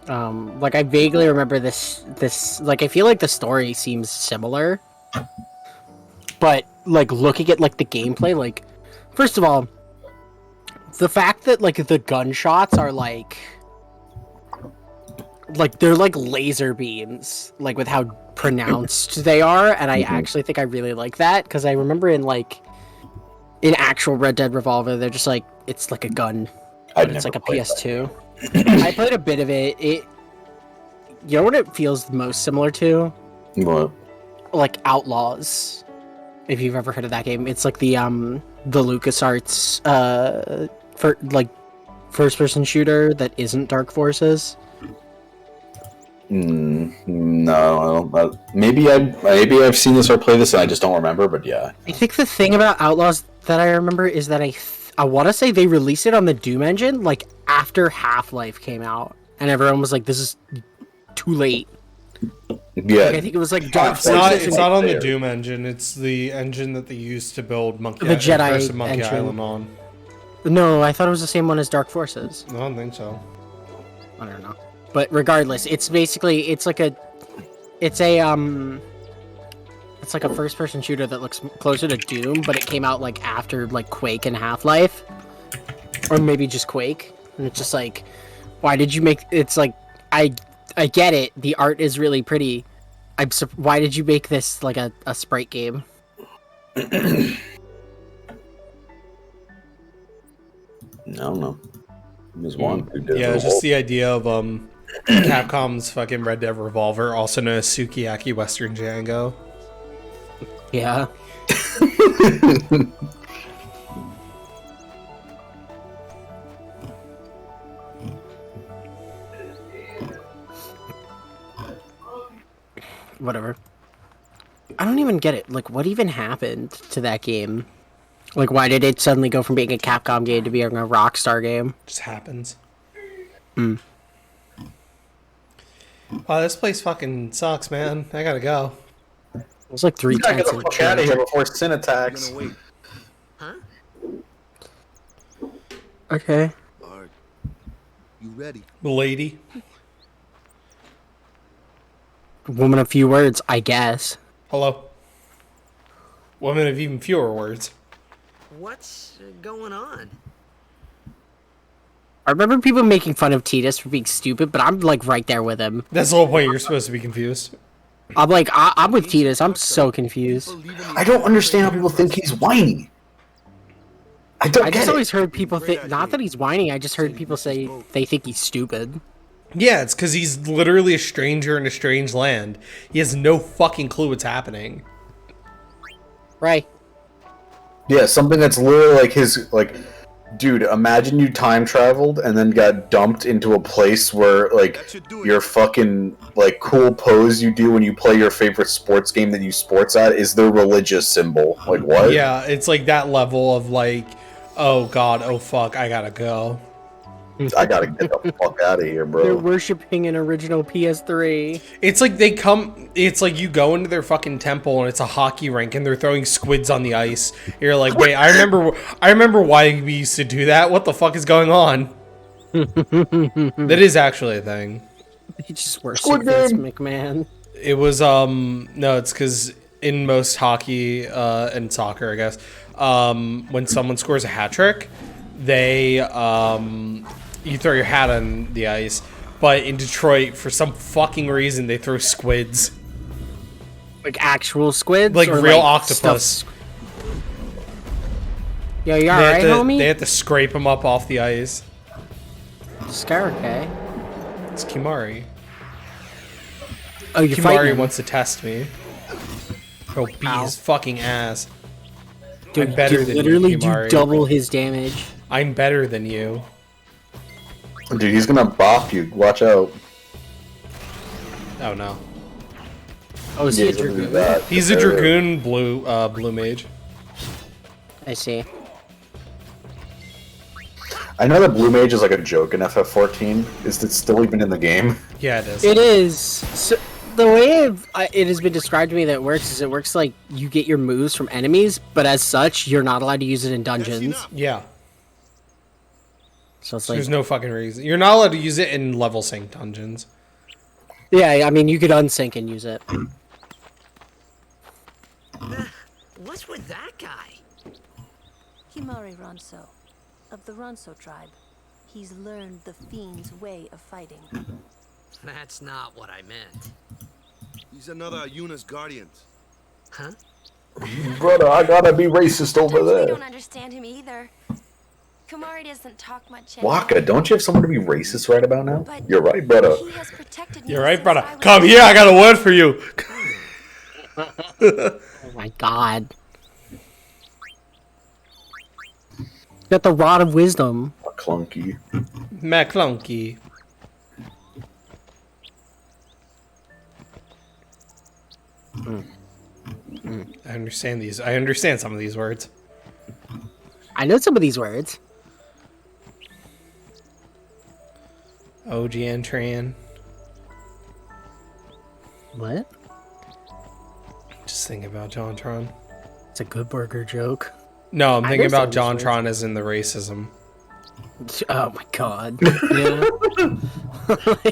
vaguely remember this. I feel like the story seems similar, but looking at the gameplay, first of all, the fact that the gunshots are they're laser beams, with how pronounced they are, and I actually think I really like that because I remember in actual Red Dead Revolver, they're just it's a gun, but it's a PS2. I played a bit of it. You know what it feels most similar to? What? Outlaws. If you've ever heard of that game, it's the LucasArts first-person shooter that isn't Dark Forces. No, I don't. Maybe I've seen this or played this and I just don't remember. But yeah, I think the thing about Outlaws that I remember is that I want to say they released it on the Doom engine after Half-Life came out, and everyone was like, "This is too late." Yeah, Like, I think it was like Dark It's not. Forces. It's not on the Doom engine. It's the engine that they used to build Monkey The Jedi Curse of Monkey engine. Island on. No, I thought it was the same one as Dark Forces. I don't think so. I don't know. But regardless, it's basically it's like a first-person shooter that looks closer to Doom, but it came out like after like Quake and Half-Life, or maybe just Quake. And it's just like, why did you make? It's like I get it. The art is really pretty. Why did you make this like a sprite game? I don't know. There's one who did Yeah, the it's just whole- the idea of Capcom's fucking Red Dead Revolver, also known as Sukiyaki Western Django. Yeah. Whatever. I don't even get it. Like, what even happened to that game? Like, why did it suddenly go from being a Capcom game to being a Rockstar game? Just happens. Hmm. Wow, this place fucking sucks, man. I gotta go. It was like 3 You gotta tenths get the of fuck out of change. here before Sin attacks. Gonna wait. Okay. Are you ready? Lady. Woman of few words, I guess. Hello. Woman of even fewer words. What's going on? I remember people making fun of Titus for being stupid, but I'm like right there with him. That's the whole point. You're supposed to be confused. I'm like, I'm with Titus. I'm so confused. I don't understand how people think he's whiny. I don't I get just it. always heard people think, not that he's whining, I just heard people say they think he's stupid. Yeah, it's because he's literally a stranger in a strange land. He has no fucking clue what's happening. Right. Yeah, something that's literally like his, like, dude, imagine you time traveled and then got dumped into a place where, like, your fucking, like, cool pose you do when you play your favorite sports game that you sports at is the religious symbol. Like, what? Yeah, it's like that level of like, oh god, oh fuck, I gotta go. I gotta get the fuck out of here, They're bro. worshipping an original PS3. It's like they come, it's like you go into their fucking temple and it's a hockey rink and they're throwing squids on the ice. You're like, wait, I remember why we used to do that. What the fuck is going on? That is actually a thing. He just worshipped this McMahon. It was no, it's because in most hockey and soccer, I guess, when someone scores a hat trick, they you throw your hat on the ice. But in Detroit, for some fucking reason, they throw squids, Like actual squids? like or real like octopus. stuffed- Yo, you alright, homie? They have to scrape them up off the ice. Scar, okay. It's Kimari. Oh, you're fighting Kimari him. wants to test me. Go beat Ow. his fucking ass. Dude, I'm better you than literally you, do Kimari. double his damage. I'm better than you. Dude, he's gonna bop you. Watch out. Oh no. Oh, is he a he's gonna do dragoon? that. He's a dragoon blue mage. I see. I know that Blue Mage is like a joke in FF14. Is it still even in the game? Yeah, it is. It is. So, the way it has been described to me that it works like you get your moves from enemies, but as such, you're not allowed to use it in dungeons. Yeah. So it's like, There's no fucking reason. You're not allowed to use it in level sync dungeons. yeah, I mean, you could unsync and use it. What's with that guy? Himari Ronso, of the Ronso tribe. He's learned the Fiend's way of fighting. That's not what I meant. He's another Yuna's guardian. Huh? Brother, I gotta be racist over I there. don't understand him either. Kumari doesn't talk much. Waka, don't you have someone to be racist right about now? But You're right, brother. He has protected me You're right, since brother. I was Come here, I got a word for you. Oh my god. Got the rod of wisdom. Clunky. McClunky. I understand these. I understand some of these words. I know some of these words. OG Tran. What? Just thinking about JonTron. It's a good burger joke. No, I'm thinking guess about that was JonTron as in the racism. Oh my god. Yeah.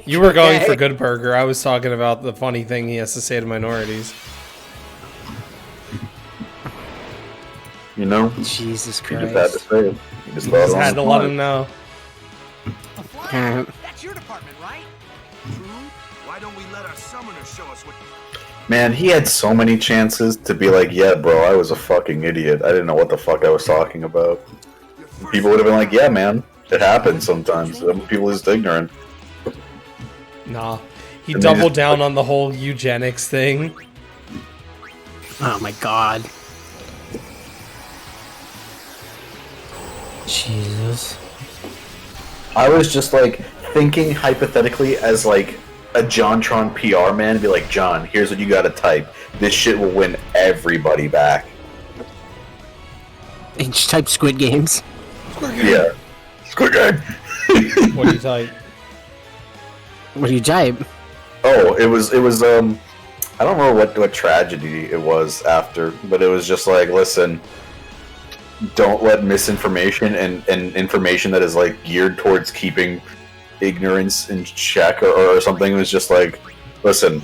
You were going for Good Burger. I was talking about the funny thing he has to say to minorities. You know? Jesus You Christ. just had to say it. You just, thought it Just on had the to let fly. him know. That's your department, right? True. Why don't we let our summoner show us what... Man, he had so many chances to be like, yeah, bro, I was a fucking idiot. I didn't know what the fuck I was talking about. People would have been like, yeah, man, it happens sometimes. Some people are just ignorant. Nah. He And they doubled just, down like- on the whole eugenics thing. Oh my god. Jesus. I was just like thinking hypothetically as like a JonTron PR man, be like, John, here's what you gotta type. This shit will win everybody back. And just type Squid Games. Yeah. Squid Game! What do you type? What do you type? Oh, it was I don't remember what tragedy it was after, but it was just like, listen, don't let misinformation and information that is like geared towards keeping ignorance in check or something. It was just like, listen,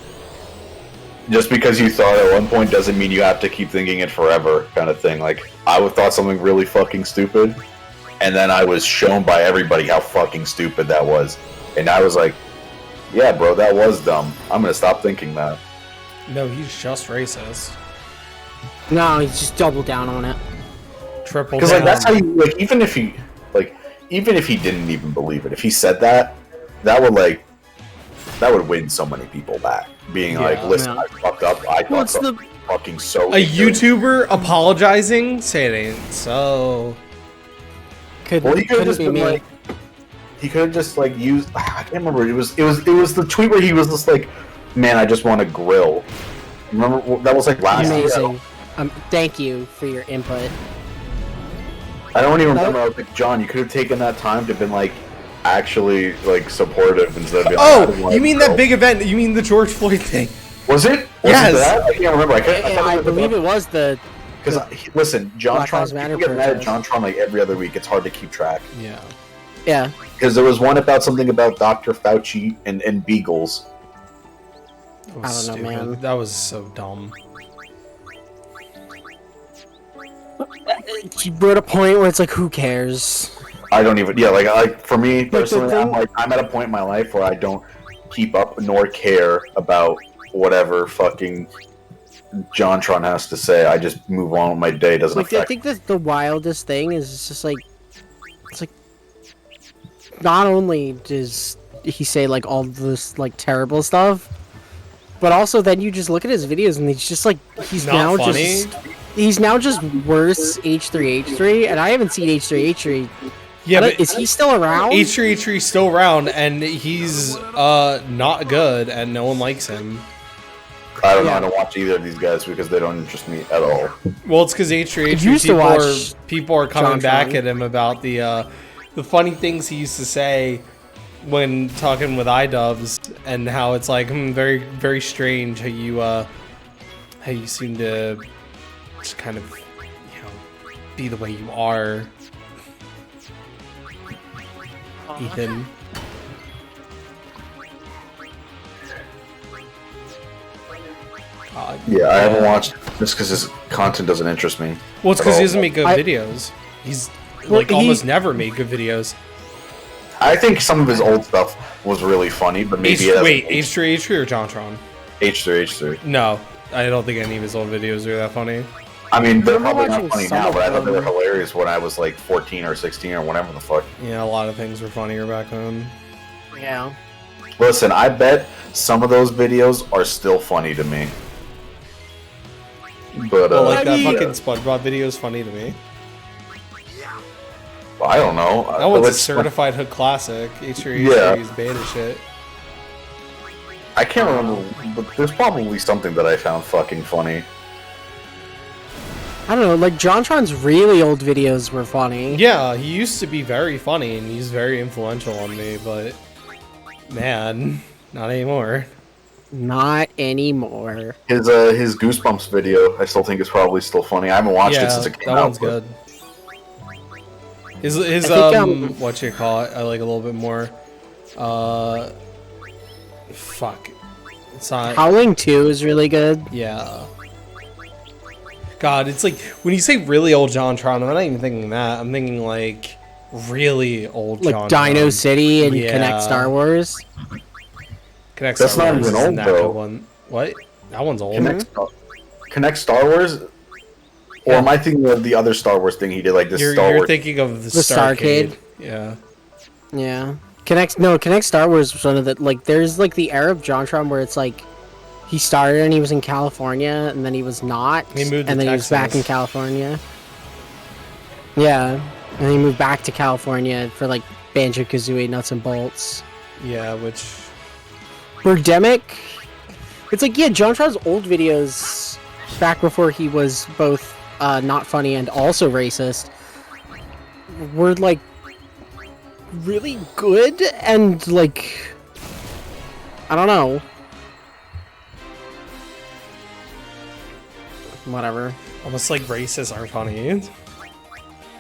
just because you thought at one point doesn't mean you have to keep thinking it forever, kind of thing. Like, I would thought something really fucking stupid, and then I was shown by everybody how fucking stupid that was, and I was like, yeah, bro, that was dumb. I'm gonna stop thinking that. No, he's just racist. No, he's just doubled down on it. Triple Because down. like that's how you like even if he didn't even believe it, if he said that, that would win so many people back. Being like, listen, Yeah. I fucked up. I thought What's something fucking so. A ignorant." YouTuber apologizing? Say it ain't so. Well, he could have couldn't just be been me. like, he could have just like used. I can't remember. It was the tweet where he was just like, "Man, I just want to grill." Remember that was like last year. Amazing. Thank you for your input. I don't even remember. I was like, John, you could have taken that time to been like actually like supportive instead of being like, I didn't Oh, wanna you mean grill. that big event? You mean the George Floyd thing? Was it? Yes. It that? I can't remember. I believe it was the. Because listen, Black Lives JonTron. Matter People get mad at protest. JonTron like every other week. It's hard to keep track. Yeah. Yeah. Because there was one about something about Dr. Fauci and beagles. That was I don't know, stupid. man. That was so dumb. He brought a point where it's like, who cares? I don't even. Yeah, like for me the personally, thing- I'm at a point in my life where I don't keep up nor care about whatever fucking JonTron has to say. I just move on with my day. It doesn't Like, I affect. think that the wildest thing is it's just like, it's like, not only does he say like all this like terrible stuff, but also then you just look at his videos and he's just like, he's Not now funny. he's now just worse H3H3, and I haven't seen H3H3. Yeah, but Is he still around? H3H3's still around, and he's not good, and no one likes him. I don't know. Yeah. I don't watch either of these guys because they don't interest me at all. Well, it's because H3H3 used to watch people are coming back JonTron. at him about the funny things he used to say when talking with iDubbbz, and how it's like very very strange how you seem to just kind of be the way you are, Ethan. Yeah, I haven't watched just because his content doesn't interest me. Well, it's because he at all. doesn't make good videos. He's like almost never made good videos. I think some of his old stuff was really funny, but maybe it Wait, H3H3 or JonTron? H3H3. No, I don't think any of his old videos are that funny. I mean, they're remember probably not watching funny some now, of but I thought they were them. hilarious when I was like 14 or 16 or whatever the fuck. Yeah, a lot of things were funnier back then. Yeah. Listen, I bet some of those videos are still funny to me. But Well, like that yeah. fucking SpongeBob video is funny to me. I don't know. That one's a Let's- certified hood classic. H3H3 Yeah. is beta shit. I can't remember, but there's probably something that I found fucking funny. I don't know, like JonTron's really old videos were funny. Yeah, he used to be very funny and he's very influential on me, but man, not anymore. Not anymore. His Goosebumps video, I still think is probably still funny. I haven't watched it since it came that out. one's good. His what you call it? I like a little bit more. Fuck. It's not. Howling 2 is really good. Yeah. God, it's like when you say really old JonTron, I'm not even thinking that. I'm thinking like really old like JonTron. Dino City and Connect Star Wars. Connect That's Star not Wars even isn't old, that though. good one. What? That one's old. Connect Star Wars? Or am I thinking of the other Star Wars thing he did, like this You're Star Wars? thinking of the Starcade. Yeah. Yeah. Connect Star Wars was one of the, like, there's like the era of JonTron where it's like he started and he was in California and then he was not. He moved to and then Texas. he was back in California. Yeah. And he moved back to California for like Banjo-Kazooie Nuts and Bolts. Yeah, which Birdemic. It's like, yeah, JonTron's old videos back before he was both not funny and also racist were like really good and like I don't know. Whatever. almost like racists aren't funny.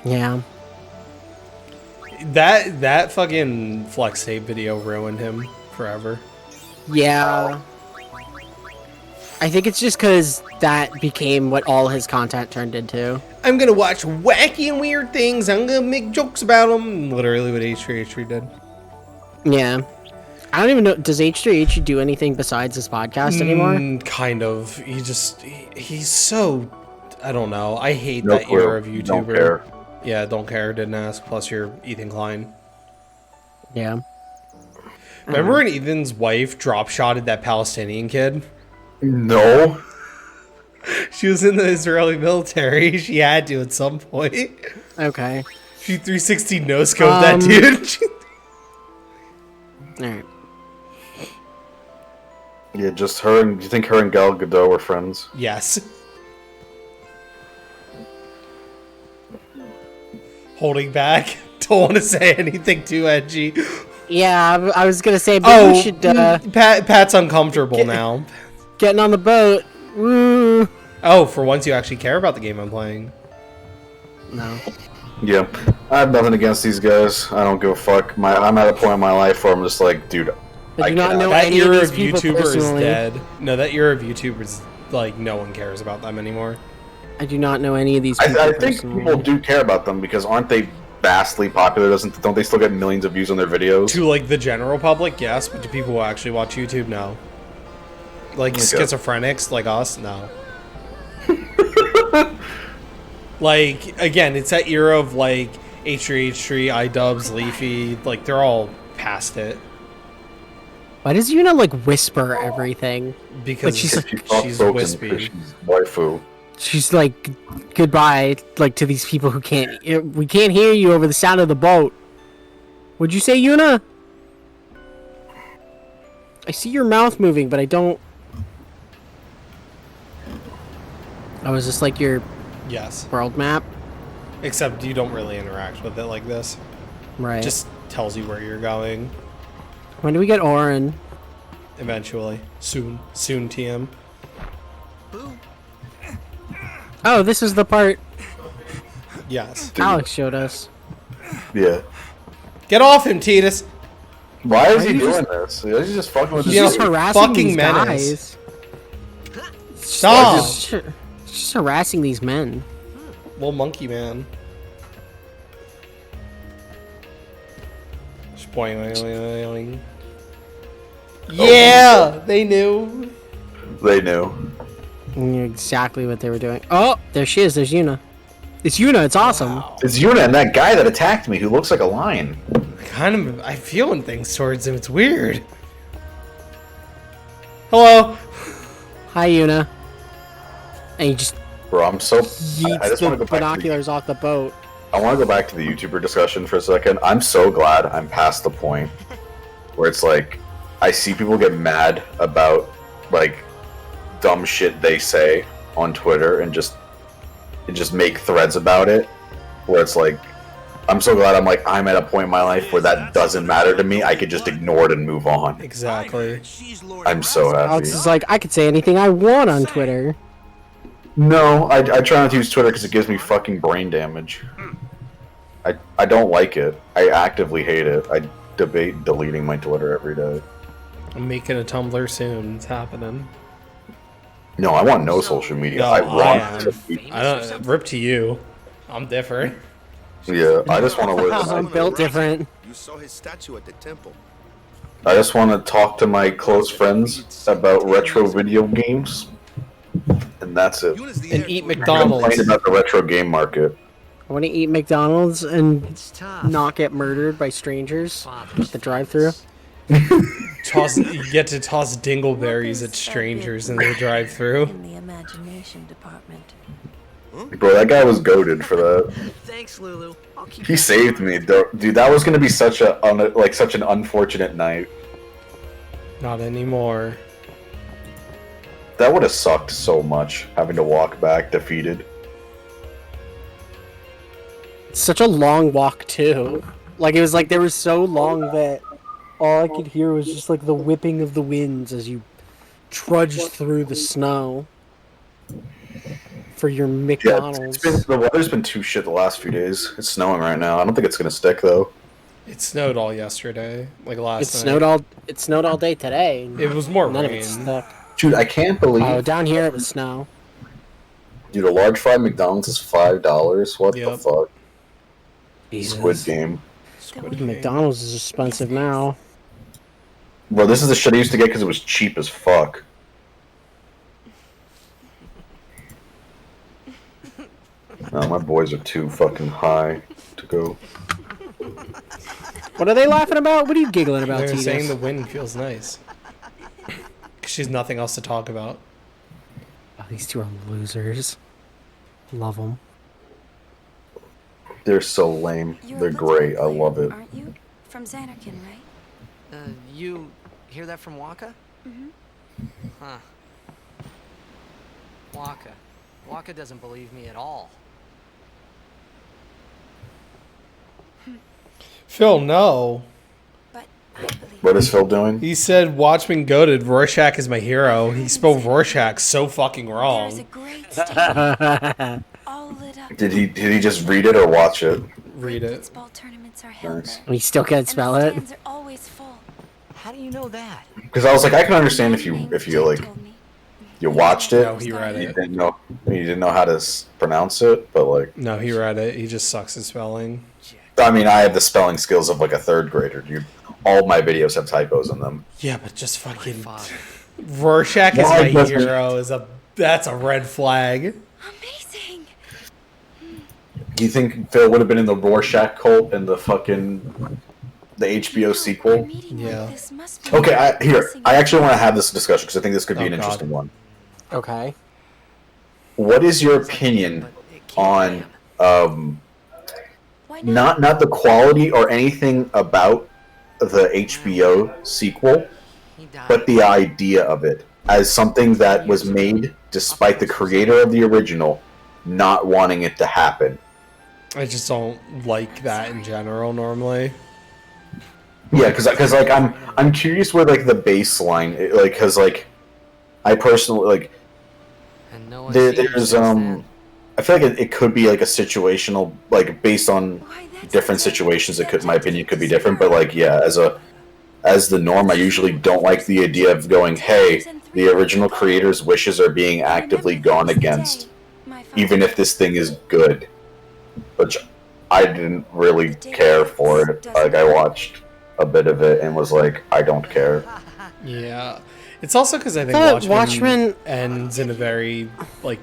Yeah. That fucking flex tape video ruined him forever. Yeah. I think it's just because that became what all his content turned into. I'm gonna watch wacky and weird things. I'm gonna make jokes about them. Literally what H3H3 did. Yeah. I don't even know. Does H3H do anything besides this podcast anymore? Kind of. He's so. I don't know. I hate No that clue. era of YouTuber. Don't care. Yeah, don't care. Didn't ask. Plus, you're Ethan Klein. Yeah. Remember when Ethan's wife drop shotted that Palestinian kid? No. She was in the Israeli military. She had to at some point. Okay. She 360 no scoped that dude. Alright. Yeah, just her and... Do you think her and Gal Gadot were friends? Yes. Holding back. Don't want to say anything too edgy. Yeah, I was gonna say, but we should, Pat's uncomfortable now. Getting on the boat. Woo. Oh, for once you actually care about the game I'm playing. No. Yeah. I have nothing against these guys. I don't give a fuck. I'm at a point in my life where I'm just like, dude, I do not know that any of era these of people YouTuber is personally. dead. No, that era of YouTubers, like, no one cares about them anymore. I do not know any of these people I think personally. people do care about them because aren't they vastly popular? Don't they still get millions of views on their videos? To, like, the general public, yes, but to people who actually watch YouTube, no. Like, schizophrenics like us, no. Like, again, it's that era of, like, H3H3, iDubbbz, Leafy, like, they're all past it. Why does Yuna, like, whisper everything? Because like, she's wispy. She's waifu. She's like, goodbye, like, to these people who can't... We can't hear you over the sound of the boat. What'd you say, Yuna? I see your mouth moving, but I don't... Oh, is this like your Yes. world map? Except you don't really interact with it like this. Right. Just tells you where you're going. When do we get Orin? Eventually. Soon. Soon, TM. Oh, this is the part Yes. Alex showed us. Yeah. Get off him, Titus! Why is he you doing this? He's just fucking with He's You know, just this. harassing fucking these menace. guys. Stop! Just harassing these men. Little monkey man. Spoiling. Yeah! They knew. They knew. I knew exactly what they were doing. Oh, there she is. There's Yuna. It's Yuna. It's awesome. It's Yuna and that guy that attacked me who looks like a lion. I'm feeling things towards him. It's weird. Hello. Hi, Yuna. And he just Bro, I'm so... I yeets just want to the go back to binoculars off the boat. I want to go back to the YouTuber discussion for a second. I'm so glad I'm past the point where it's like I see people get mad about like dumb shit they say on Twitter and just make threads about it where it's like I'm so glad I'm at a point in my life where that doesn't matter to me. I could just ignore it and move on. Exactly. I'm so happy. Alex is like, I could say anything I want on Twitter. No, I try not to use Twitter because it gives me fucking brain damage. I don't like it. I actively hate it. I debate deleting my Twitter every day. I'm making a Tumblr soon. It's happening. No, I want no social media. No, I want to be... I don't. Rip to you. I'm different. Yeah, I just want to live. I'm built different. You saw his statue at the temple. I just want to talk to my close friends about retro video games, and that's it. And eat Complain McDonald's. about the retro game market. I want to eat McDonald's and not get murdered by strangers at the drive-thru. You get to toss dingleberries at strangers in the drive-thru. In the imagination department. Bro, that guy was goated for that. Thanks, Lulu. I'll keep He saved me, dude. That was gonna be such an unfortunate night. Not anymore. That would have sucked so much, having to walk back defeated. It's such a long walk too. Like it was like they were so long that all I could hear was just like the whipping of the winds as you trudged through the snow for your Yeah, McDonald's. the weather's been too shit the last few days. It's snowing right now. I don't think it's gonna stick though. It snowed all yesterday, like last night. It snowed all day today. It was more None rain. of it stuck. Dude, I can't believe. Oh, down here it was snow. Dude, a large fry McDonald's is $5. What the Yep. fuck? Jesus. Squid Game. McDonald's is expensive now. Bro, this is the shit I used to get because it was cheap as fuck. Oh, my boys are too fucking high to go. What are they laughing about? What are you giggling about, They're Titus? saying the wind feels nice. 'Cause she's nothing else to talk about. Oh, these two are losers. Love them. They're so lame. They're great. I love it. Aren't you? From Xanarkin, right? You hear that from Waka? Huh. Waka. Waka doesn't believe me at all. Phil, no. But I believe What is Phil doing? He said Watchmen goated. Rorschach is my hero. He spelled Rorschach so fucking there's a wrong. great stage all lit up. Did he just read it or watch it? Read it. Football tournaments are held Nice. there. We still can't And the spell it. stands are always full. How do you know that? Because I was like, I can understand if you like Told me. you watched it. No, he read You it. didn't know how to pronounce it, but like, No, he read it. He just sucks at spelling. I mean, I have the spelling skills of like a third grader, dude. All my videos have typos in them. Yeah, but just fucking Father. Rorschach is Why my doesn't- hero. That's a red flag. Amazing. Do you think Phil would have been in the Rorschach cult and the HBO A sequel? meeting Yeah. like this must be Okay, I missing actually want to have this discussion because I think this could be Oh, an God. interesting one. Okay. What is your opinion But it can't on Why not? not the quality or anything about the HBO sequel, He died. but the idea of it as something that was made despite the creator of the original not wanting it to happen? I just don't like that in general normally. Yeah, because like I'm curious where like the baseline like because like I personally like And no one's seen him there's since then. I feel like it could be like a situational like based on Why, that's different okay. situations. It could, That my type of opinion, could be different. But like, yeah, as the norm, I usually don't like the idea of going, "Hey, the original creator's wishes are being actively gone against, even if this thing is good." Which I didn't really care for it. Like, I watched a bit of it and was like, I don't care. Yeah. It's also because I think thought Watchmen ends in a very, like,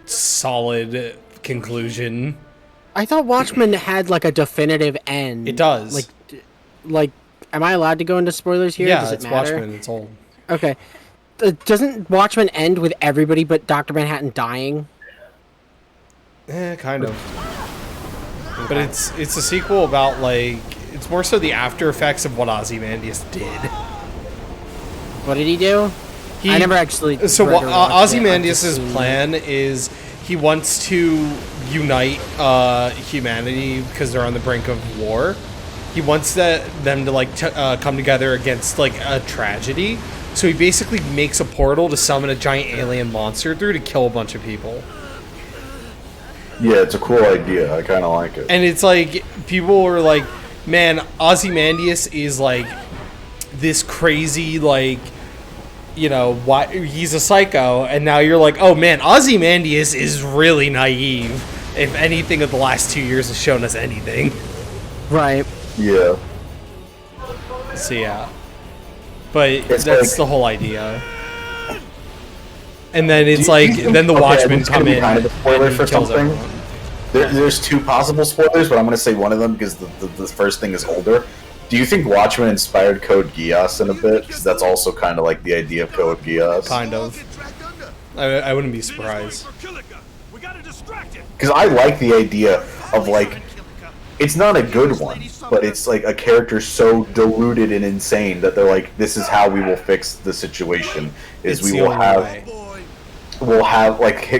solid conclusion. I thought Watchmen had like a definitive end. It does. Like, am I allowed to go into spoilers here? Yeah, Does it it's matter? Watchmen. It's old. Okay. Doesn't Watchmen end with everybody but Dr. Manhattan dying? Kind of. But it's a sequel about, like, it's more so the after effects of what Ozymandias did. What did he do? I never actually. So read or watched it. I've just Ozymandias' seen- plan is he wants to unite humanity because they're on the brink of war. He wants them to like come together against like a tragedy. So he basically makes a portal to summon a giant alien monster through to kill a bunch of people. Yeah, it's a cool idea. I kind of like it. And it's like, people are like, man, Ozymandias is like this crazy, like, you know, why he's a psycho. And now you're like, oh man, Ozymandias is really naive. If anything of the last 2 years has shown us anything. Right. Yeah. So yeah. But It's that's like, the whole idea. And then it's like, then the Watchmen come in kind of a spoiler and for kills something. everyone. There's two possible spoilers, but I'm going to say one of them because the first thing is older. Do you think Watchmen inspired Code Geass in a bit? Because that's also kind of like the idea of Code Geass. Kind of. I wouldn't be surprised. Because I like the idea of like, it's not a good one, but it's like a character so deluded and insane that they're like, this is how we will fix the situation. Is we will have... We'll have, like,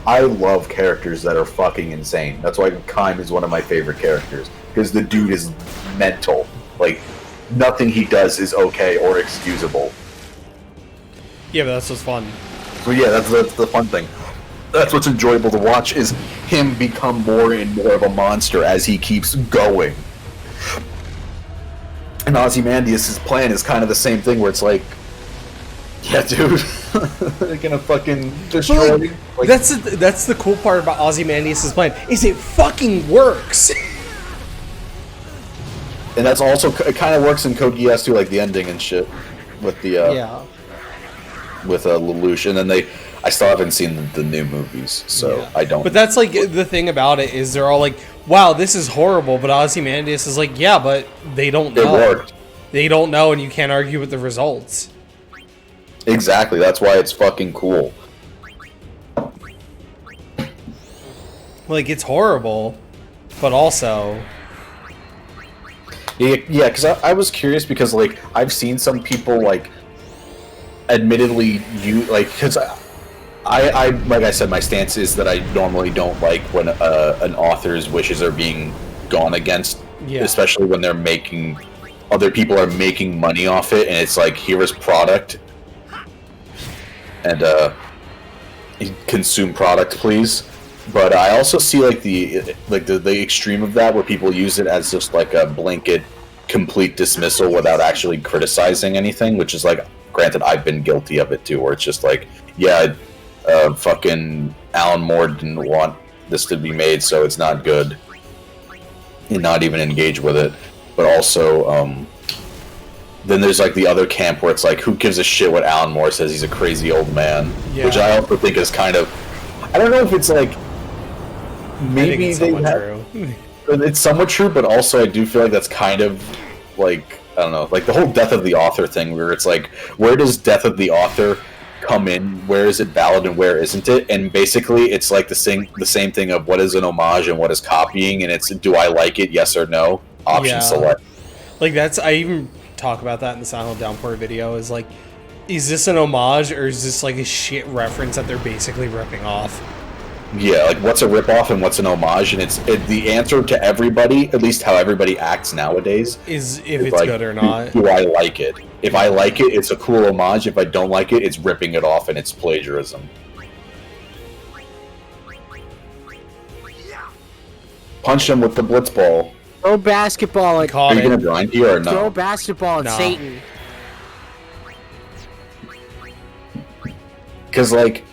I love characters that are fucking insane. That's why Kaim is one of my favorite characters. Because the dude is mental. Like, nothing he does is okay or excusable. Yeah, but that's what's fun. So yeah, that's the fun thing. That's what's enjoyable to watch, is him become more and more of a monster as he keeps going. And Ozymandias' plan is kind of the same thing, where it's like, yeah, dude, they're gonna fucking destroy me. Like, that's the cool part about Ozymandias' plan, is it fucking works. And that's also, it kind of works in Code Geass too, like the ending and shit with the with Lelouch, and then I still haven't seen the new movies, so I don't. But that's like the thing about it, is they're all like, wow, this is horrible, but Ozymandias is like, yeah, but they don't know. It worked. They don't know, and you can't argue with the results. Exactly, that's why it's fucking cool. Like, it's horrible, but also... Yeah, because I was curious, because, like, I've seen some people, like, admittedly, because I like I said, my stance is that I normally don't like when an author's wishes are being gone against, especially when they're making... Other people are making money off it, and it's like, here is product, and consume product, please. But I also see like the extreme of that, where people use it as just like a blanket, complete dismissal without actually criticizing anything. Which is like, granted, I've been guilty of it too, where it's just like, yeah, fucking Alan Moore didn't want this to be made, so it's not good, and not even engage with it. But also, then there's like the other camp where it's like, who gives a shit what Alan Moore says? He's a crazy old man. Yeah. Which I also think is kind of, I don't know if it's like, maybe it's somewhat true. It's somewhat true, but also I do feel like that's kind of like, I don't know, like the whole death of the author thing, where it's like, where does death of the author come in? Where is it valid and where isn't it? And basically, it's like the same thing of what is an homage and what is copying, and it's, do I like it? Yes or no. Option select. Like, that's, I even talk about that in the Silent Hill Downpour video, is like, is this an homage or is this like a shit reference that they're basically ripping off? Yeah, like, what's a ripoff and what's an homage? And it's the answer to everybody, at least how everybody acts nowadays, is if it's like, good or not. Do I like it? If I like it, it's a cool homage. If I don't like it, it's ripping it off and it's plagiarism. Punch him with the blitzball. Throw basketball at... Are you gonna grind here or no? Throw basketball at Satan. Because, like,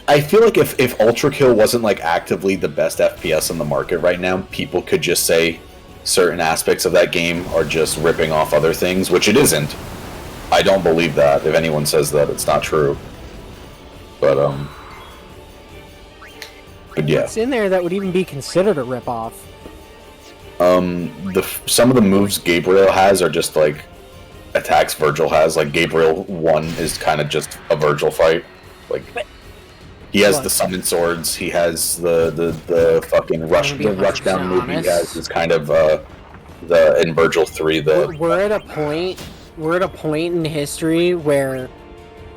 I feel like if Ultra Kill wasn't, like, actively the best FPS in the market right now, people could just say certain aspects of that game are just ripping off other things, which it isn't. I don't believe that. If anyone says that, it's not true. But yeah. What's in there that would even be considered a ripoff? Some of the moves Gabriel has are just like attacks Virgil has. Like, Gabriel 1 is kind of just a Virgil fight. Like, he has the summon swords. He has the fucking rush down move. He has is kind of in Virgil 3 we're at a point in history where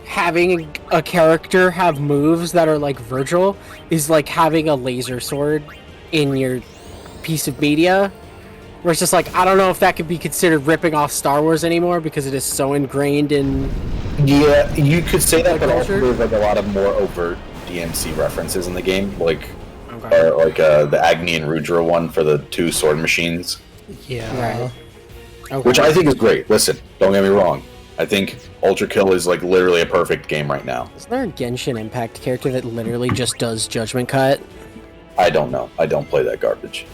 having a character have moves that are like Virgil is like having a laser sword in your piece of media. Where it's just like, I don't know if that could be considered ripping off Star Wars anymore because it is so ingrained in... Yeah, you could say that, but also culture? there's like a lot of more overt DMC references in the game, like Okay. the Agni and Rudra one for the 2 sword machines, Yeah. Right. Okay. which I think is great. Listen, don't get me wrong. I think Ultra Kill is like literally a perfect game right now. Is there a Genshin Impact character that literally just does Judgment Cut? I don't know. I don't play that garbage.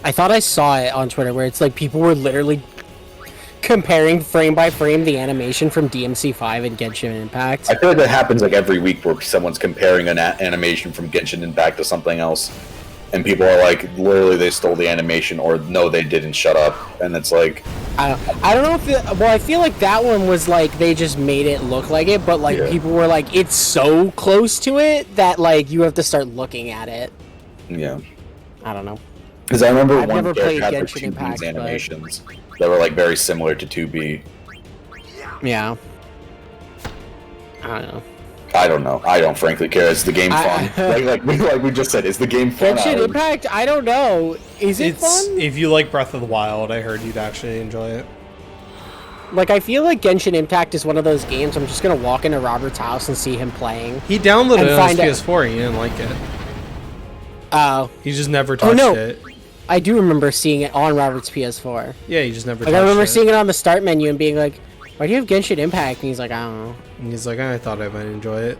I thought I saw it on Twitter where it's like people were literally comparing frame by frame the animation from DMC5 and Genshin Impact. I feel like that happens like every week where someone's comparing an animation from Genshin Impact to something else, and people are like, literally, they stole the animation, or no, they didn't. Shut up. And it's like, I don't know if well, I feel like that one was like they just made it look like it, but like people were like, it's so close to it that like you have to start looking at it. yeah. I don't know. Because I remember I've one never played character had Genshin 2B's Impact, but- animations that were like very similar to 2B. Yeah. I don't know. I don't know. I don't frankly care. Is the game fun? like we just said, is the game fun? Genshin Impact, I don't know. Is it fun? If you like Breath of the Wild, I heard you'd actually enjoy it. Like, I feel like Genshin Impact is one of those games I'm just gonna walk into Robert's house and see him playing. He downloaded and it on his find out- PS4. He didn't like it. Oh. He just never touched it. I do remember seeing it on Robert's PS4. Yeah, he just never Like, touched I remember it. seeing it on the start menu and being like, why do you have Genshin Impact? And he's like, I don't know. And he's like, I thought I might enjoy it.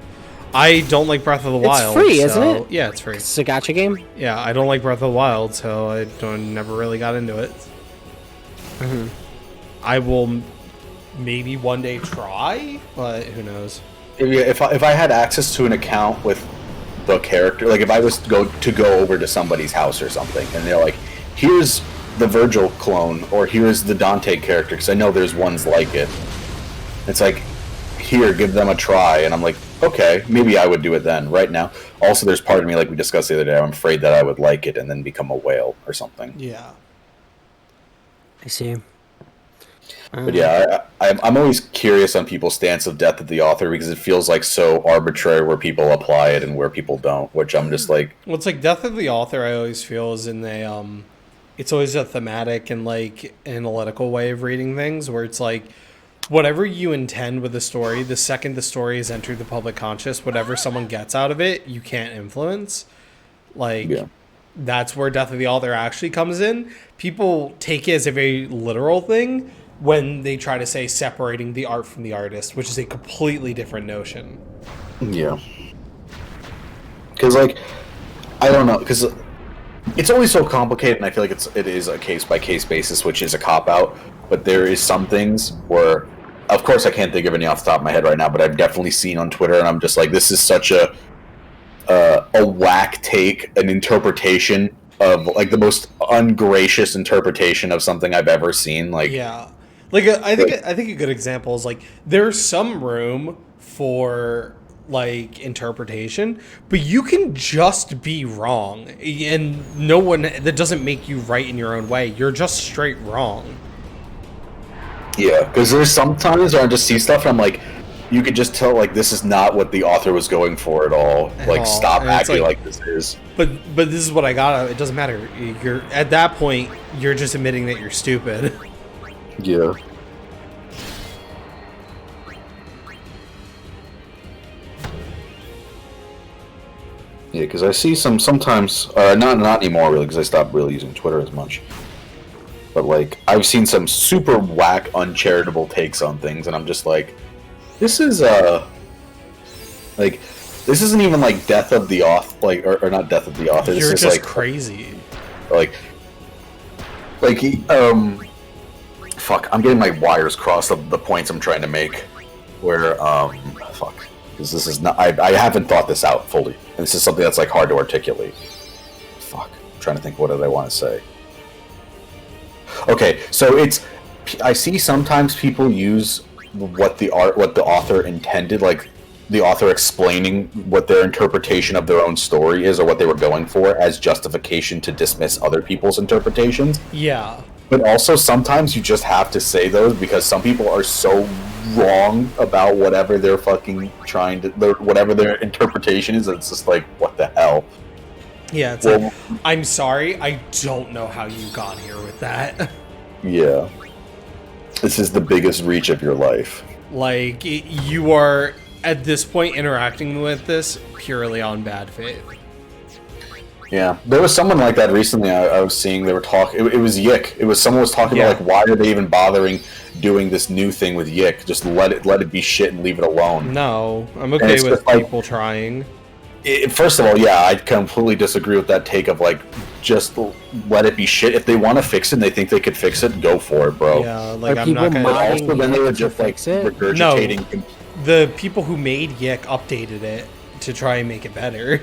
I don't like Breath of the Wild. It's free, isn't so- it? Yeah, it's free. It's a gacha game? Yeah, I don't like Breath of the Wild, so I never really got into it. Mm-hmm. I will maybe one day try, but who knows? If I had access to an account with the character, like if I was to go over to somebody's house or something, and they're like, here's the Virgil clone, or here's the Dante character, because I know there's ones like it. It's like, here, give them a try, and I'm like, okay, maybe I would do it then. Right now, also there's part of me, like we discussed the other day, I'm afraid that I would like it and then become a whale or something. Yeah. I see. But yeah, I'm always curious on people's stance of death of the author, because it feels like so arbitrary where people apply it and where people don't, which I'm just like... Well, it's like Death of the Author, I always feel, is in a, it's always a thematic and, like, analytical way of reading things, where it's like, whatever you intend with the story, the second the story has entered the public conscious, whatever someone gets out of it, you can't influence. Like, that's where Death of the Author actually comes in. People take it as a very literal thing when they try to say separating the art from the artist, which is a completely different notion. Yeah. Because, like, I don't know, because it's always so complicated, and I feel like it is a case-by-case basis, which is a cop-out, but there is some things where, of course I can't think of any off the top of my head right now, but I've definitely seen on Twitter, and I'm just like, this is such a whack take, an interpretation of, like, the most ungracious interpretation of something I've ever seen. Like, yeah. Like, I think a good example is, like, there's some room for, like, interpretation, but you can just be wrong, and no one, that doesn't make you right in your own way. You're just straight wrong. yeah, because there's sometimes where I just see stuff and I'm like, you could just tell, like, this is not what the author was going for at all. Like, stop And it's acting like this is. But this is what I got. It doesn't matter. You're at that point, you're just admitting that you're stupid. Yeah. Yeah, because I see sometimes, not anymore really, because I stopped really using Twitter as much. But, like, I've seen some super whack, uncharitable takes on things, and I'm just like, this is, like, this isn't even, like, death of the author, like, or not death of the author. This You're is, just like, crazy. Fuck, I'm getting my wires crossed of the points I'm trying to make. Where, fuck. Because this is not, I haven't thought this out fully. And this is something that's, like, hard to articulate. Fuck. I'm trying to think, what did I want to say? Okay, so I see sometimes people use what the author intended, like, the author explaining what their interpretation of their own story is or what they were going for as justification to dismiss other people's interpretations. Yeah. But also sometimes you just have to say those because some people are so wrong about whatever they're fucking trying to, whatever their interpretation is. It's just like, what the hell? Yeah, it's like, I'm sorry, I don't know how you got here with that. Yeah. This is the biggest reach of your life. Like, you are, at this point, interacting with this purely on bad faith. Yeah. There was someone like that recently I was seeing, they were talking, it was Yick. It was, someone was talking about, like, why are they even bothering doing this new thing with Yick? Just let it be shit and leave it alone. No, I'm okay with people trying. First of all, yeah, I completely disagree with that take of, like, just let it be shit. If they want to fix it and they think they could fix it, go for it, bro. Yeah, like, I'm not gonna... Also, then they were just, like, regurgitating... No, the people who made Yick updated it to try and make it better.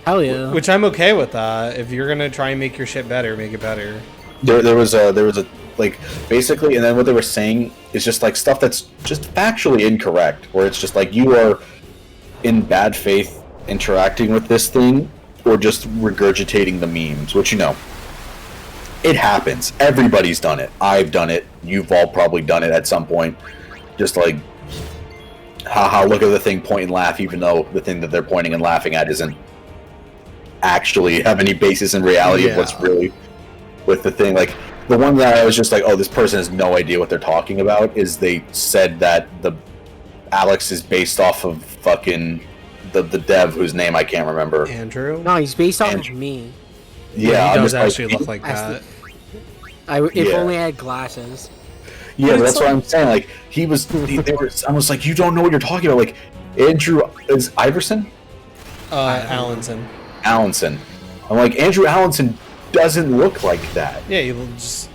Hell yeah. Which I'm okay with that. If you're gonna try and make your shit better, make it better. There was a, like, basically, and then what they were saying is just, like, stuff that's just factually incorrect, where it's just, like, you are in bad faith interacting with this thing, or just regurgitating the memes, which, you know, it happens. Everybody's done it. I've done it. You've all probably done it at some point. Just like, haha, look at the thing, point and laugh, even though the thing that they're pointing and laughing at isn't actually have any basis in reality of what's really with the thing. Like, the one that I was just like, oh, this person has no idea what they're talking about, is they said that the Alex is based off of fucking the dev whose name I can't remember. Andrew? No, he's based off of me. Yeah, he does actually look like that. If only I had glasses. Yeah, but that's what I'm saying. Like, they were almost like, you don't know what you're talking about. Like, Andrew is Iverson? Allenson. Allenson. I'm like, Andrew Allenson doesn't look like that. Yeah, he looks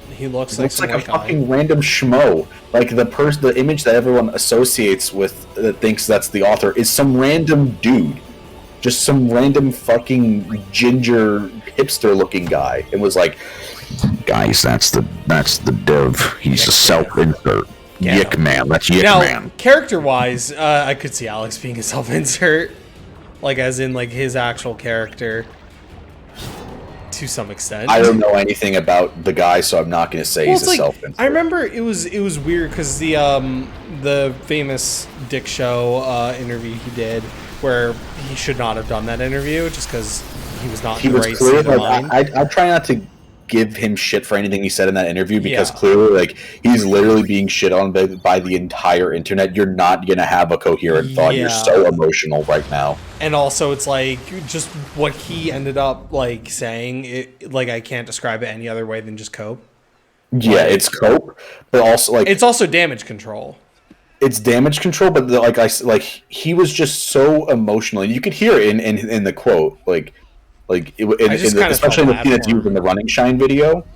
like a fucking random schmo. Like, the image that everyone associates with, that thinks that's the author, is some random dude. Just some random fucking ginger hipster-looking guy. It was like, guys, that's the dev. He's a self-insert. Yeah. Yick man. That's Yick now, man. Character-wise, I could see Alex being a self-insert. Like, as in, like, his actual character. To some extent. I don't know anything about the guy, so I'm not going to say he's a self-insert. I remember it was weird because the famous Dick Show interview he did, where he should not have done that interview just because he was not in the right state of mind. I try not to give him shit for anything he said in that interview, because clearly, like, he's literally being shit on by the entire internet. You're not gonna have a coherent thought. You're so emotional right now. And also, it's like, just what he ended up like saying, like, I can't describe it any other way than just cope. Yeah, it's cope, but also, like, it's also damage control. It's damage control, but he was just so emotional, and you could hear it in the quote, especially the thing that's used in the Running Shine video.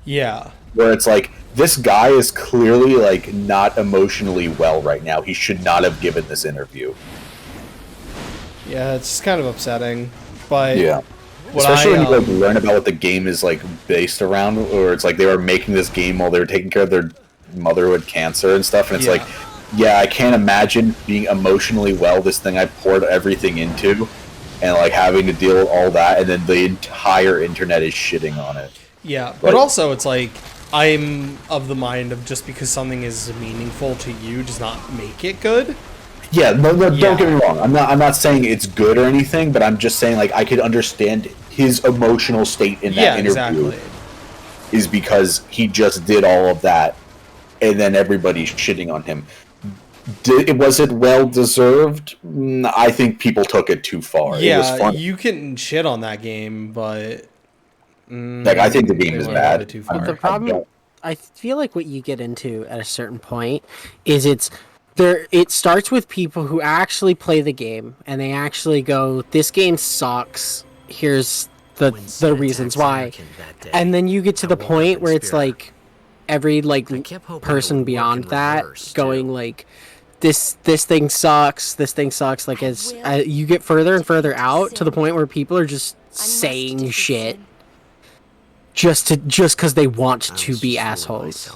Yeah, where it's like, this guy is clearly, like, not emotionally well right now. He should not have given this interview. Yeah, it's kind of upsetting, but yeah. Especially when you like learn about what the game is like based around, or it's like they were making this game while they were taking care of their motherhood cancer and stuff, and it's like, yeah, I can't imagine being emotionally well, this thing I poured everything into, and like having to deal with all that, and then the entire internet is shitting on it. Yeah, but also it's like, I'm of the mind of just because something is meaningful to you does not make it good. Yeah, no, don't get me wrong. I'm not saying it's good or anything, but I'm just saying, like, I could understand his emotional state in that interview is because he just did all of that, and then everybody's shitting on him. Was it well deserved? I think people took it too far. Yeah, it was fun. You can shit on that game, but like, I think the game is bad. Too far. The problem, I feel like what you get into at a certain point is it starts with people who actually play the game and they actually go, this game sucks, here's the reasons why, and then you get to the point where it's like every like person beyond that going like, this thing sucks, like, as you get further and further out to the point where people are just saying shit just because they want to be assholes.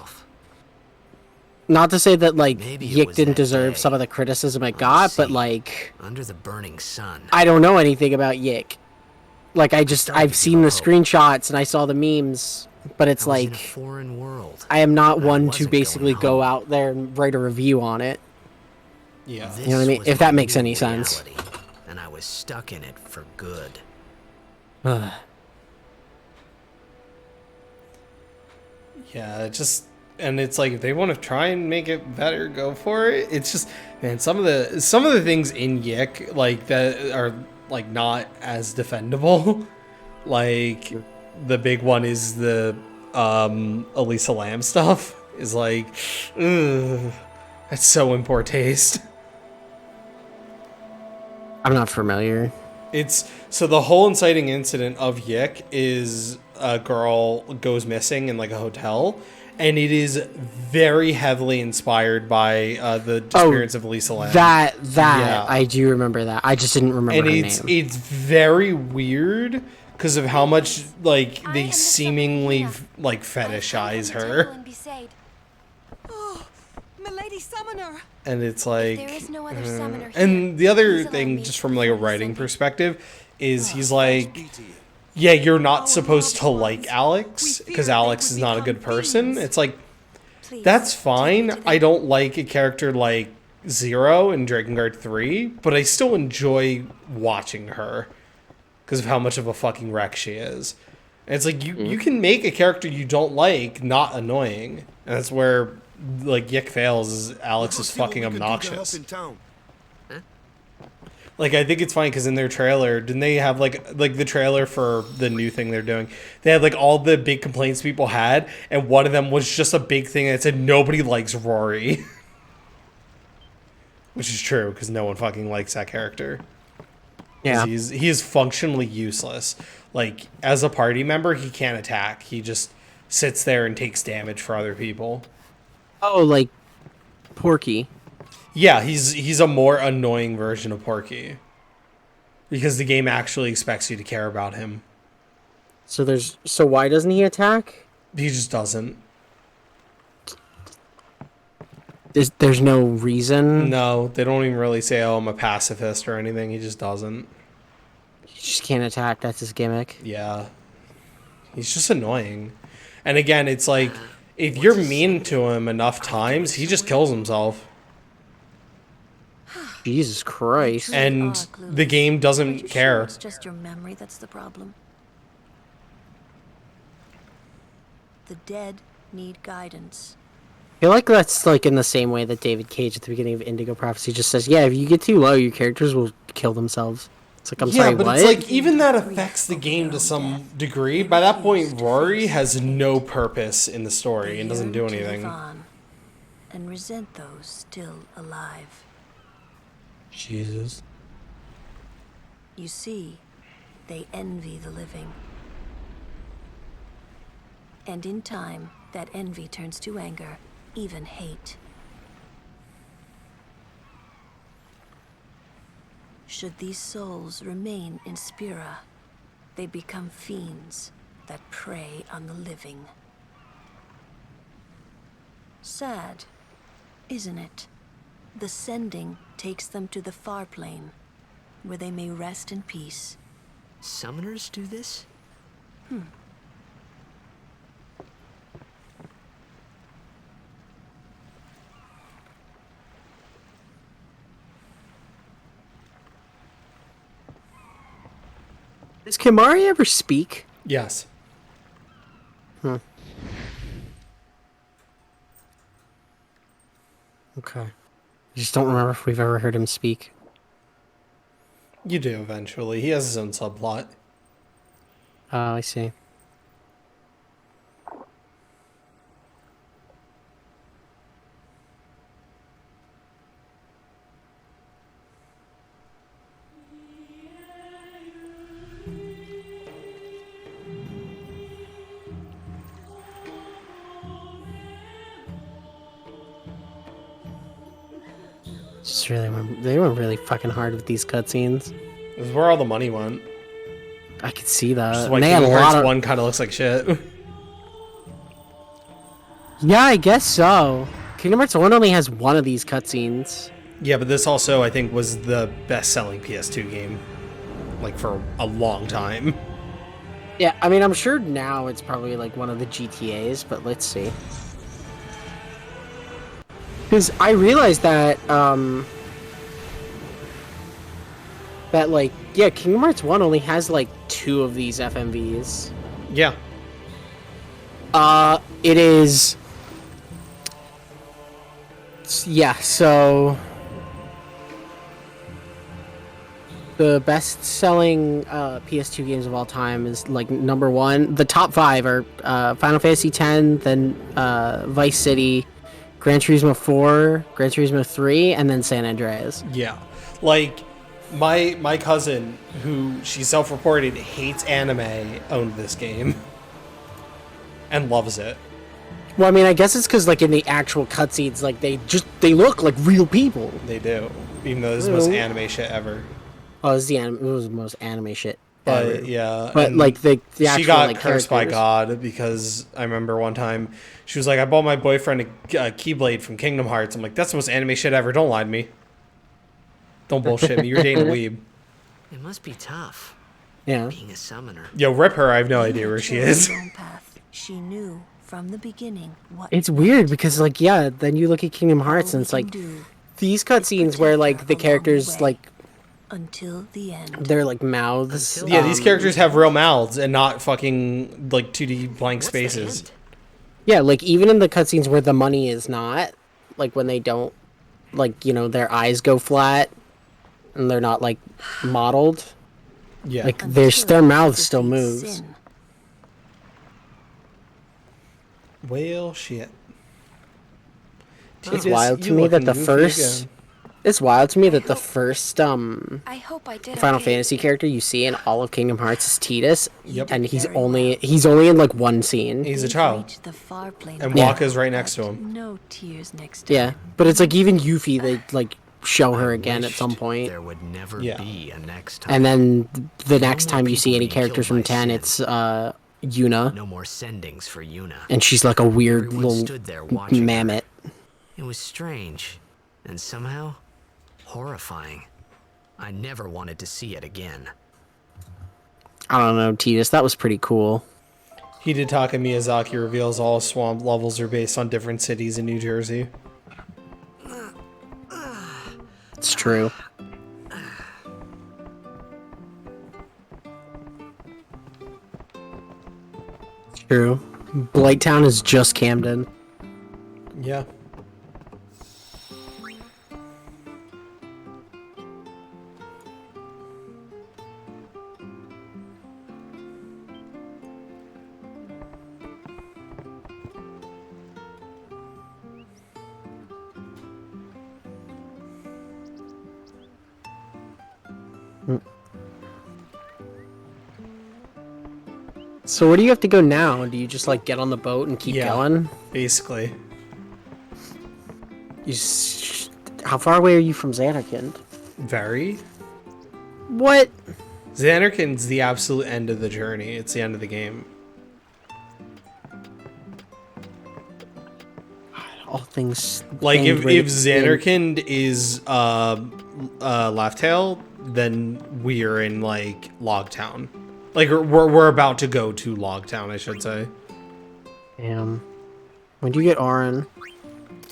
Not to say that, like, Yick didn't deserve some of the criticism it got, but, like, under the burning sun, I don't know anything about Yick. Like, I've seen the screenshots and I saw the memes but it's I was in like a foreign world. I am not I one to wasn't basically going go home. out there and write a review on it. Yeah. This You know what I mean? was If that my makes new any sense. reality, and I was stuck in it for good. Yeah, it just, and it's like if they want to try and make it better, go for it. It's just, man, some of the things in Yick like that are like not as defendable. Like the big one is the Elisa Lam stuff is like, ugh, that's so in poor taste. I'm not familiar. It's so the whole inciting incident of Yick is a girl goes missing in like a hotel, and it is very heavily inspired by the disappearance of Lisa Lam. That Yeah. I do remember that. I just didn't remember And her it's name. it's very weird because of how much like they seemingly like fetishize her, Oh, milady summoner. and it's like, there is no other summoner and the other please allow thing, me just to from like a perform writing something. perspective, is he's like, yeah, you're not supposed to like Alex because Alex is not a good person. It's like, that's fine. I don't like a character like Zero in Drakengard 3, but I still enjoy watching her because of how much of a fucking wreck she is. And it's like, you can make a character you don't like not annoying. And that's where like Yick fails, is Alex is fucking obnoxious. Like, I think it's funny because in their trailer, didn't they have like the trailer for the new thing they're doing? They had like all the big complaints people had, and one of them was just a big thing that said nobody likes Rory. Which is true, because no one fucking likes that character. Yeah. He is functionally useless. Like, as a party member, he can't attack. He just sits there and takes damage for other people. Oh, like Porky. Yeah, he's a more annoying version of Porky. Because the game actually expects you to care about him. So why doesn't he attack? He just doesn't. There's no reason. No, they don't even really say, oh, I'm a pacifist or anything. He just doesn't. He just can't attack. That's his gimmick. Yeah. He's just annoying. And again, it's like, if you're mean to him enough times, he just kills himself. Jesus Christ. And the game doesn't care. It's just your memory that's the problem. The dead need guidance. I feel like that's like in the same way that David Cage at the beginning of Indigo Prophecy just says, yeah, if you get too low, your characters will kill themselves. It's like, I'm sorry, but what? it's like, even that affects the game to some degree. By that point, Rory has no purpose in the story and doesn't do Yearn to live anything. on and resent those still alive. Jesus. You see, they envy the living. And in time, that envy turns to anger, even hate. Should these souls remain in Spira, they become fiends that prey on the living. Sad, isn't it? The sending takes them to the far plane, where they may rest in peace. Summoners do this? Does Kimari ever speak? Yes. Okay. I just don't remember if we've ever heard him speak. You do eventually. He has his own subplot. Oh, I see. Just really, they went really fucking hard with these cutscenes. This is where all the money went. I could see that. Which is And why they had a Kingdom lot Hearts of. 1 kind of looks like shit. Yeah, I guess so. Kingdom Hearts 1 only has one of these cutscenes. Yeah, but this also, I think, was the best-selling PS2 game. Like, for a long time. Yeah, I mean, I'm sure now it's probably like one of the GTAs, but let's see. Because I realized that, like, yeah, Kingdom Hearts 1 only has like 2 of these FMVs. Yeah. It is. Yeah, so. The best-selling PS2 games of all time is like number 1. The top 5 are Final Fantasy X, then Vice City, Gran Turismo 4, Gran Turismo 3, and then San Andreas. Yeah. Like, my cousin, who she self-reported hates anime, owned this game. And loves it. Well, I mean, I guess it's because, like, in the actual cutscenes, like, they look like real people. They do. Even though this is the most anime shit ever. Oh, it was the most anime shit ever. But, yeah. But, like, the actual, she got like, cursed by characters. God because I remember one time she was like, I bought my boyfriend a Keyblade from Kingdom Hearts. I'm like, that's the most anime shit ever. Don't lie to me. Don't bullshit me. You're dating a weeb. It must be tough. Yeah. Being a summoner. Yo, rip her. I have no idea where she is. She knew from the beginning what It's weird because, like, yeah, then you look at Kingdom Hearts and it's like these cutscenes where, like, the characters, like, until the end. they're like mouths. Yeah, these characters have real mouths and not fucking like 2D blank spaces. Yeah, like even in the cutscenes where the money is not, like when they don't, like, you know, their eyes go flat and they're not like modeled. Yeah, like their mouth still moves. Well, shit. It's wild to me that the first. It's wild to me that the first I hope I did Final okay. Fantasy character you see in all of Kingdom Hearts is Tidus. Yep. And he's only in like one scene. He's a child. And Waka's right next to him. No tears next time. Yeah, but it's like even Yuffie, they like show her again at some point. There would never be a next time. And then the next time you see any characters from 10, it's Yuna. No more sendings for Yuna. And she's like a weird Everyone little stood there watching mammoth. It was strange, and somehow horrifying. I never wanted to see it again. I don't know, Tidus, that was pretty cool. Hidetaka Miyazaki reveals all swamp levels are based on different cities in New Jersey. It's true. It's true. Blighttown is just Camden. Yeah. So where do you have to go now? Do you just like get on the boat and keep going? Basically. How far away are you from Xanarkand? Very. What? Xanarkand's the absolute end of the journey. It's the end of the game. All things like if Xanarkand is Laugh Tale, then we are in like Logtown. Like we're about to go to Logtown, I should say. Damn. When do you get Auron?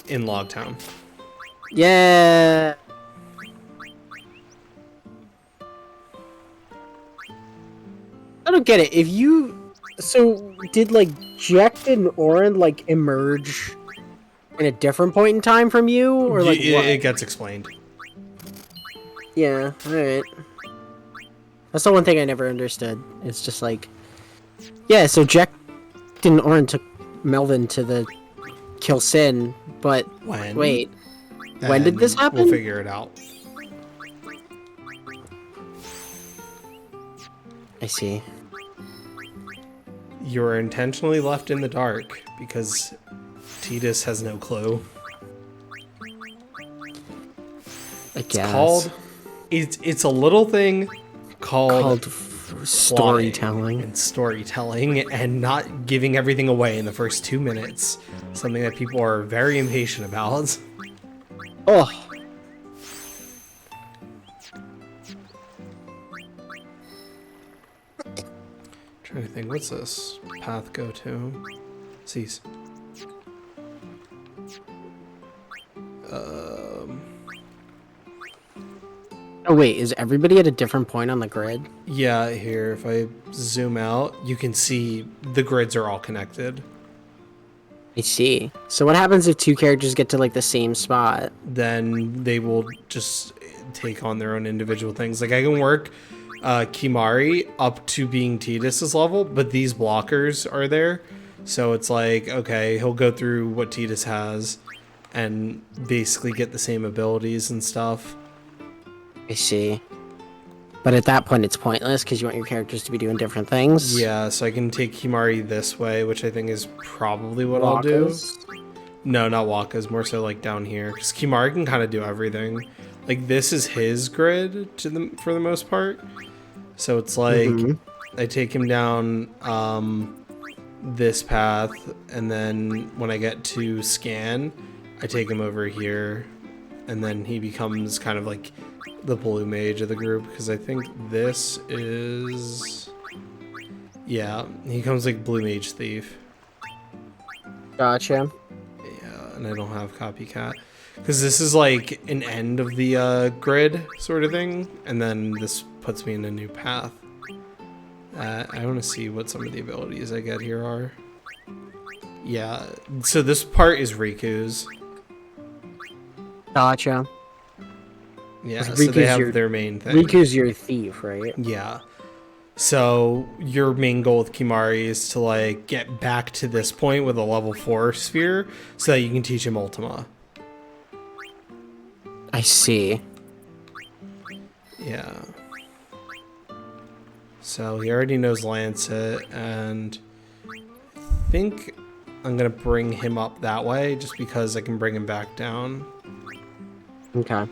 In Logtown. Yeah. I don't get it. If you did like Jecht and Auron like emerge in a different point in time from you, or like what? It gets explained. Yeah. All right. That's the one thing I never understood. It's just like, yeah. So Jecht and Auron took Melvin to the Kill Sin, but wait, when did this happen? We'll figure it out. I see. You were intentionally left in the dark because Tidus has no clue. I guess. It's a little thing called storytelling and not giving everything away in the first 2 minutes. Something that people are very impatient about. Oh. Trying to think. What's this? Path go to? Cease. Oh wait, is everybody at a different point on the grid? Yeah, here, if I zoom out, you can see the grids are all connected. I see. So what happens if two characters get to like the same spot? Then they will just take on their own individual things. Like I can work Kimari up to being Tidus's level, but these blockers are there. So it's like, okay, he'll go through what Tidus has and basically get the same abilities and stuff. I see. But at that point, it's pointless because you want your characters to be doing different things. Yeah, so I can take Kimari this way, which I think is probably what I'll do. No, not Waka's, more so like down here. Because Kimari can kind of do everything. Like this is his grid for the most part. So it's like I take him down this path, and then when I get to scan, I take him over here, and then he becomes kind of like the blue mage of the group, because I think this is... Yeah, he comes like blue mage thief. Gotcha. Yeah, and I don't have copycat. Because this is like an end of the grid sort of thing, and then this puts me in a new path. I want to see what some of the abilities I get here are. Yeah, so this part is Riku's. Gotcha. Yeah, so they have their main thing. Riku's your thief, right? Yeah. So your main goal with Kimari is to like get back to this point with a level 4 sphere so that you can teach him Ultima. I see. Yeah. So he already knows Lancet, and I think I'm gonna bring him up that way just because I can bring him back down. Okay.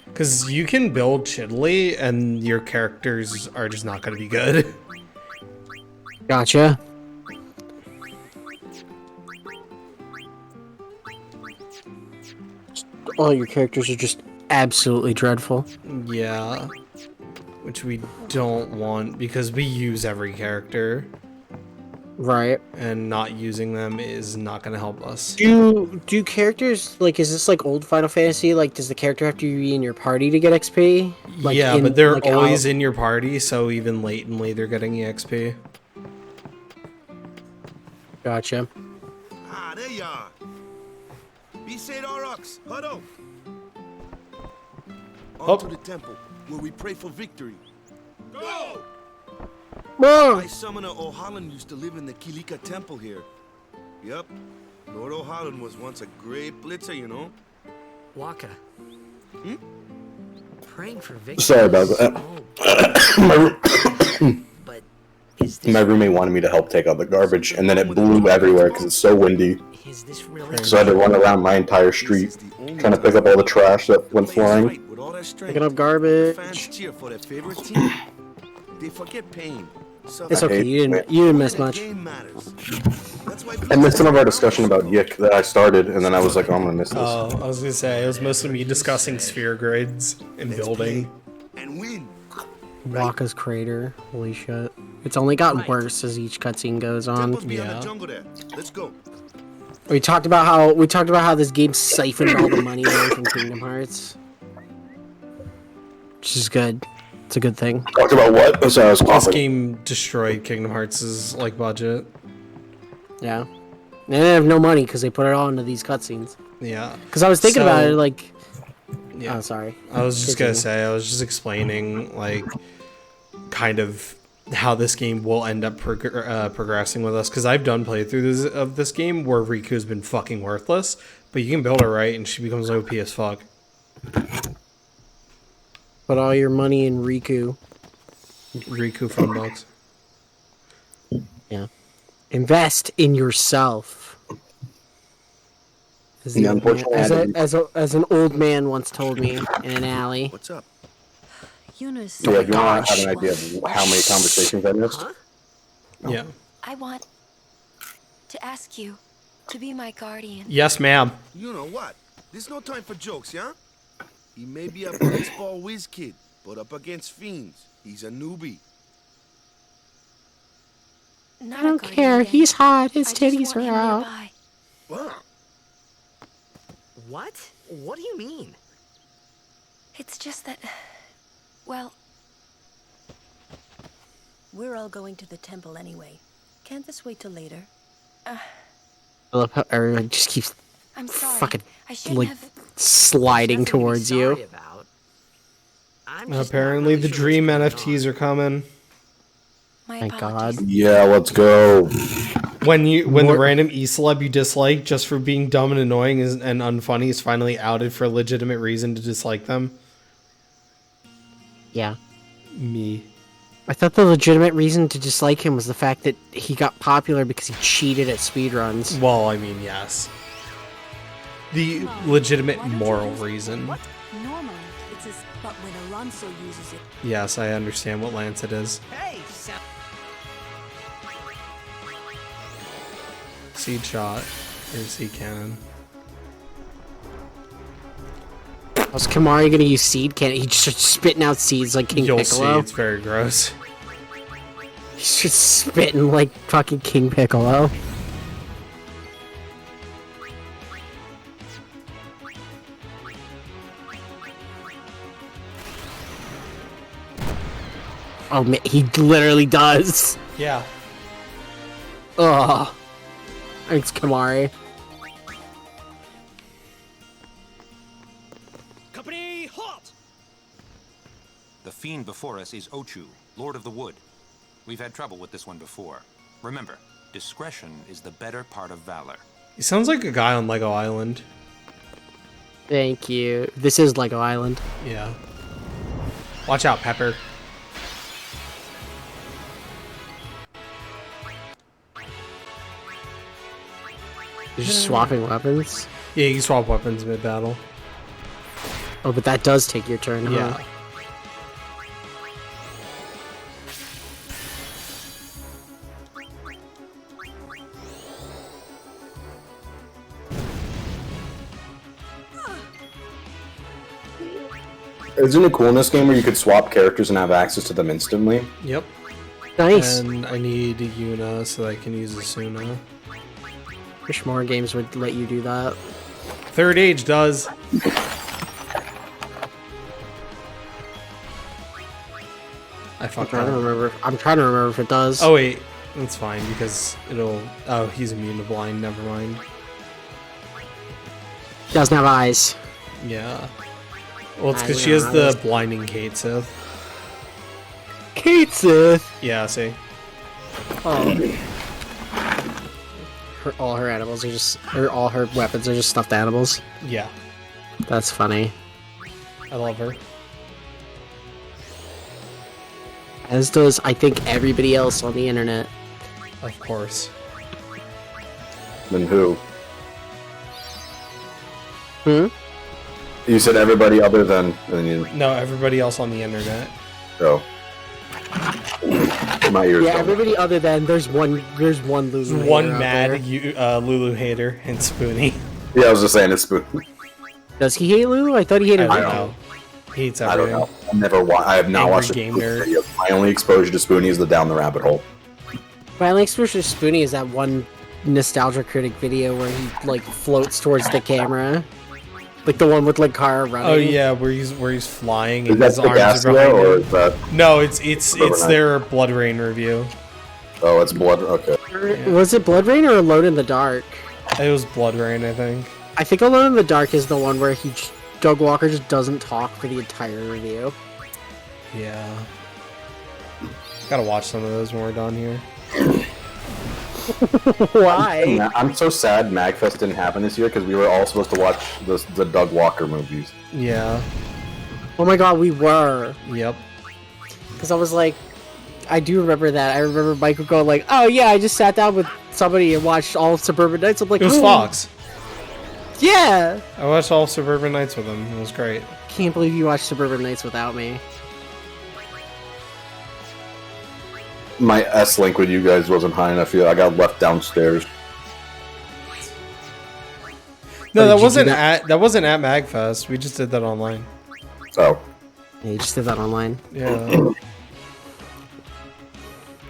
Because you can build shittily, and your characters are just not going to be good. Gotcha. All your characters are just absolutely dreadful. Yeah. Which we don't want, because we use every character. Right. And not using them is not going to help us. Do characters, like, is this like old Final Fantasy? Like, does the character have to be in your party to get XP? Like, yeah, but they're like always in your party, so even latently they're getting EXP. Gotcha. Ah, there you are. Be said Aurochs, huddle. On to the temple, where we pray for victory. Go! My summoner O'Holland used to live in the Kilika temple here. Yep. Lord O'Holland was once a great blitzer, you know. Waka. Praying for victory. Sorry about that. But my roommate wanted me to help take out the garbage, and then it blew everywhere because it's so windy. Is this really? So I had to run around my entire street trying to pick up all the trash that went flying. Picking up garbage. Fans cheer for their favorite team. They forget pain. It's okay. You didn't miss much. I missed some of our discussion about Yik that I started, and then I was like, oh, I'm gonna miss this. Oh, I was gonna say it was mostly me discussing sphere grids and building. And win. Waka's crater. Holy shit! It's only got worse as each cutscene goes on. Yeah. Let's go. We talked about how this game siphoned all the money away from Kingdom Hearts, which is good. It's a good thing. Talked about what? Sorry, I was coughing. This game destroyed Kingdom Hearts' like budget. Yeah, they didn't have no money because they put it all into these cutscenes. Yeah. Because I was thinking about it, like. Yeah. Oh, sorry. I was just gonna say, I was just explaining, like, kind of how this game will end up progressing with us, because I've done playthroughs of this game where Riku's been fucking worthless, but you can build her right and she becomes OP as fuck. Put all your money in Riku. Riku fun bucks. Yeah. Invest in yourself. As an old man once told me in an alley. What's up? Eunice. Yeah, you want to have an idea of how many conversations I missed? Yeah. I want to ask you to be my guardian. Yes, ma'am. You know what? This no time for jokes, yeah? He may be a baseball whiz kid, but up against fiends, he's a newbie. I don't care. He's hot. His titties are out. What? What? What do you mean? It's just that, well, we're all going to the temple anyway. Can't this wait till later? I love how everyone just keeps I'm sorry. fucking I shouldn't like have. sliding Nothing to be towards sorry you. about. I'm just not Apparently, really the sure dream what's going NFTs are coming. My Thank apologies. God. Yeah, let's go. When the More- random e-celeb you dislike just for being dumb and annoying and unfunny is finally outed for a legitimate reason to dislike them. Yeah. Me. I thought the legitimate reason to dislike him was the fact that he got popular because he cheated at speedruns. Well, I mean, yes. The legitimate moral reason. Normally, it's as but when Alonso uses it. Yes, I understand what Lancet is. Hey, Seed shot. Or seed cannon. Was Kamari gonna use seed cannon? He just starts spitting out seeds like King You'll Piccolo. see, it's very gross. He's just spitting like fucking King Piccolo. Oh man, he literally does. Yeah. Ugh. Thanks, Kamari. Company, halt! The fiend before us is Ochu, Lord of the Wood. We've had trouble with this one before. Remember, discretion is the better part of valor. He sounds like a guy on Lego Island. Thank you. This is Lego Island. Yeah. Watch out, Pepper. You're just swapping weapons? Yeah, you can swap weapons mid-battle. Oh, but that does take your turn, huh? Yeah. Isn't it cool in this game where you could swap characters and have access to them instantly? Yep. Nice. And I need Yuna so that I can use Asuna. Wish more games would let you do that. Third Age does. I I'm fucked trying to up. remember. I'm trying to remember if it does. Oh wait, that's fine because it'll. Oh, he's immune to blind. Never mind. Doesn't have eyes. Yeah. Well, it's I because she know, has I the was- blinding Kate Sith. Kate Sith. Yeah. See. Oh. All her animals are just, or all her weapons are just stuffed animals. Yeah. That's funny. I love her. As does, I think, everybody else on the internet. Of course. Then who? Hmm? You said everybody other than. No, everybody else on the internet. Oh. My ears. Yeah, don't. everybody other than there's one Lulu. There's hater one out mad there. Lulu hater and Spoonie. Yeah, I was just saying it's Spoon. Does he hate Lulu? I thought he hated I Lulu. don't know. He hates I don't everything. know. I have not Angry watched a game Spoon nerd. video. My only exposure to Spoonie is the Down the Rabbit Hole. My only exposure to Spoonie is that one Nostalgia Critic video where he like floats towards the camera, like the one with like Kara running. Oh yeah, where he's flying Is and that his the arms are Gaslia behind or him. is that? No, it's Overnight? their Blood Rain review. Oh, it's Blood. Okay. Was it Blood Rain or Alone in the Dark? It was Blood Rain, I think. I think Alone in the Dark is the one where Doug Walker just doesn't talk for the entire review. Yeah. Gotta watch some of those when we're done here. Why? I'm so sad MagFest didn't happen this year because we were all supposed to watch the Doug Walker movies. Yeah. Oh my god, we were. Yep. Because I was like, I do remember that. I remember Michael going like, oh yeah, I just sat down with somebody and watched all of Suburban Nights. I'm like, It was oh, Fox. Yeah! I watched all Suburban Nights with him. It was great. Can't believe you watched Suburban Nights without me. My S link with you guys wasn't high enough. I got left downstairs. No, Or that did you wasn't do that? at Magfest. We just did that online. Oh. Yeah, you just did that online. Yeah.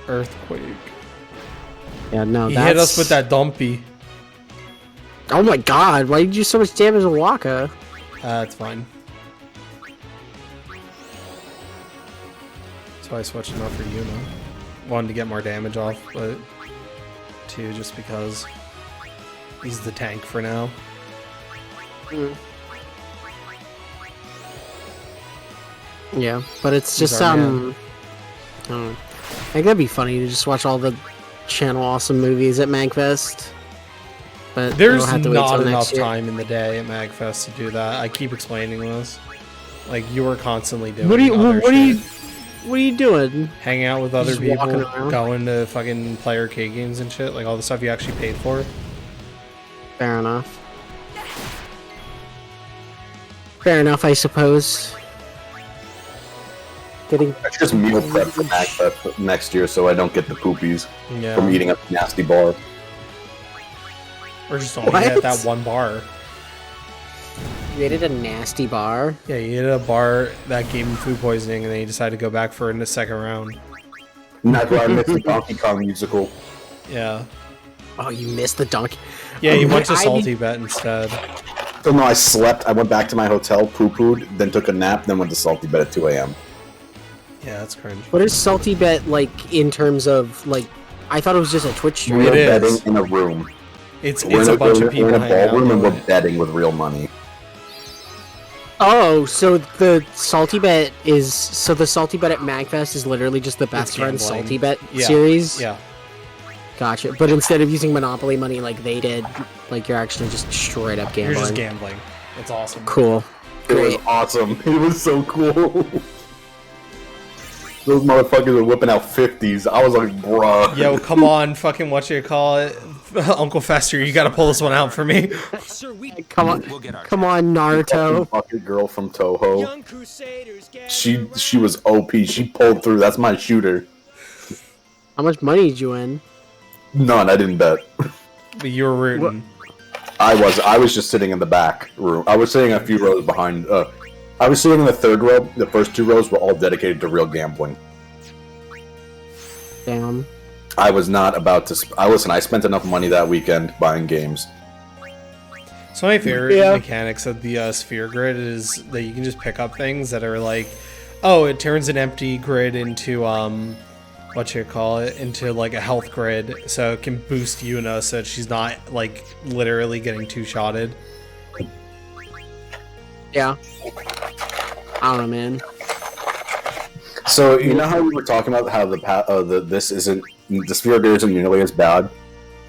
Earthquake. Yeah, no, He that's... hit us with that dumpy. Oh my god, why did you do so much damage to Waka? It's fine. So I switched him out for Yuna. Wanted to get more damage off, but 2 just because he's the tank for now. Mm. Yeah, but it's He's just our I don't know. I think that'd be funny to just watch all the Channel Awesome movies at Magfest. But There's we'll have to wait not till enough next year. time in the day at Magfest to do that. I keep explaining this. Like, you were constantly doing What are you? other What are you? shit. What are you doing? Hanging out with other Just walking people, around? going to fucking play arcade games and shit, like all the stuff you actually paid for. Fair enough. Fair enough, I suppose. Getting I should just meal prep for Magfest next year so I don't get the poopies Yeah. from eating a nasty bar. Or just only What? at that one bar. You ate at a nasty bar. Yeah, you ate at a bar that gave him food poisoning, and then you decided to go back for it in the second round. And that's why I missed the Donkey Kong musical. Yeah. Oh, you missed the donkey. Yeah, you went to I Salty Bet instead. So no, I slept. I went back to my hotel, poo-pooed, then took a nap, then went to Salty Bed at 2 a.m. Yeah, that's cringe. What is Salty Bet like in terms of like? I thought it was just a Twitch stream. We're It betting is. in a room. It's We're a bunch of we're people in a hanging out ballroom and doing we're it. betting with real money. Oh, so the Salty Bet is the Salty Bet at Magfest is literally just the Best Friends gambling. Salty Bet Yeah, series. Yeah. Gotcha. But instead of using Monopoly money like they did, like you're actually just straight up gambling. You're just gambling. It's awesome. Cool. It was Great. awesome. It was so cool. Those motherfuckers are whipping out 50s. I was like, bruh. Yo, come on, fucking it? Uncle Fester, you gotta pull this one out for me. Come on, We'll get our come on, Naruto. Bucket girl from Toho. She was OP. She pulled through. That's my shooter. How much money did you win? None. I didn't bet. But you were rooting. I was just sitting in the back room. I was sitting a few rows behind. I was sitting in the third row. The first 2 rows were all dedicated to real gambling. Damn. I was not about to. I spent enough money that weekend buying games. So my favorite Yeah. mechanics of the sphere grid is that you can just pick up things that are like, oh, it turns an empty grid into into like a health grid, so it can boost Yuna so that she's not like literally getting 2-shotted. Yeah. I don't know, man. So you know how we were talking about how the sphere grid isn't nearly as bad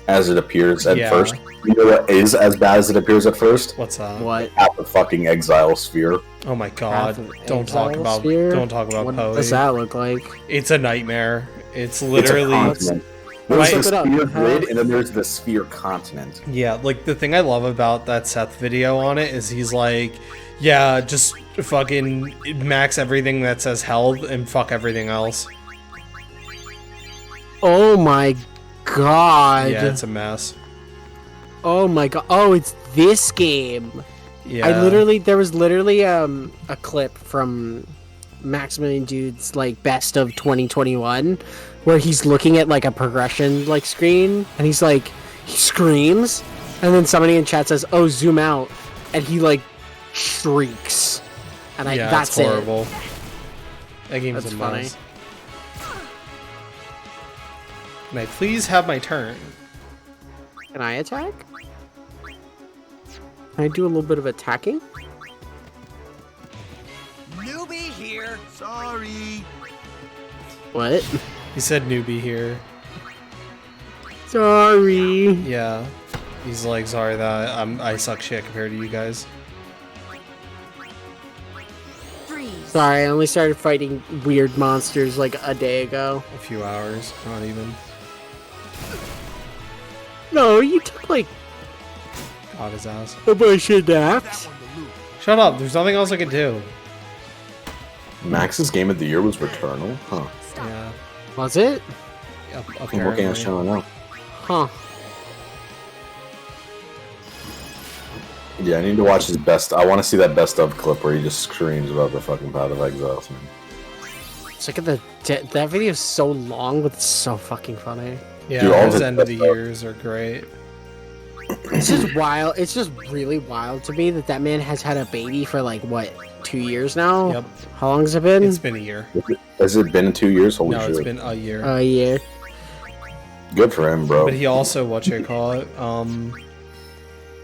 as it appears at Yeah. first. You know what is as bad as it appears at first? What's that? What? Half the fucking exile sphere. Oh my god! Path of Don't talk Exile about sphere? don't talk about What Poe. does that look like? It's a nightmare. It's It's a literally continent. Right. There's the Look it up. sphere grid, and then there's the sphere continent. yeah. Like the thing I love about that Seth video on it is he's like, yeah, just fucking max everything that says health and fuck everything else. Oh my god. Yeah, it's a mess. Oh my god. Oh, it's this game. Yeah. There was literally a clip from Maximilian Dude's like best of 2021 where he's looking at like a progression like screen and he screams and then somebody in chat says, "Oh, zoom out." And he like shrieks. And yeah, that's it's horrible. That game's That's a funny. mess. Can I please have my turn? it. Can I attack? Can I do a little bit of attacking? Newbie here. Sorry. What? He said newbie here. Sorry. Yeah. He's like, sorry that I suck shit compared to you guys. Sorry, I only started fighting weird monsters like a day ago. A few hours, not even. No, you took like Got his ass. a bunch of naps. Shut up, there's nothing else I can do. Max's game of the year was Returnal? Huh. Yeah. Was it? Yep, I'm working on apparently. channel now. Huh. Yeah, I need to watch his best. I want to see that best of clip where he just screams about the fucking Path of Exile. It's like that video is so long, but it's so fucking funny. Yeah, Dude, all his his end of the best of- years are great. It's just wild. It's just really wild to me that man has had a baby for like what, 2 years now. Yep. How long has it been? It's been a year. Has it been 2 years? Holy No, shit. it's been a year. A year. Good for him, bro. But he also, whatchamacallit,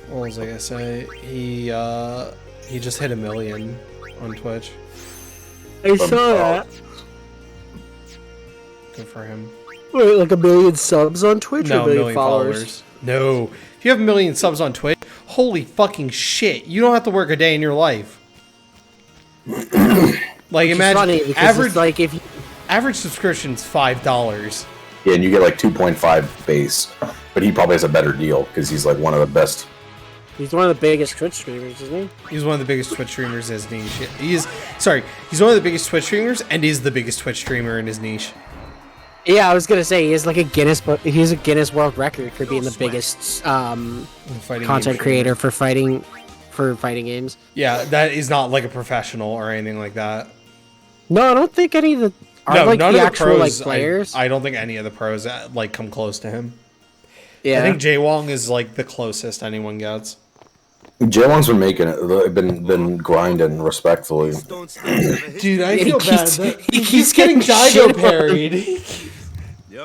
what was I gonna say? He just hit 1 million on Twitch. I saw that. Good for him. Wait, like 1 million subs on Twitch No, or 1 1 million followers. No. If you have 1 million subs on Twitch, holy fucking shit. You don't have to work a day in your life. Like, imagine funny because average, it's like if you, average subscription's $5. Yeah, and you get like 2.5 base, but he probably has a better deal because he's like one of the best. he's one of the biggest Twitch streamers, isn't he? He's one of the biggest Twitch streamers in his niche. He's one of the biggest Twitch streamers and is the biggest Twitch streamer in his niche. Yeah, I was gonna say he has like a Guinness, but he's a Guinness World Record for being the biggest content creator for fighting games. Yeah, that is not like a professional or anything like that. No, I don't think any of the None the of the actual pros, like players. I don't think any of the pros like come close to him. Yeah, I think Jaywong is like the closest anyone gets. Jaywong's been making it. They've been grinding respectfully. Dude, I Yeah, feel he bad. keeps- He he keeps keeps getting getting Daigo shit on. parried.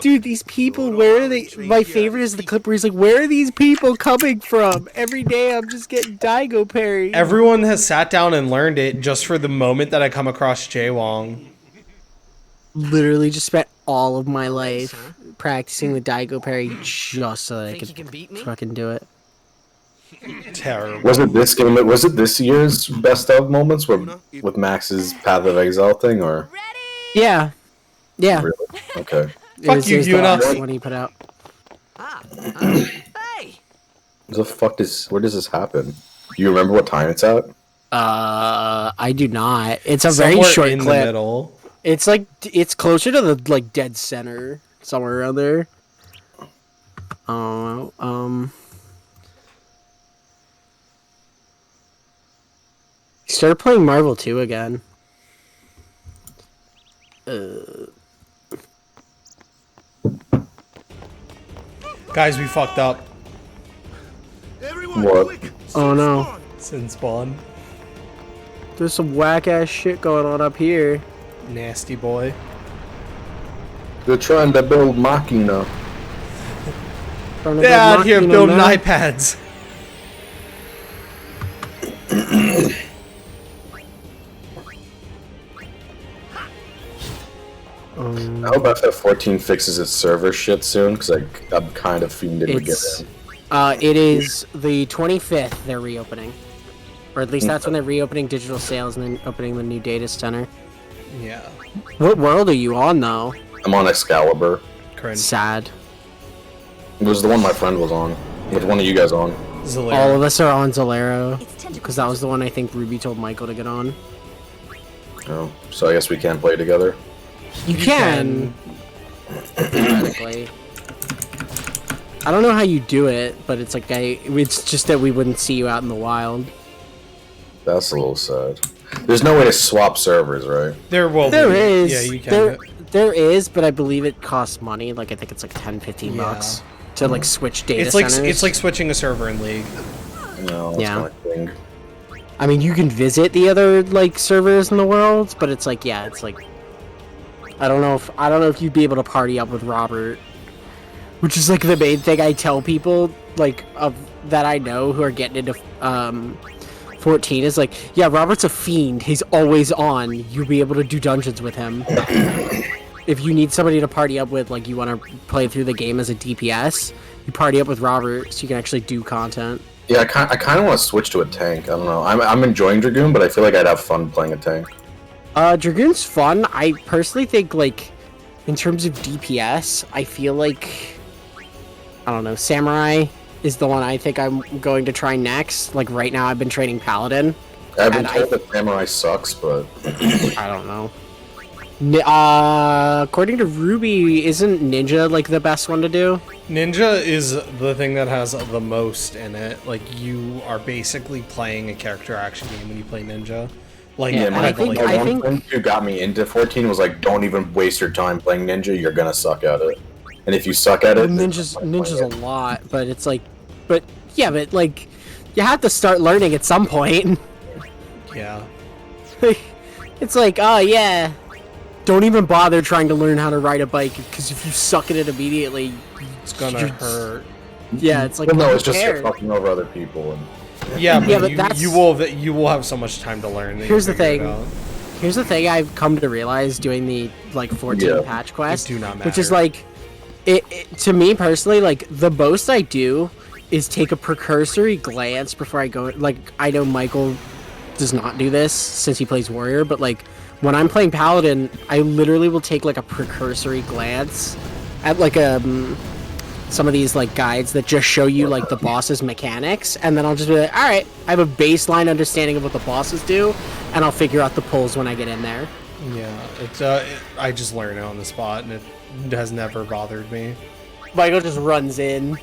Dude, these people, where are they? My favorite is the clip where he's like, "Where are these people coming from? Every day I'm just getting Daigo parried." Everyone has sat down and learned it just for the moment that I come across Jaywong. Literally just spent all of my life practicing the Daigo parry just so that I could fucking do it. Terrible. Was it this game? Was it this year's best of moments with Max's Path of Exile thing, or? Yeah, yeah. Really? Okay. Fuck you, it was the Yuna. last one he put out. Hey! The fuck where does this happen? Do you remember what time it's at? I do not. It's a Somewhere very short in the clip. middle. It's like it's closer to the like dead center, somewhere around there. Started playing Marvel 2 again. Guys, we fucked up. What? Oh no. Sin spawn. There's some whack ass shit going on up here. Nasty boy. They're trying to build Machina. They're out here building iPads. I hope FF14 fixes its server shit soon, because I'm kind of fiending to get in. It is the 25th they're reopening. Or at least that's when they're reopening digital sales and then opening the new data center. Yeah. What world are you on, though? I'm on Excalibur. Cringe. Sad. It was the one my friend was on. With one of you guys on. Zalera. All of us are on Zalero. Because that was the one I think Ruby told Michael to get on. Oh, so I guess we can't play together. You can. Theoretically. I don't know how you do it, but it's like it's just that we wouldn't see you out in the wild. That's a little sad. There's no way to swap servers, right? There will There be. is. Yeah, you can. There is, but I believe it costs money. Like I think it's like 10, 15 bucks to like switch data centers. It's like switching a server in League. No, that's Yeah. my thing. I mean, you can visit the other like servers in the world, but it's like it's like I don't know if you'd be able to party up with Robert, which is like the main thing I tell people like that I know who are getting into 14 is like, yeah, Robert's a fiend. He's always on. You'll be able to do dungeons with him. If you need somebody to party up with, like you want to play through the game as a DPS, you party up with Robert so you can actually do content. Yeah, I kind of want to switch to a tank. I don't know. I'm enjoying Dragoon, but I feel like I'd have fun playing a tank. Dragoon's fun. I personally think, like, in terms of DPS, I feel like, I don't know, Samurai is the one I think I'm going to try next. Like, right now I've been training Paladin. I've been told that Samurai sucks, but... I don't know. According to Ruby, isn't Ninja like the best one to do? Ninja is the thing that has the most in it. Like, you are basically playing a character action game when you play Ninja. Like, Yeah, I think one friend who got me into 14 was like, don't even waste your time playing Ninja, you're gonna suck at it. And if you suck at it... Ninja's a lot, but it's like... But, yeah, but, like, you have to start learning at some point. Yeah. It's like, oh, yeah, don't even bother trying to learn how to ride a bike, because if you suck at it immediately... It's gonna hurt. Yeah, it's like, well, no, it's just you're fucking over other people. And... Yeah, but, but that's... you will have so much time to learn. Here's the thing. Here's the thing I've come to realize doing the, like, 14 patch quest, which is, like, to me personally, like, the most I do is take a precursory glance before I go. Like, I know Michael does not do this since he plays warrior, but, like, when I'm playing paladin, I literally will take, like, a precursory glance at, like, some of these, like, guides that just show you, like, the boss's mechanics, and then I'll just be like, alright, I have a baseline understanding of what the bosses do, and I'll figure out the pulls when I get in there. Yeah, I just learn it on the spot, and it has never bothered me. Michael just runs in.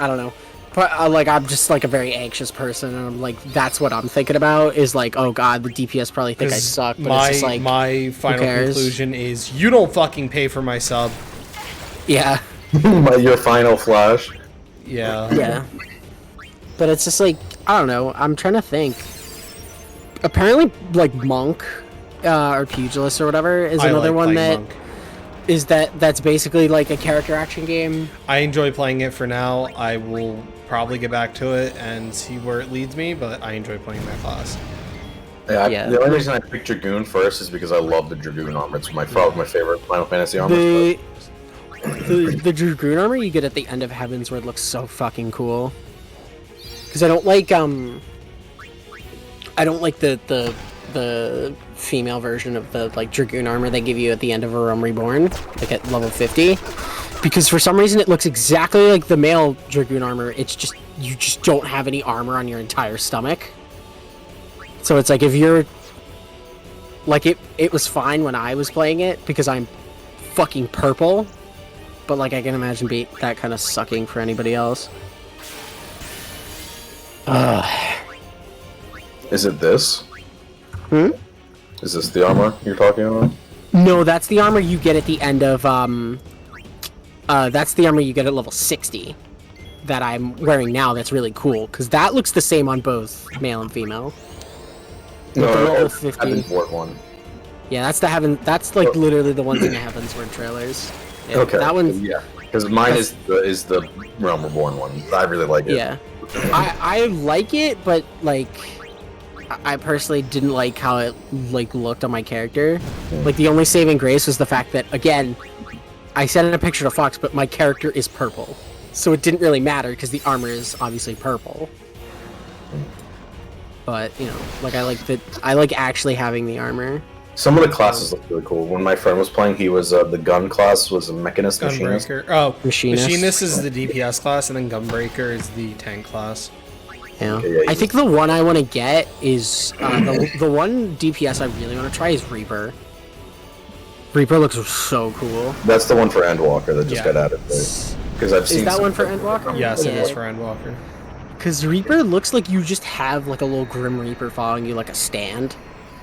I don't know. But, like, I'm just, like, a very anxious person, and I'm like, that's what I'm thinking about, is like, oh god, the DPS probably think I suck, but it's just like, my final conclusion is, you don't fucking pay for my sub. Yeah. Your final flash. Yeah. Yeah. But it's just like, I don't know, I'm trying to think. Apparently, like, Monk, or Pugilist or whatever, is another one that... Monk. Is that's basically like a character action game? I enjoy playing it for now. I will probably get back to it and see where it leads me, but I enjoy playing that class. Yeah, the only reason I picked Dragoon first is because I love the Dragoon armor. It's probably my favorite Final Fantasy armor. The Dragoon armor you get at the end of Heavensward looks so fucking cool. Because I don't like the female version of the, like, Dragoon armor they give you at the end of A Realm Reborn, like at level 50, because for some reason it looks exactly like the male Dragoon armor. It's just, you just don't have any armor on your entire stomach. So it's like, if you're like, it was fine when I was playing it because I'm fucking purple, but, like, I can imagine that kind of sucking for anybody else. Is it this? Hmm? Is this the armor you're talking about? No, that's the armor you get at the end of, that's the armor you get at level 60 that I'm wearing now. That's really cool, because that looks the same on both male and female. No, level 50. Heavensward one. Yeah, that's like literally the ones in the Heavensward trailers. Yeah, okay. That one. Yeah, because mine is the Realm Reborn one. I really like it. Yeah. I like it, but, like, I personally didn't like how it, like, looked on my character. Like, the only saving grace was the fact that, again, I sent in a picture to Fox, but my character is purple. So it didn't really matter, because the armor is obviously purple. But, you know, like, I like actually having the armor. Some of the classes look really cool. When my friend was playing, he was, the gun class was a Mechanist Machinist. Oh, Machinist. Machinist is the DPS class, and then Gunbreaker is the tank class. Yeah. Okay, I think the one I want to get is the one DPS I really want to try is Reaper. Reaper looks so cool. That's the one for Endwalker that just got added. Because I've seen. Is that one for Endwalker? Yes, it is for Endwalker. Because Reaper looks like you just have, like, a little Grim Reaper following you like a stand.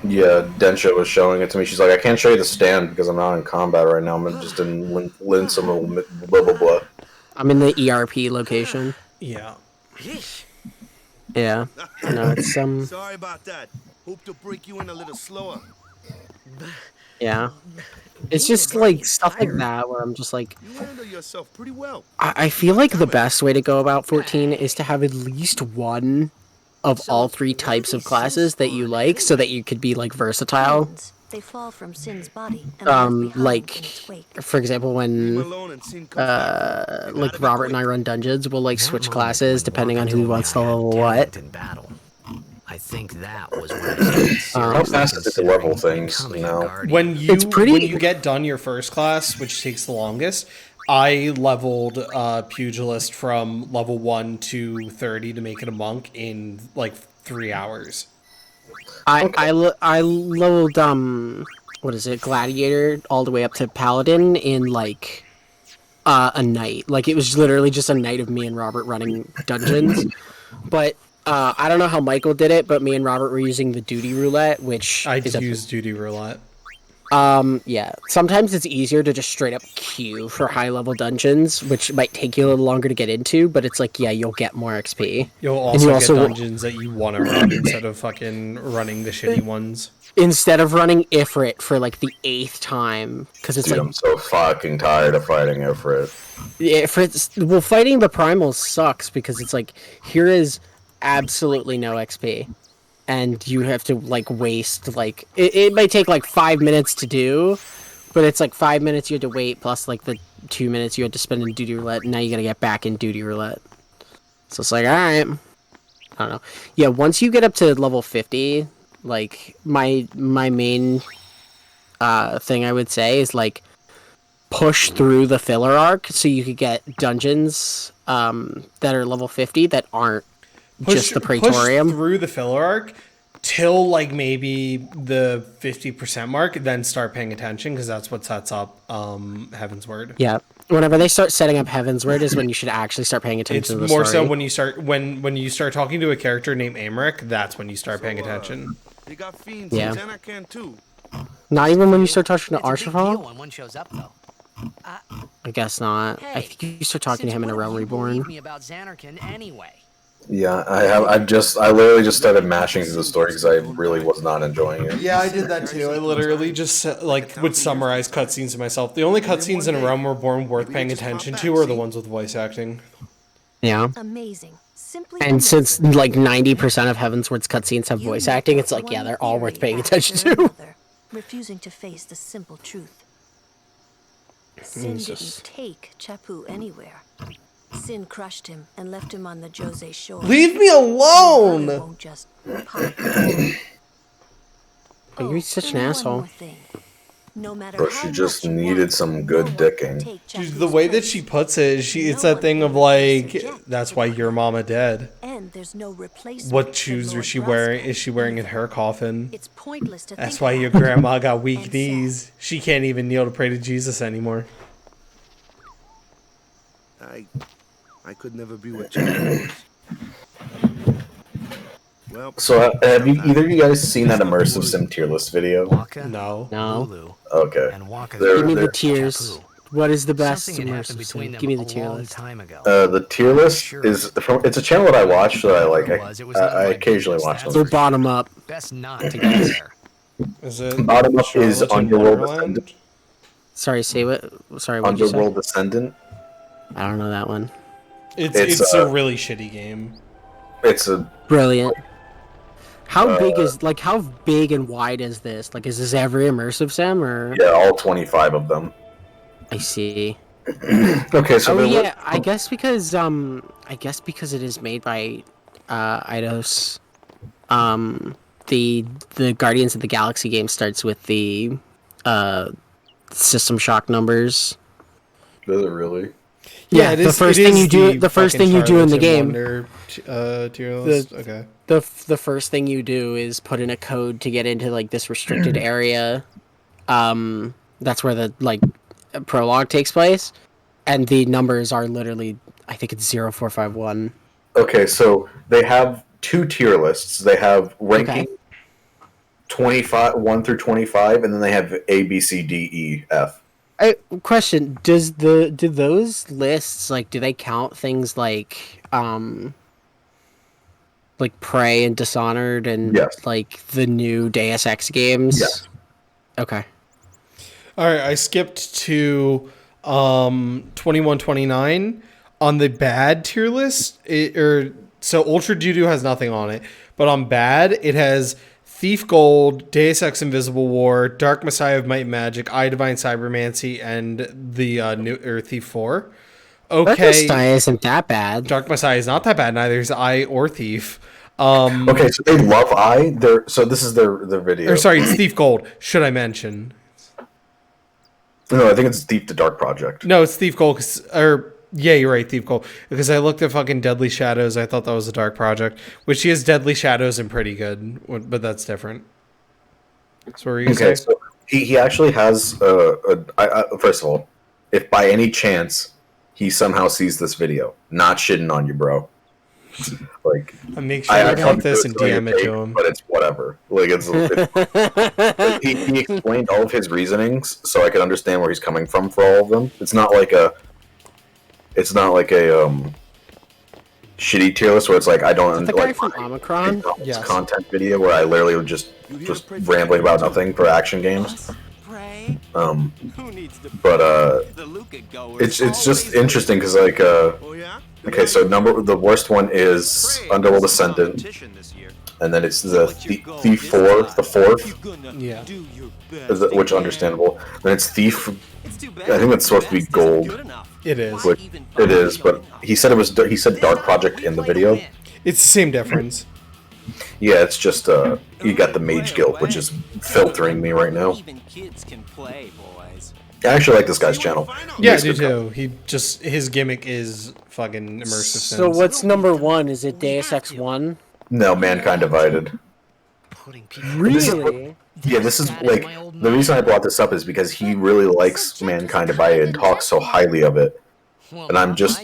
Yeah, Densha was showing it to me. She's like, I can't show you the stand because I'm not in combat right now. I'm just in Linsum or blah blah blah. I'm in the ERP location. Yeah. Yeah. No, it's Sorry about that. Hope to break you in a little slower. Yeah. It's just, like, stuff like that where I'm just like, You handle yourself pretty well. I feel like the best way to go about 14 is to have at least one of all three types of classes that you like, so that you could be, like, versatile. They fall from Sin's body and like, for example, when like Robert and I run dungeons, we'll, like, switch classes depending on who wants to level what. In battle. I think that was when how fast is it to level things now? When you get done your first class, which takes the longest, I leveled Pugilist from level 1 to 30 to make it a monk in, like, 3 hours. I leveled what is it, Gladiator all the way up to Paladin in like a night. Like it was literally just a night of me and Robert running dungeons. But I don't know how Michael did it, but me and Robert were using the duty roulette, which I use duty roulette. Yeah. Sometimes it's easier to just straight up queue for high level dungeons, which might take you a little longer to get into, but it's like, yeah, you'll get more XP. You'll also get dungeons that you want to run instead of fucking running the shitty ones. Instead of running Ifrit for like the 8th time, because it's Dude, like I'm so fucking tired of fighting Ifrit. Well, fighting the primals sucks because it's like here is absolutely no XP, and you have to like waste like it might take like 5 minutes to do, but it's like 5 minutes you had to wait plus like the 2 minutes you had to spend in duty roulette. And now you gotta get back in duty roulette, so it's like all right, I don't know. Yeah, once you get up to level 50, like my main thing I would say is like push through the filler arc so you could get dungeons that are level 50 that aren't just the Praetorium. Push through the filler arc till like maybe the 50% mark, then start paying attention because that's what sets up Heaven's Word. Yeah. Whenever they start setting up Heaven's Word is when you should actually start paying attention to the story. It's more so when you start when you start talking to a character named Amric, that's when you start paying attention. They got fiends Yeah. in Xanarkand too. Not even when you start talking to It's a big deal Archibald? when one shows up, though. I guess not. I think you start talking to him in A Realm Reborn. Believe me about Xanarkand anyway. Yeah, I literally just started mashing through the story because I really was not enjoying it. Yeah, I did that too. I literally just like would summarize cutscenes to myself. The only cutscenes in A Realm Reborn worth paying attention to are the ones with voice acting. Yeah. Amazing. Simply And since like 90% of Heavensward's cutscenes have voice acting, it's like, yeah, they're all worth paying attention to. refusing to face the simple truth. Sin didn't take Chapu anywhere. Sin crushed him and left him on the Jose shore. Leave me alone! Won't just pop. Oh, you're such an asshole. No matter But how she just much you needed want, some good dicking. Dude, the way that she puts it, it's that thing of like, that's why your mama dead. and there's no replacement What for shoes Lord is she Glassman. wearing? Is she wearing in her coffin? It's pointless to That's think why about your it. grandma got weak And knees. She can't even kneel to pray to Jesus anymore. I could never be what Jack was. Well, So have you either of you guys seen that immersive sim tier list video? No. No. Okay. Give me the tiers. What is the best Something had happened immersive between sim? them Give me the a tier long list. time ago. The tier list is from. It's a channel that I watch that I like. I occasionally watch They're them. bottom up. Best not to get there. Is it Bottom up is Charlotte and Underworld Wonderland? Descendant. Sorry, say what? Sorry, what did you say? Underworld Descendant. I don't know that one. It's a really shitty game. It's a Brilliant. How big is how big and wide is this? Like, is this every immersive sim or? yeah, all 25 of them. I see. Okay, so Oh then yeah, I guess because it is made by Eidos. The Guardians of the Galaxy game starts with the System Shock numbers. Does it really? Yeah, it is, the first it thing is you do, the the first fucking thing you do in the Charlatan game, Wonder, tier list? Okay. the first thing you do is put in a code to get into like this restricted area. That's where the prologue takes place, and the numbers are literally, I think it's 0451. Okay, so they have two tier lists. They have ranking 25, 1 through 25, and then they have A, B, C, D, E, F. Question: do those lists do they count things like Prey and Dishonored and Yes. like the new Deus Ex games? Yes. Okay. All right, I skipped to 2129 on the bad tier list. So Ultra Doo-Doo has nothing on it, but on bad it has Thief Gold, Deus Ex Invisible War, Dark Messiah of Might and Magic, I Divine Cybermancy, and the new Thief 4. Okay, Dark Messiah isn't that bad. Dark Messiah is not that bad. Neither is I or Thief. Okay, so they love I. So this is their video. Or sorry, it's Thief Gold. Should I mention? No, I think it's Thief the Dark Project. No, it's Thief Gold. Yeah, you're right, Thief Gold. Because I looked at fucking Deadly Shadows, I thought that was a Dark Project, which he has Deadly Shadows and pretty good, but that's different. So what were you Okay, saying? so He actually has first of all, if by any chance he somehow sees this video, not shitting on you, bro. Like, I make sure I cut this and DM it to him. but it's whatever. Like like, he explained all of his reasonings, so I could understand where he's coming from for all of them. It's not like a shitty tier list where it's like I don't the guy like from Omicron. Yes. content video where I literally would just rambling about nothing for action games. But it's just interesting because like okay, so the worst one is Underworld Ascendant, and then it's the Thief 4, the fourth, Yeah. which understandable. Then it's Thief. I think it's supposed to be Gold. It is. Which it is, but he said Dark Project in the video. It's the same difference. Yeah, it's just you got the Mage Guild, which is filtering me right now. I actually like this guy's channel. Yeah, I do too. His gimmick is fucking immersive sims. So what's number 1? Is it Deus Ex 1? No, Mankind Divided. Really? This is like the reason I brought this up is because he really likes Mankind Divided and talks so highly of it, and I'm just.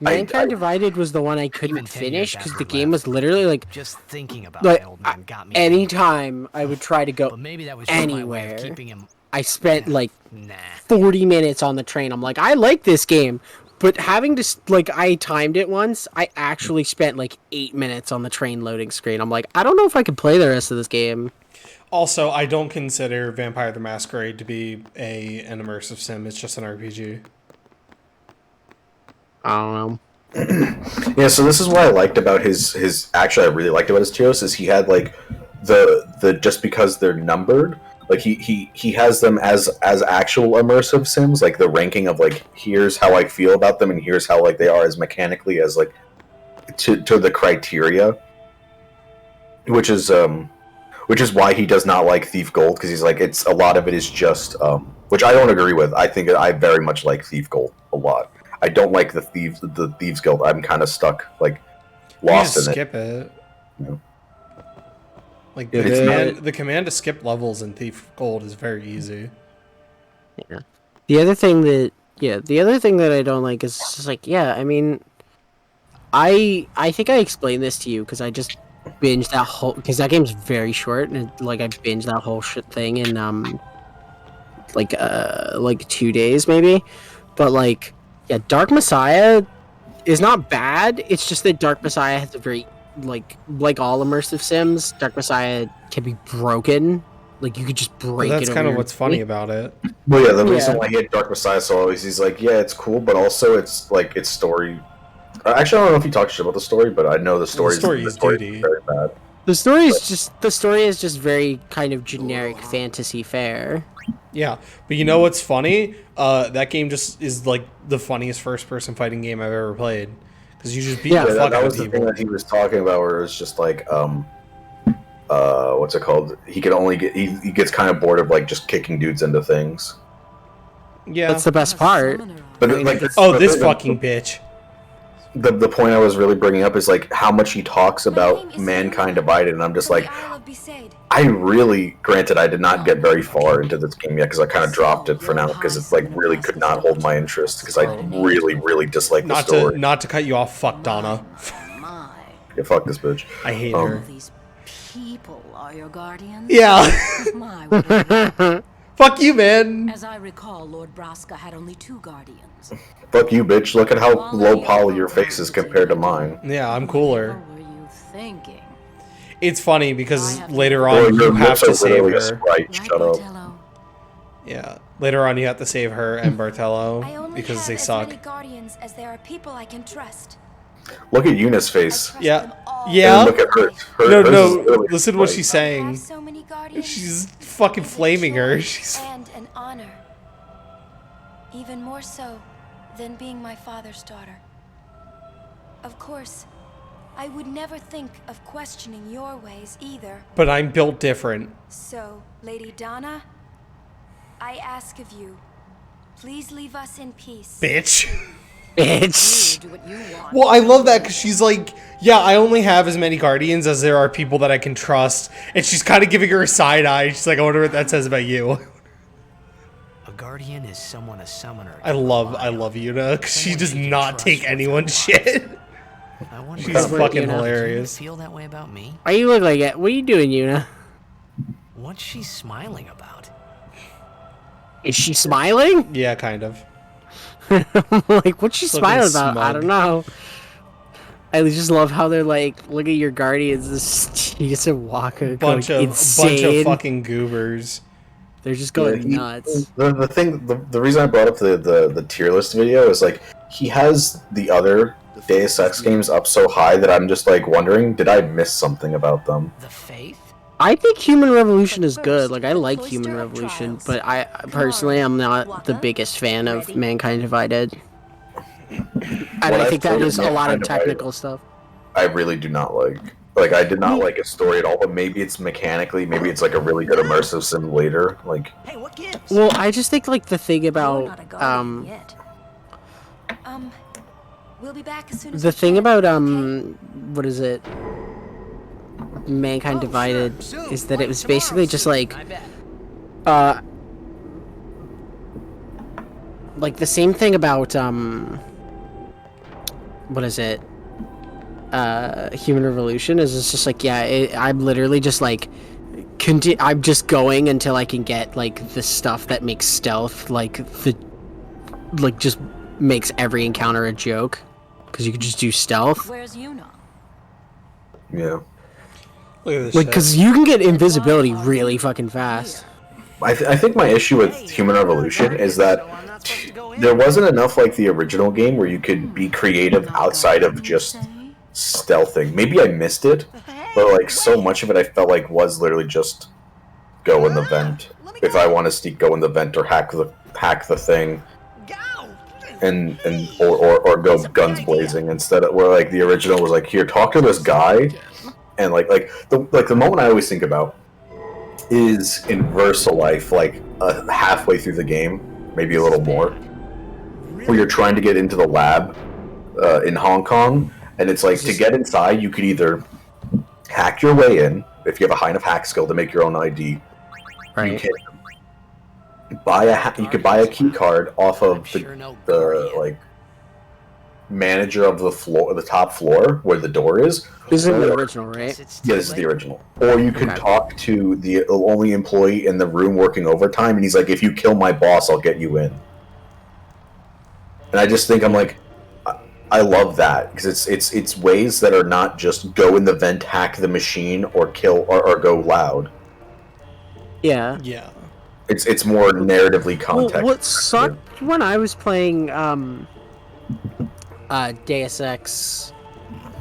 Mankind Divided was the one I couldn't finish because the game was literally like. Just thinking about like my old man got me. anytime I would try to go Maybe that was just my way of anywhere, keeping him. I spent like 40 minutes on the train. I'm like, I like this game, but having to like, I timed it once. I actually spent like 8 minutes on the train loading screen. I'm like, I don't know if I could play the rest of this game. Also, I don't consider Vampire the Masquerade to be an immersive sim. It's just an RPG. I don't know. Yeah, so this is what I liked about his. Actually, I really liked about his tiers is he had like the just because they're numbered. Like he has them as actual immersive sims, like the ranking of like here's how I feel about them and here's how like they are as mechanically as like to the criteria, which is why he does not like Thief Gold because he's like it's a lot of it is just which I don't agree with. I think I very much like Thief Gold a lot. I don't like the Thieves Guild. I'm kind of stuck like lost in it. Skip it. Yeah. Like Yeah, the command to skip levels in Thief Gold is very easy. Yeah. The other thing that I don't like is just like, yeah, I mean, I think I explained this to you because I just binged that whole because that game's very short and like I binged that whole shit thing in like 2 days maybe, but like yeah, Dark Messiah is not bad. It's just that Dark Messiah has a very like all immersive sims, Dark Messiah can be broken. Like you could just break it. That's kind of what's funny about it. Well, yeah, the reason why he had Dark Messiah so always he's like, yeah, it's cool, but also it's like its story. Actually, I don't know if he talks shit about the story, but I know the story is very bad. The story is just very kind of generic fantasy fare. Yeah, but you know what's funny? That game just is like the funniest first-person fighting game I've ever played. Because you just beat the fuck out of people. That was the thing that he was talking about, where it was just like, what's it called? He can only get he gets kind of bored of like just kicking dudes into things. Yeah, that's the best part. But like, this fucking bitch. The point I was really bringing up is like how much he talks about Mankind Divided, and I'm just like, I really, granted, I did not get very far into this game yet because I kind of dropped it for now because it's like really could not hold my interest because I really dislike the story. Not to cut you off, fuck Donna. Yeah, fuck this bitch. I hate her. These people are your guardians? Yeah. My, what a- Fuck you, man. As I recall, Lord Braska had only 2 guardians. Fuck you, bitch. Look at how low poly your face is compared to mine. Yeah, I'm cooler. What were you thinking? It's funny because later on you have to save her. Sprite. Shut up. Yeah, later on you have to save her and Bartello I only because have they as suck. many guardians as there are people I can trust. Look at Eunice's face. Yeah. Yeah. And look at her. No. Listen to what she's saying. So many guardians. She's fucking flaming her. She's. And an honor. Even more so than being my father's daughter. Of course, I would never think of questioning your ways either. But I'm built different. So, Lady Donna, I ask of you, please leave us in peace. Bitch. Bitch. Do what you want. Well, I love that because she's like, yeah, I only have as many guardians as there are people that I can trust. And she's kind of giving her a side eye. She's like, I wonder what that says about you. A guardian is someone a summoner. I love Yuna because she does not take anyone's shit. She's fucking hilarious. Feel that way about me? Why you look like it? What are you doing, Yuna? What's she smiling about? Is she smiling? Yeah, kind of. Like, what's she Looking smiling about? I smug. don't know. I just love how they're like, look at your guardians. This Cheese and Waka Bunch going of insane. fucking goobers. They're just going nuts. The reason I brought up the tier list video is like he has the other Deus Ex games up so high that I'm just like wondering, did I miss something about them? The faith? I think Human Revolution is good. Like, I like Human Revolution, but I personally am not the biggest fan of Mankind Divided. And I think that is a lot of technical stuff. I really do not like. Like, I did not like a story at all, but maybe it's mechanically, maybe it's like a really good immersive sim later. Like, Well, I just think like the thing about We'll be back as soon as the we thing can. about what is it? Mankind Divided is that it was basically just like the same thing about what is it? Human Revolution is it's just like I'm literally just like I'm just going until I can get like the stuff that makes stealth just makes every encounter a joke because you can just do stealth. Where's Yuna? yeah. Look at this Like, shit. because you can get invisibility really fucking fast. I think my issue with Human Revolution is that there wasn't enough like the original game where you could be creative outside of just stealthing. Maybe I missed it, but like so much of it I felt like was literally just go in the vent. If I want to sneak, go in the vent or hack the thing, or go guns blazing instead of where like the original was like, here, talk to this guy, and like the moment I always think about is in VersaLife, like halfway through the game, maybe a little more, where you're trying to get into the lab in Hong Kong, and it's like to get inside, you could either hack your way in if you have a high enough hack skill to make your own ID. Right. You can you could buy a key card off of the like manager of the floor, the top floor where the door is. This is the original, right? Yeah, this is the original. Or you can talk to the only employee in the room working overtime, and he's like, "If you kill my boss, I'll get you in." And I just think I'm like, I love that because it's ways that are not just go in the vent, hack the machine, or kill or go loud. Yeah. Yeah. It's more narratively context. Well, what sucked when I was playing Deus Ex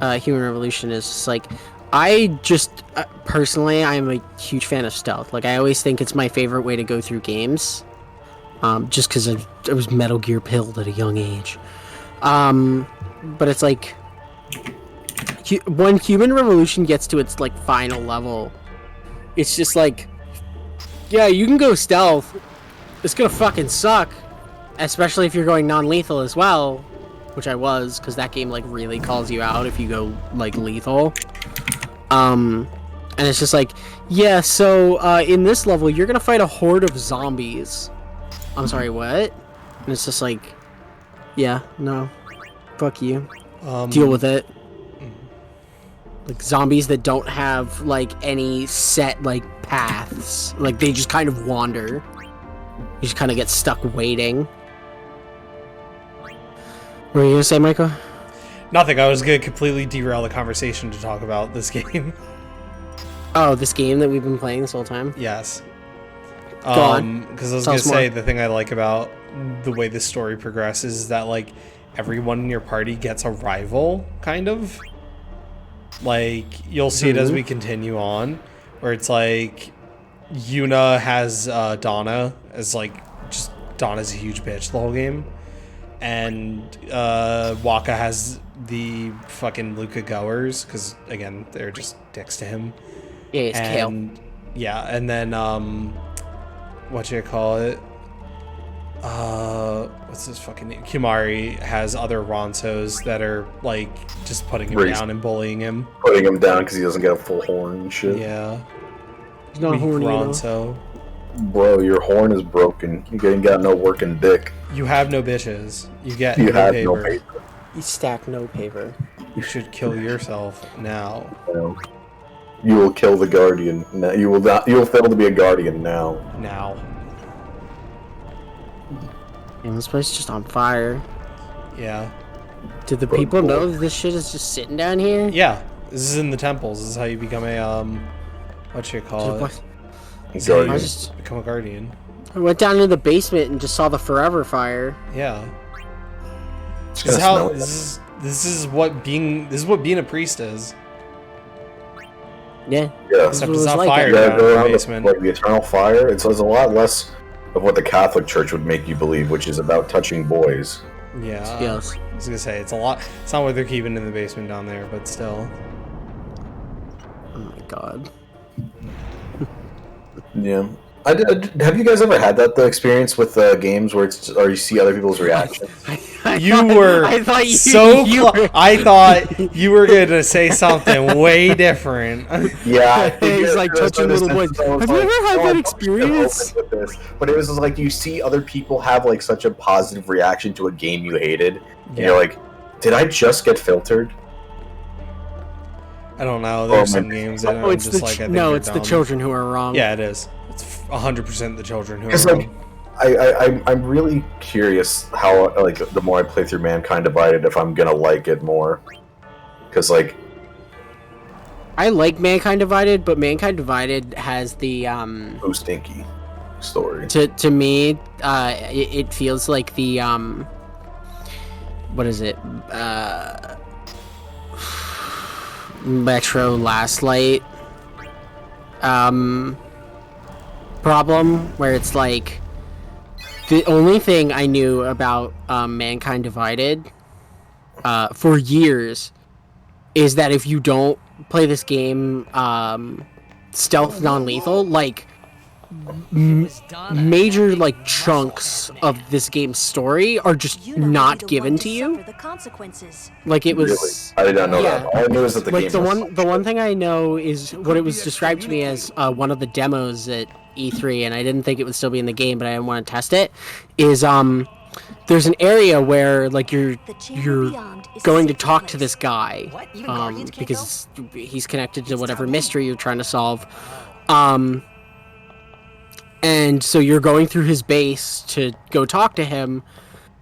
Human Revolution is just like I just personally I'm a huge fan of stealth. Like I always think it's my favorite way to go through games, just because I was Metal Gear pilled at a young age. But it's like when Human Revolution gets to its like final level, it's just like, yeah, you can go stealth. It's gonna fucking suck, especially if you're going non-lethal as well, which I was, because that game like really calls you out if you go like lethal. And it's just like, yeah, so in this level you're gonna fight a horde of zombies. I'm sorry, what? And it's just like, yeah, no, fuck you. Deal with it. Like zombies that don't have like any set like paths, like they just kind of wander. You just kind of get stuck waiting. What were you gonna say, Michael? Nothing. I was gonna completely derail the conversation to talk about this game. Oh, this game that we've been playing this whole time? Yes. Go on. Because I was Tell gonna us more. say the thing I like about the way the story progresses is that like everyone in your party gets a rival, kind of. Like you'll see it as we continue on, where it's like Yuna has Donna as like just Donna's a huge bitch the whole game, and Waka has the fucking Luca goers because again they're just dicks to him. Yeah, it's Kale. Yeah, and then what you call it? What's his fucking name? Kimari has other Ronsos that are like just putting him down and bullying him. Putting him down because he doesn't get a full horn and shit. Yeah. He's not Weak horny Ronso. Bro, your horn is broken. You ain't got no working dick. You have no bitches. You get You no have paper. no paper. You stack no paper. You should kill yourself now. You will kill the guardian. Now, you will not. You will fail to be a guardian now. Now. And this place is just on fire. Yeah. Did the people know that this shit is just sitting down here? Yeah. This is in the temples. This is how you become a what you call it? Guardian. I just Become a guardian. I went down into the basement and just saw the forever fire. Yeah. It's This is gonna how smell this is what being a priest is. Yeah. Yeah. Except it's not fire You down gotta in go the around basement. like the eternal fire. It's a lot less of what the Catholic Church would make you believe, which is about touching boys. Yeah. Yes. I was gonna say it's a lot. It's not what they're keeping in the basement down there, but still. Oh my god. Yeah. Have you guys ever had the experience with games where or you see other people's reactions? You were I thought I thought you were gonna say something way different. Yeah, He's like touching little boys. Have you ever had that experience? With this. But it was just like you see other people have like such a positive reaction to a game you hated, and you're like, "Did I just get filtered?" I don't know. There's some games that Oh, I'm it's just the like, I think no, they're it's the dumb. children who are wrong. Yeah, it is. It's 100% the children who are It's wrong. like I'm really curious how like the more I play through Mankind Divided, if I'm gonna like it more, because like I like Mankind Divided, but Mankind Divided has the Who Stinky story. to me it feels like the what is it Metro Last Light problem, where it's like the only thing I knew about Mankind Divided for years is that if you don't play this game stealth non-lethal, like major like chunks of this game's story are just not given to you. Like it was. Really? I did not know that. All I knew is that the like game. the one thing I know is what it was described to me as one of the demos at E3, and I didn't think it would still be in the game, but I didn't want to test it. Is there's an area where like you're going to talk to this guy because he's connected to whatever mystery you're trying to solve. And so you're going through his base to go talk to him.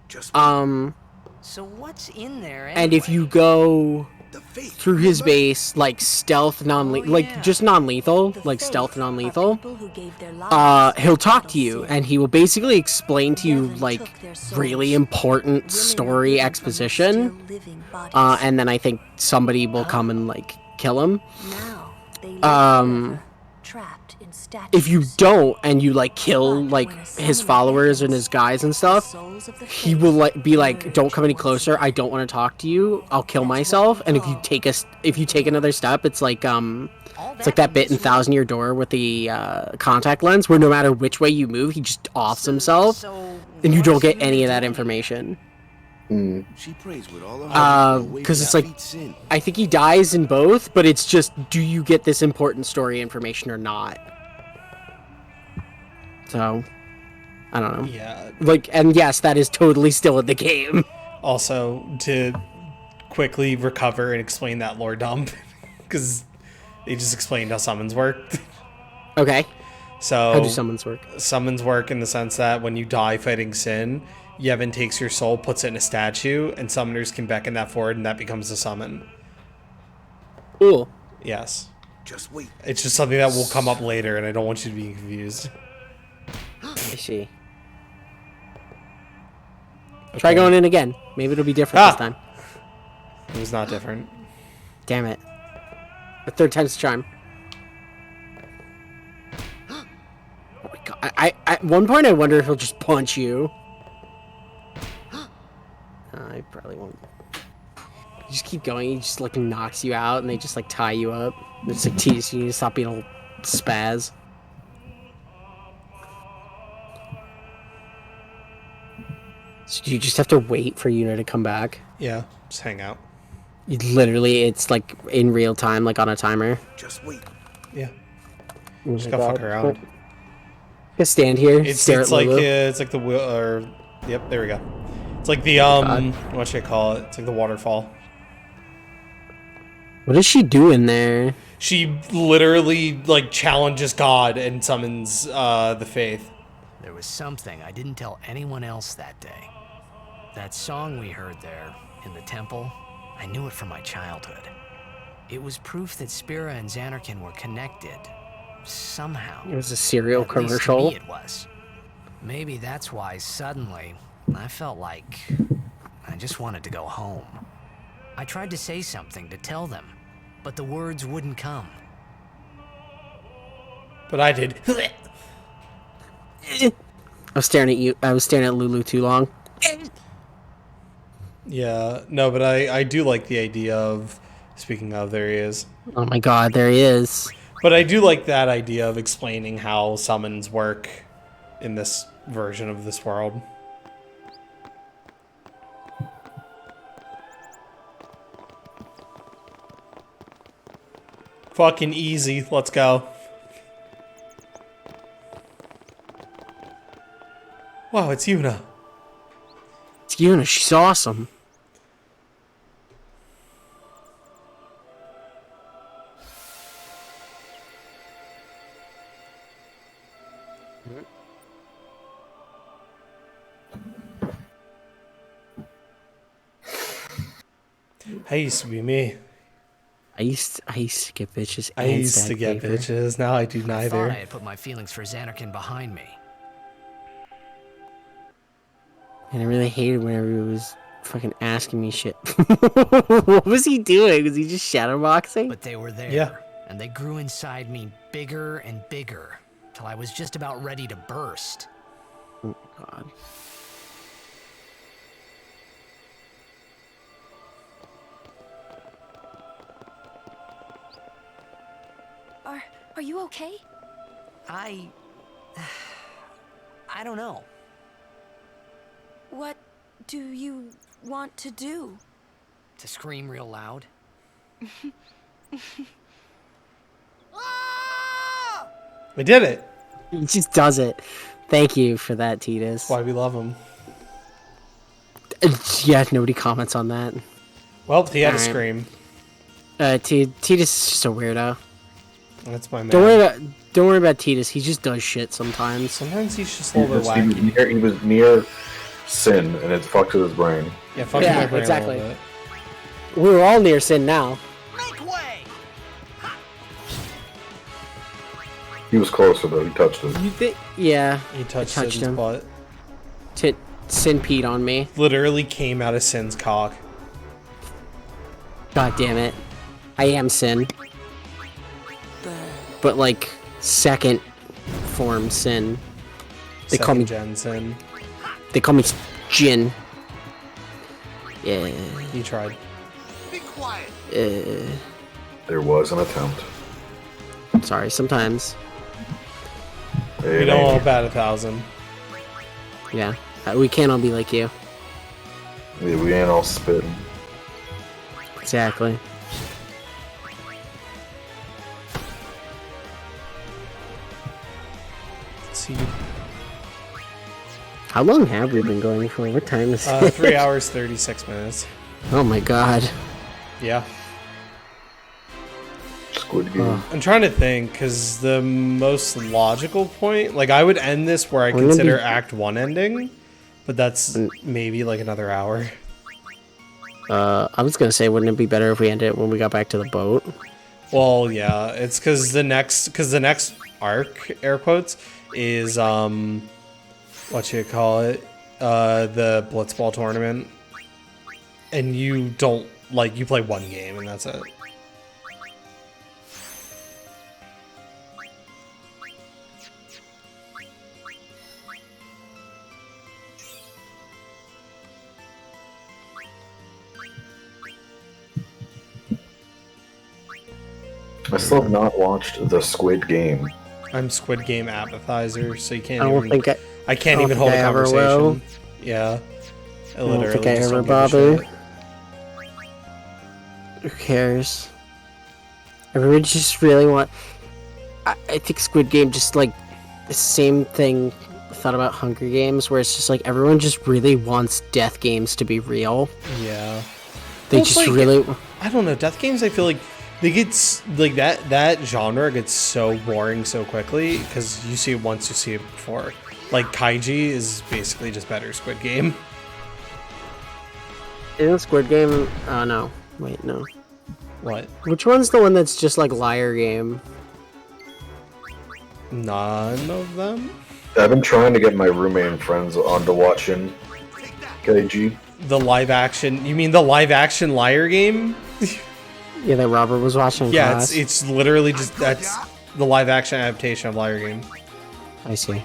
So what's in there anyway? And if you go through his base like stealth like just non-lethal, like stealth non-lethal, he'll talk to you and he will basically explain to you like really important story exposition. And then I think somebody will come and like kill him. If you don't and you like kill like his followers and his guys and stuff, he will like be like, don't come any closer, I don't want to talk to you, I'll kill myself. And if you take another step, it's like that bit in Thousand Year Door with the contact lens where no matter which way you move he just offs himself and you don't get any of that information. She prays with all of her because it's like I think he dies in both, but it's just, do you get this important story information or not? So I don't know. Yeah. Like, and yes, that is totally still in the game. Also, to quickly recover and explain that lore dump, because they just explained how summons work. Okay. So how do summons work? Summons work in the sense that when you die fighting Sin, Yevon takes your soul, puts it in a statue, and summoners can beckon that forward, and that becomes a summon. Cool. Yes. Just wait. It's just something that will come up later, and I don't want you to be confused. I see. Okay. Try going in again. Maybe it'll be different this time. It was not different. Damn it. The third time's the charm. Oh my god. I at one point I wonder if he'll just punch you. I probably won't. You just keep going, he just like knocks you out and they just like tie you up. They just like tease you to stop being a spaz. So do you just have to wait for Yuna to come back? Yeah, just hang out. Literally, it's like in real time, like on a timer. Just wait. Yeah. Oh Just my go fuck God. around. Just stand here, It's stare at Lulu. it's like the wheel, or yep, there we go. It's like the what should I call it? It's like the waterfall. What is she doing there? She literally like challenges God and summons the faith. There was something I didn't tell anyone else that day. That song we heard there in the temple, I knew it from my childhood. It was proof that Spira and Xanarkin were connected. Somehow. It was a cereal At least to commercial. me it was. Maybe that's why suddenly I felt like I just wanted to go home. I tried to say something to tell them, but the words wouldn't come. But I did. I was staring at you. I was staring at Lulu too long. Yeah, no, but I do like the idea of, speaking of, there he is. Oh my God, there he is. But I do like that idea of explaining how summons work in this version of this world. Fucking easy, let's go. Wow, it's Yuna. It's Yuna, she's awesome. I used to be me. I used to get bitches. I and used to stack get paper. bitches, now I do I thought neither. I had put my feelings for Xanarkin behind me. And I really hated whenever he was fucking asking me shit. What was he doing? Was he just shadowboxing? But they were there. Yeah. And they grew inside me bigger and bigger, till I was just about ready to burst. Oh my God. Are you okay? I don't know. What do you want to do? To scream real loud. We did it. He just does it. Thank you for that, Titus. Why we love him. Yeah, nobody comments on that. Well, he had to Alright. scream. Titus is just a weirdo. That's my man. Don't worry about Titus. He just does shit sometimes. Sometimes he's just He a little bit wacky. he was near sin, and it fucked with his brain. Yeah, fuck Yeah, my brain exactly. a little bit. We were all near sin now. He was closer though. He touched him. You think? Yeah. He touched I touched Sid's him. butt. Sin peed on me. Literally came out of Sin's cock. God damn it. I am Sin. But like second form Sin. They call me Gen Sin. They call me Jin. Yeah. He tried. Be quiet. There was an attempt. Sorry, sometimes. We know all about 1,000. Yeah. We can't all be like you. We ain't all spitting. Exactly. Let's see. How long have we been going for? What time is it? 3 hours, 36 minutes. Oh my God. Yeah. Squid Game. I'm trying to think, because the most logical point, like I would end this where I Wouldn't it consider be- Act 1 ending, but that's maybe like another hour. I was gonna say, wouldn't it be better if we ended it when we got back to the boat? Well, yeah, it's because the next arc, air quotes, is what you call it, the Blitzball tournament, and you don't you play one game and that's it. I still have not watched the Squid Game. I'm Squid Game appetizer, so you can't I don't even. think I can't I don't even hold think a I ever conversation. will. Yeah, I don't literally think I just ever don't give a bother. shit. Who cares? Everyone just really want. I think Squid Game just like the same thing I thought about Hunger Games, where it's just like everyone just really wants death games to be real. Yeah. They Well, it's just like, really. I don't know. Death games, I feel like they get like that genre gets so boring so quickly because you see it once, you see it before. Like Kaiji is basically just better Squid Game. Isn't Squid Game? Oh no! Wait, no. What? Which one's the one that's just like Liar Game? None of them. I've been trying to get my roommate and friends onto watching KG. The live action. You mean the live action Liar Game? Yeah, that Robert was watching. In Yeah, class. it's literally just that's the live action adaptation of Liar Game. I see.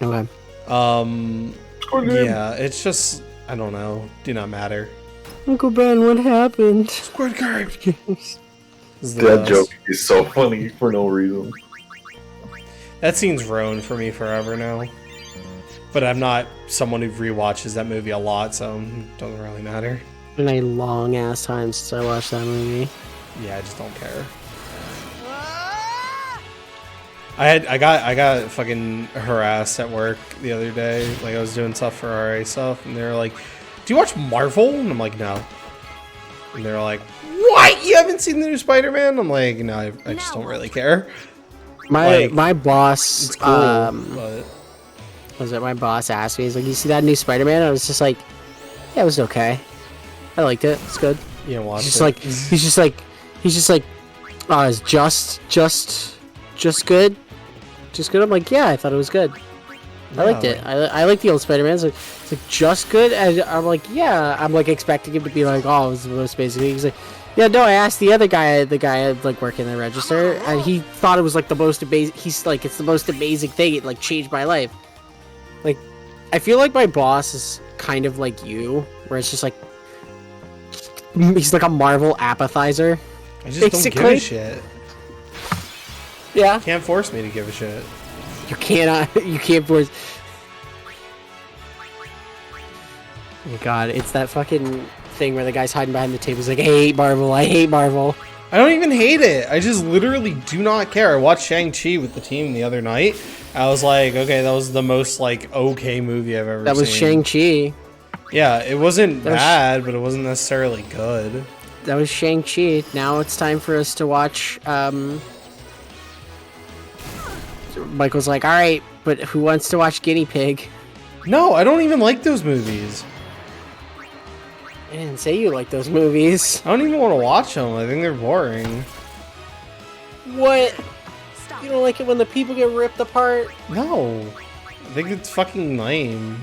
Okay. Yeah, it's just I don't know. Do not matter. Uncle Ben, what happened? Squid Game. That joke is so funny for no reason. That scene's ruined for me forever now. But I'm not someone who rewatches that movie a lot, so it doesn't really matter. Been a long ass time since I watched that movie. Yeah, I just don't care. I got fucking harassed at work the other day. Like I was doing stuff for RA stuff, and they were like, "Do you watch Marvel?" And I'm like, "No." And they're like, "What? You haven't seen the new Spider-Man?" I'm like, "No, I just don't really care." My boss, it's cool, but was it my boss asked me? He's like, "You see that new Spider-Man?" I was just like, "Yeah, it was okay. I liked it. It's good." You don't watch He's just it. like, "Oh, it's just good." Just good. I'm like, yeah, I thought it was good. I liked it. I like the old Spider-Man. It's like just good. And I'm like, yeah. I'm like expecting him to be like, oh, it was the most basic. He's like, yeah, no. I asked the other guy, like working the register, and he thought it was like the most amazing. He's like, it's the most amazing thing. It like changed my life. Like, I feel like my boss is kind of like you, where it's just like he's like a Marvel appetizer. I just don't give a shit. Yeah. Can't force me to give a shit. You cannot. You can't force. Oh my god, it's that fucking thing where the guy's hiding behind the table. He's like, I hate Marvel. I hate Marvel. I don't even hate it. I just literally do not care. I watched Shang-Chi with the team the other night. I was like, okay, that was the most like okay movie I've ever seen. That was Shang-Chi. Yeah, it wasn't bad, but it wasn't necessarily good. That was Shang-Chi. Now it's time for us to watch. Michael's like, all right, but who wants to watch Guinea Pig? No, I don't even like those movies. I didn't say you like those movies. I don't even want to watch them. I think they're boring. What? You don't like it when the people get ripped apart? No. I think it's fucking lame.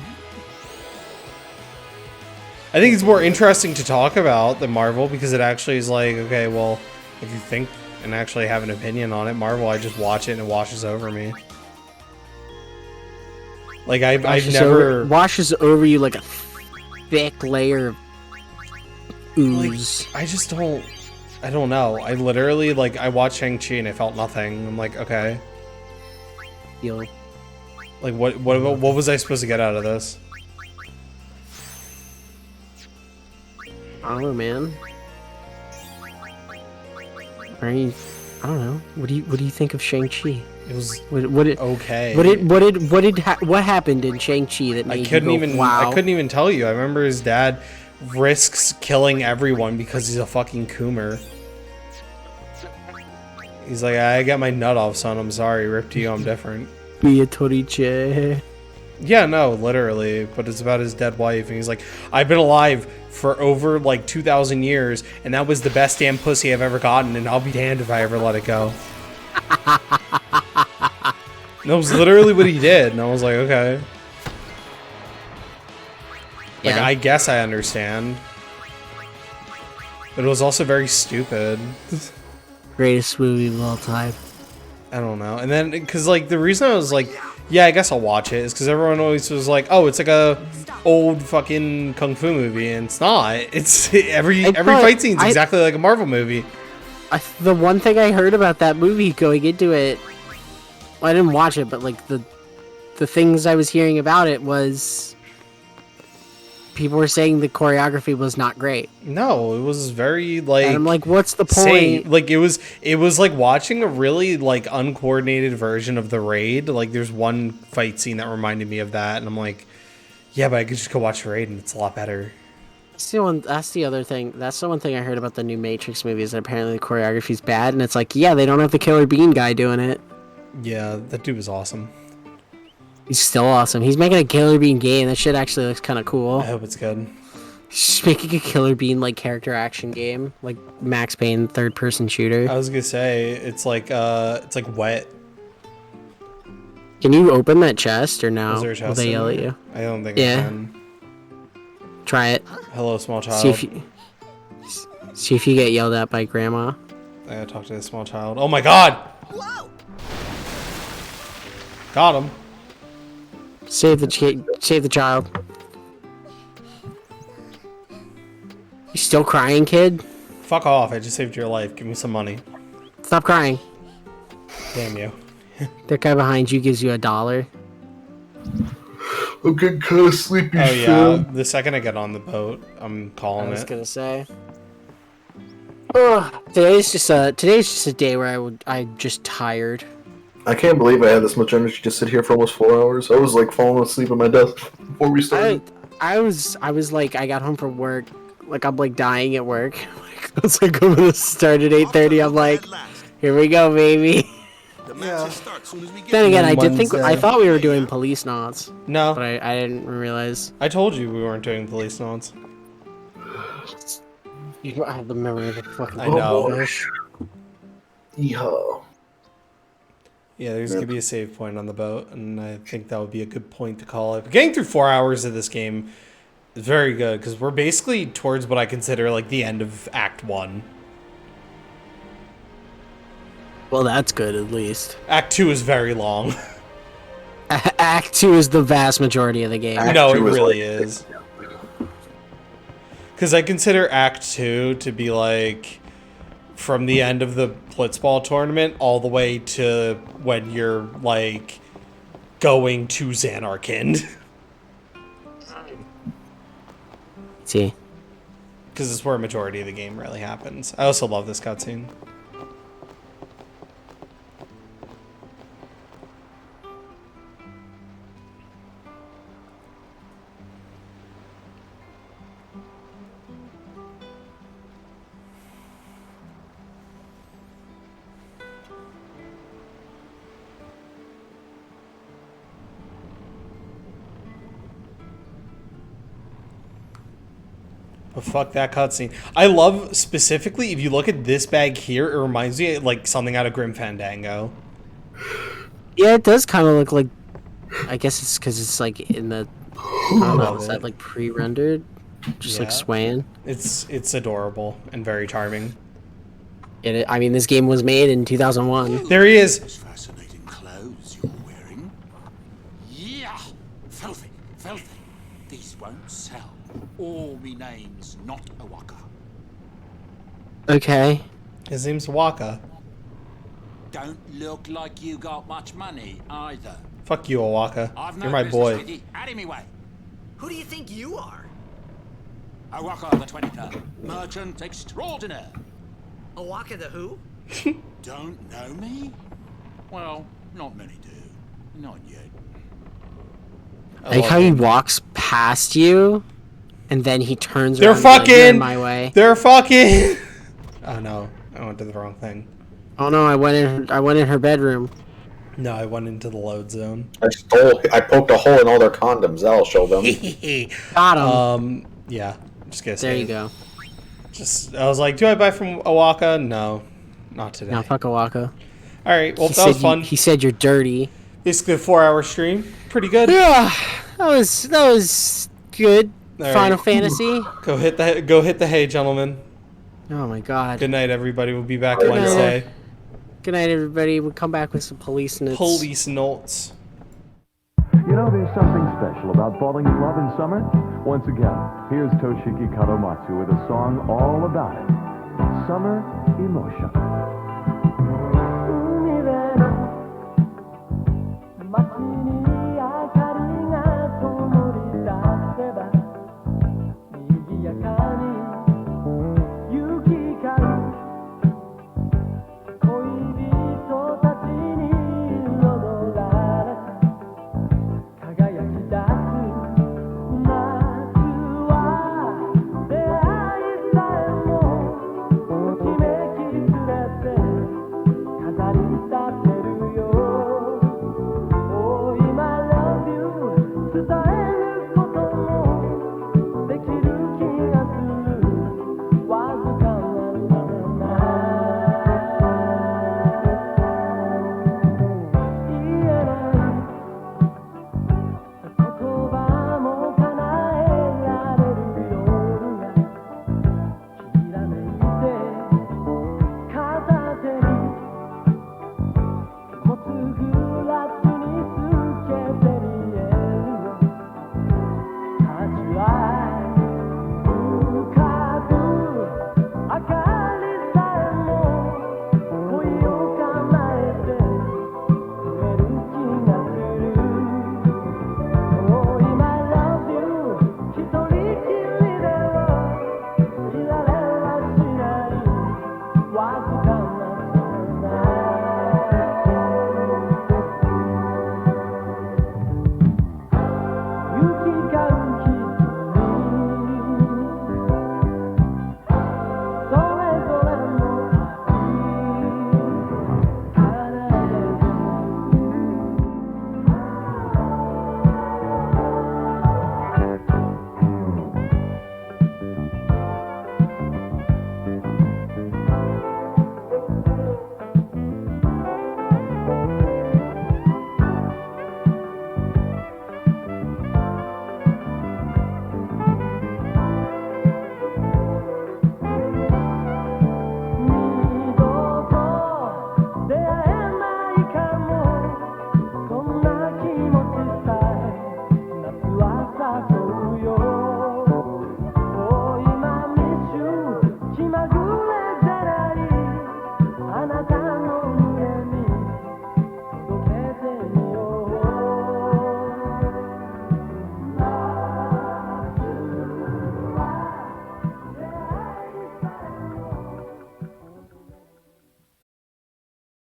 I think it's more interesting to talk about than Marvel because it actually is like, okay, well, if you think and actually have an opinion on it, Marvel, I just watch it and it washes over me. Like, I've never... washes over you like a thick layer of ooze. Like, I don't know. I literally, like, I watched Shang-Chi and I felt nothing. I'm like, okay. Like, what was I supposed to get out of this? I don't know, man. Are you? I don't know. What do you think of Shang-Chi? It was okay. What happened in Shang-Chi that made you go, wow? I couldn't even tell you. I remember his dad risks killing everyone because he's a fucking Coomer. He's like, I got my nut off, son. I'm sorry. Rip to you. I'm different. Be a Toriche. Yeah, no, literally. But it's about his dead wife, and he's like, I've been alive for over like 2,000 years, and that was the best damn pussy I've ever gotten, and I'll be damned if I ever let it go. And that was literally what he did, and I was like, okay. Like, Yeah. I guess I understand. But it was also very stupid. Greatest movie of all time. I don't know. And then, because, like, the reason I was like, yeah, I guess I'll watch it is because everyone always was like, oh, it's like a old fucking kung fu movie, and it's not. It's every fight scene's exactly like a Marvel movie. The one thing I heard about that movie going into it, well, I didn't watch it, but like the things I was hearing about it was people were saying the choreography was not great. No, it was very like. And I'm like, what's the same. point? Like it was like watching a really like uncoordinated version of the raid. Like there's one fight scene that reminded me of that, and I'm like, yeah, but I could just go watch the raid, and it's a lot better. That's the other thing. That's the one thing I heard about the new Matrix movies. That apparently the choreography's bad, and it's like, yeah, they don't have the Killer Bean guy doing it. Yeah, that dude was awesome. He's still awesome. He's making a Killer Bean game. That shit actually looks kind of cool. I hope it's good. He's making a Killer Bean like character action game, like Max Payne third person shooter. I was gonna say it's like wet. Can you open that chest or no? Is there a chest Will they in yell at there? you? I don't think Yeah. I can. Try it. Hello, small child. See if you get yelled at by grandma. I gotta talk to this small child. Oh my god! Whoa! Got him. Save the child. You still crying, kid? Fuck off! I just saved your life. Give me some money. Stop crying. Damn you. That guy behind you gives you $1. I'm getting kind of sleepy. Oh yeah. The second I get on the boat, I'm calling it. I was gonna say. Ugh, today's just a day where I'm just tired. I can't believe I had this much energy to sit here for almost 4 hours. I was like falling asleep at my desk before we started. I was like, I got home from work, like I'm like dying at work. I was like, I'm gonna start at 8:30. I'm like, here we go, baby. Yeah. Then again, I thought we were doing police knots. No, but I didn't realize. I told you we weren't doing police knots. You don't have the memory of a fucking I know. fish. Yeehaw. Yeah, there's gonna be a save point on the boat, and I think that would be a good point to call it. But getting through 4 hours of this game is very good, because we're basically towards what I consider like the end of Act 1. Well, that's good at least. Act 2 is very long. Act 2 is the vast majority of the game. No, it really is. Because I consider Act 2 to be like from the end of the Blitzball tournament all the way to when you're like going to Xanarkand. See. Because it's where a majority of the game really happens. I also love this cutscene. But fuck that cutscene. I love, specifically, if you look at this bag here, it reminds me of, like, something out of Grim Fandango. Yeah, it does kind of look like... I guess it's because it's, like, in the... I don't know, is that, like, pre-rendered? Just, like, swaying? It's adorable and very charming. I mean, this game was made in 2001. There he is! Those fascinating clothes you're wearing. Yeah! Filthy, filthy. These won't sell. All me name's not Awaka. Okay. His name's Waka. Don't look like you got much money either. Fuck you, Awaka. I've no You're my business boy. with you. Out of me way. Who do you think you are? Awaka the 23rd. Merchant extraordinaire. Awaka the who? Don't know me? Well, not many do. Not yet. I like how he walks past you, and then he turns They're around. They're fucking! like, "You're in my way. They're fucking! Oh no, I went to the wrong thing. Oh no, I went in her bedroom. No, I went into the load zone. I poked a hole in all their condoms. That'll show them. Got him. Yeah. Just gonna There you go. I was like, do I buy from Awaka? No, not today. No, fuck Awaka. Alright, well, that was fun. He said you're dirty. Basically a 4-hour stream. Pretty good. Yeah, that was good. All Final right. Fantasy. Go hit the hay, gentlemen. Oh my god. Good night, everybody. We'll be back Good Wednesday. night. Good night, everybody. We'll come back with some police notes. Police notes. You know, there's something special about falling in love in summer. Once again, here's Toshiki Kadomatsu with a song all about it. Summer Emotion.